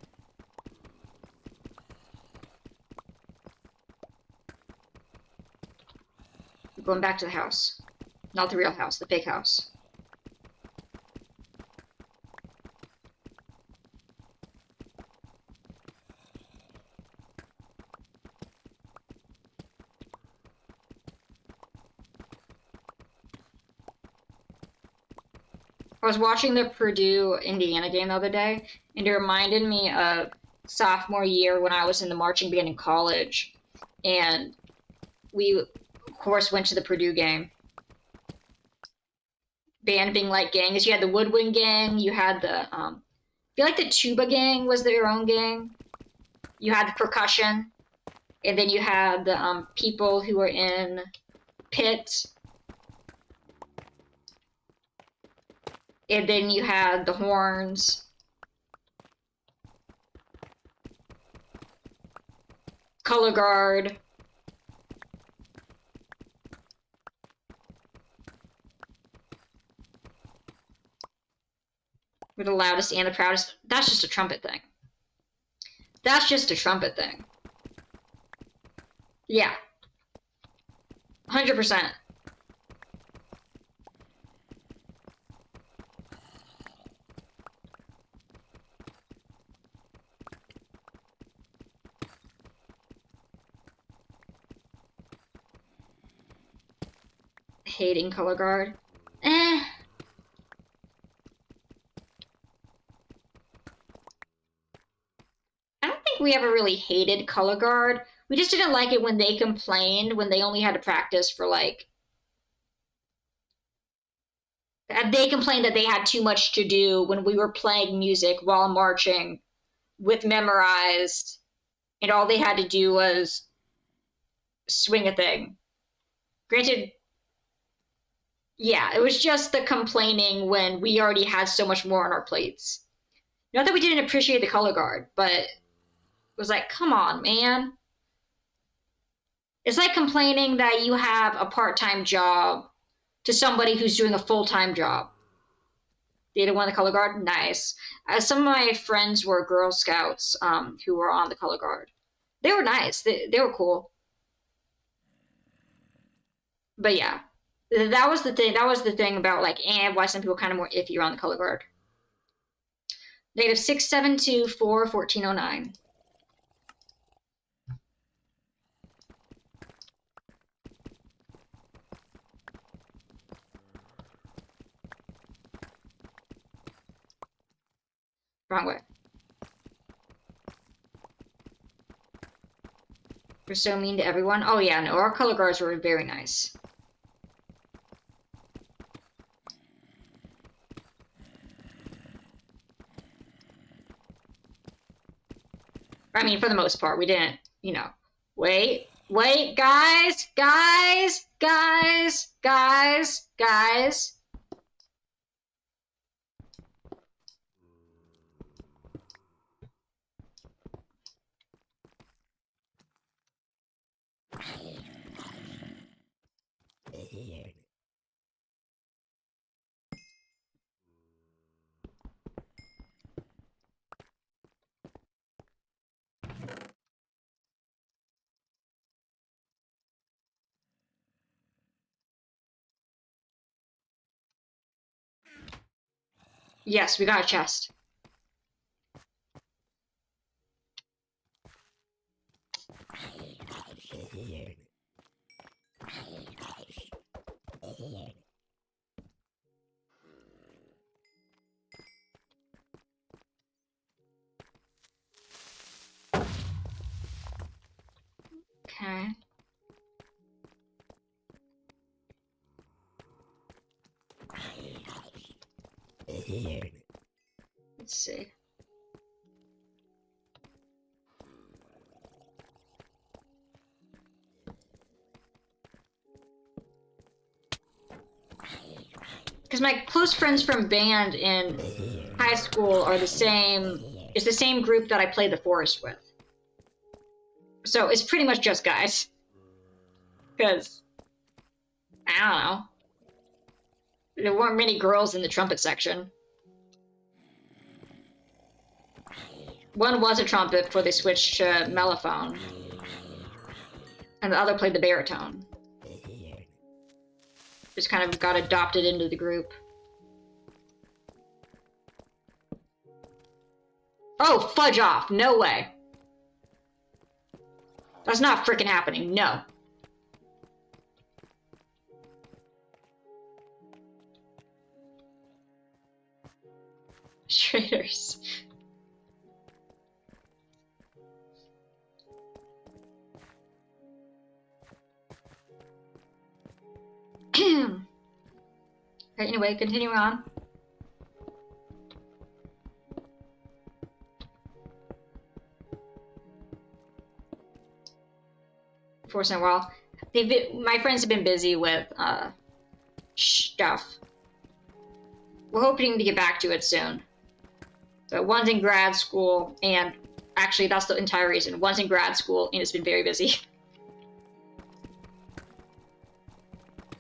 We're going back to the house. Not the real house, the big house. I was watching the Purdue-Indiana game the other day, and it reminded me of sophomore year when I was in the marching band in college, and we, of course, went to the Purdue game. Band being like gangs. You had the woodwind gang, you had the, I feel like the tuba gang was their own gang. You had the percussion, and then you had the people who were in pit. And then you had the horns. Color guard. We're the loudest and the proudest. That's just a trumpet thing. That's just a trumpet thing. Yeah. 100%. Hating color guard. Eh. I don't think we ever really hated color guard. We just didn't like it when they complained when they only had to practice for like. They complained that they had too much to do when we were playing music while marching with memorized, and all they had to do was swing a thing. Granted, yeah, it was just the complaining when we already had so much more on our plates. Not that we didn't appreciate the color guard, but it was like, come on, man. It's like complaining that you have a part-time job to somebody who's doing a full-time job. They didn't want the color guard? Nice. Some of my friends were Girl Scouts who were on the color guard. They were nice. They were cool. But yeah, that was the thing. That was the thing about like, why some people kind of more iffy around the color guard. Negative 6724 1409. Wrong way. We're so mean to everyone. Oh yeah, no, our color guards were very nice. I mean, for the most part, we didn't, Wait, guys, guys. Yes, we got a chest. Okay. Let's see. Because my close friends from band in high school are the same. It's the same group that I played the forest with. So it's pretty much just guys. Because, I don't know. There weren't many girls in the trumpet section. One was a trumpet before they switched to mellophone. And the other played the baritone. Just kind of got adopted into the group. Oh, fudge off. No way. That's not freaking happening. No. Traitors. Okay, anyway, continuing on. Forcing a while. My friends have been busy with stuff. We're hoping to get back to it soon. But one's in grad school, and actually that's the entire reason. One's in grad school, and it's been very busy.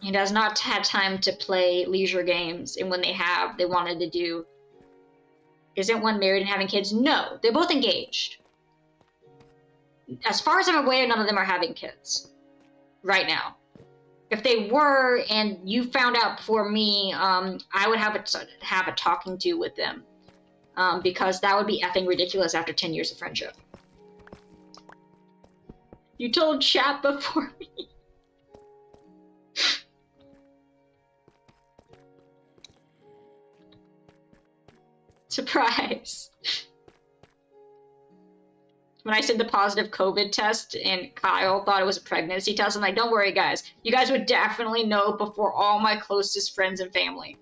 He has not had time to play leisure games, and when they have, they wanted to do... Isn't one married and having kids? No, they're both engaged. As far as I'm aware, none of them are having kids. Right now. If they were, and you found out before me, I would have a talking to with them. Because that would be effing ridiculous after 10 years of friendship. You told chat before me. Surprise. When I said the positive COVID test and Kyle thought it was a pregnancy test, I'm like, don't worry, guys. You guys would definitely know before all my closest friends and family.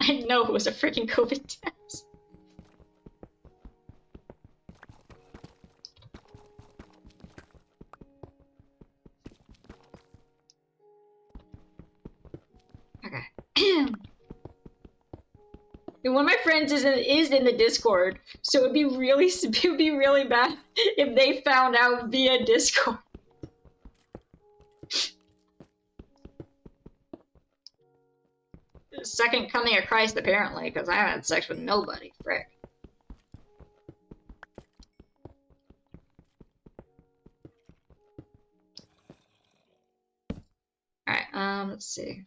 I know it was a freaking COVID test. Okay. And one of my friends is in the Discord, so it would be really bad if they found out via Discord. Second coming of Christ, apparently, because I haven't had sex with nobody. Frick. Alright, let's see.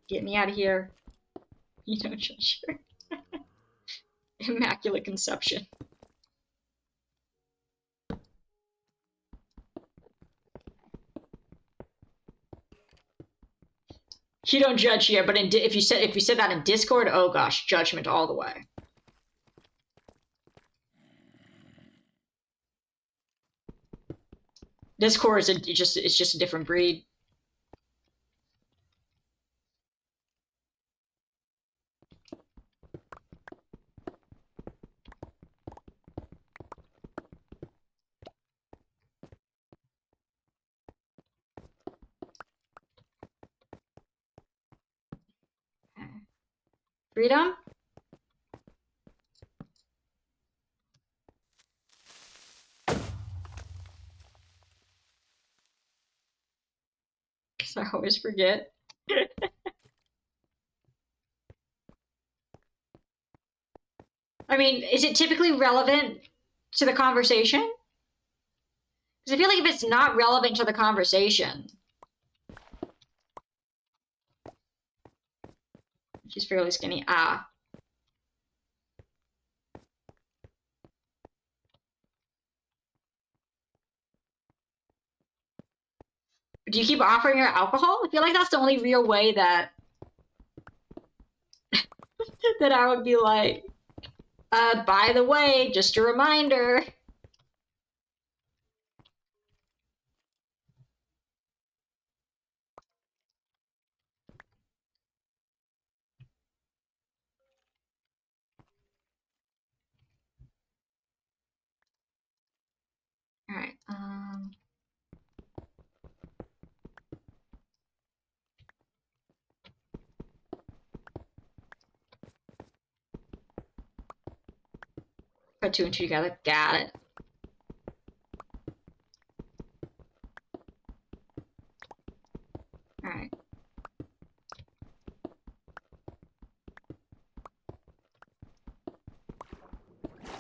Get me out of here. You don't judge her. Immaculate Conception. You don't judge here, but if you said that in Discord, oh gosh, judgment all the way. Discord is just a different breed. Freedom? Because I always forget. I mean, is it typically relevant to the conversation? Because I feel like if it's not relevant to the conversation, she's fairly skinny. Ah. Do you keep offering her alcohol? I feel like that's the only real way that that I would be like, by the way, just a reminder. All right. Put two and two together. Got it. All right.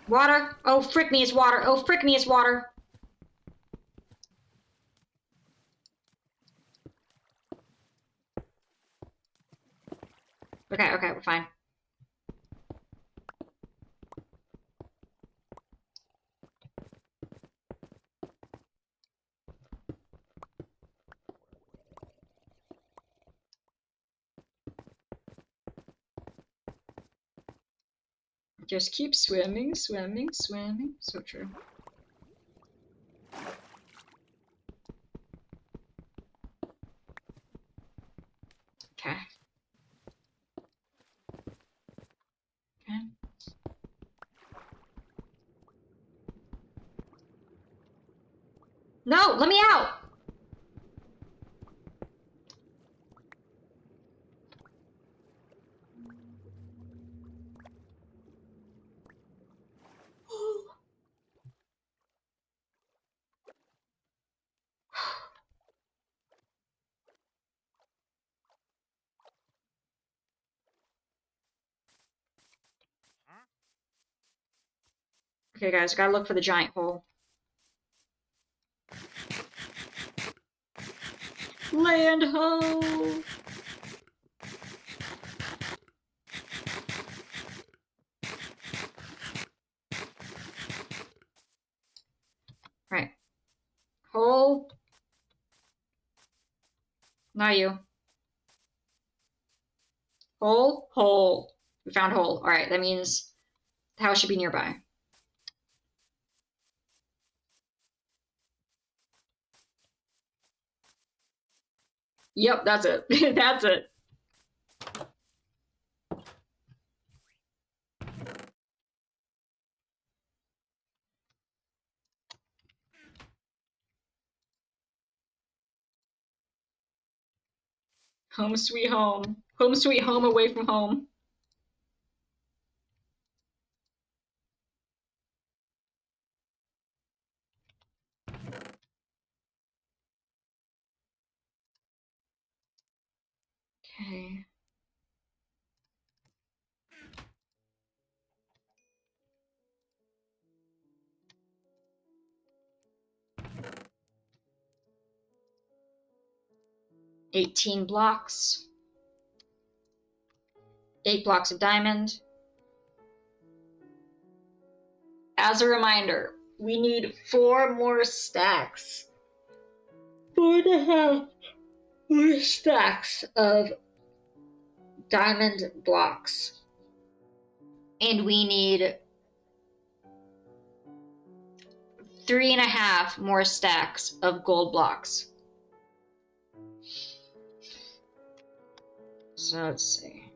Water. Oh, frick me, it's water. Oh, frick me, it's water. Okay, okay, we're fine. Just keep swimming, swimming, swimming. So true. Okay. Okay. No, let me out! Okay, guys, gotta look for the giant hole. Land ho! Right. Hole. Not you. Hole. Hole. We found hole. Alright, that means the house should be nearby. Yep, that's it. That's it. Home sweet home. Home sweet home away from home. Okay. $18 blocks. 8 blocks of diamond. As a reminder, we need 4 more stacks. 4.5 more stacks of diamond blocks. And we need 3.5 more stacks of gold blocks. So let's see.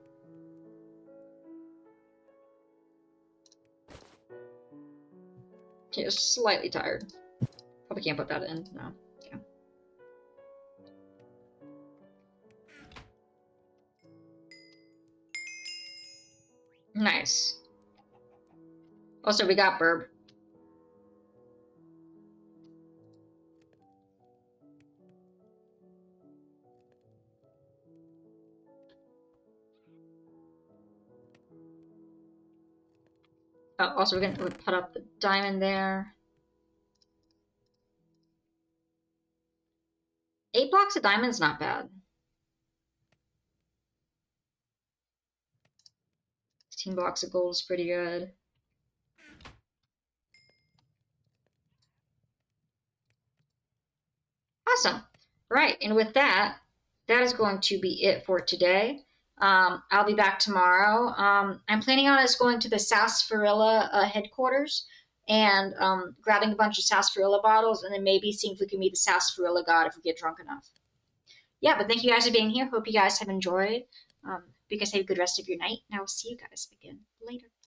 Okay, slightly tired. Probably can't put that in. No. Yeah. Nice. Also, we got Burb. Also, we're gonna put up the diamond there. 8 blocks of diamond's not bad. 16 blocks of gold is pretty good. Awesome. Right, and with that, that is going to be it for today. I'll be back tomorrow. I'm planning on us going to the Sarsaparilla headquarters and grabbing a bunch of sarsaparilla bottles and then maybe seeing if we can meet the sarsaparilla god if we get drunk enough. Yeah, but thank you guys for being here. Hope you guys have enjoyed. Hope you guys have a good rest of your night, and I will see you guys again later.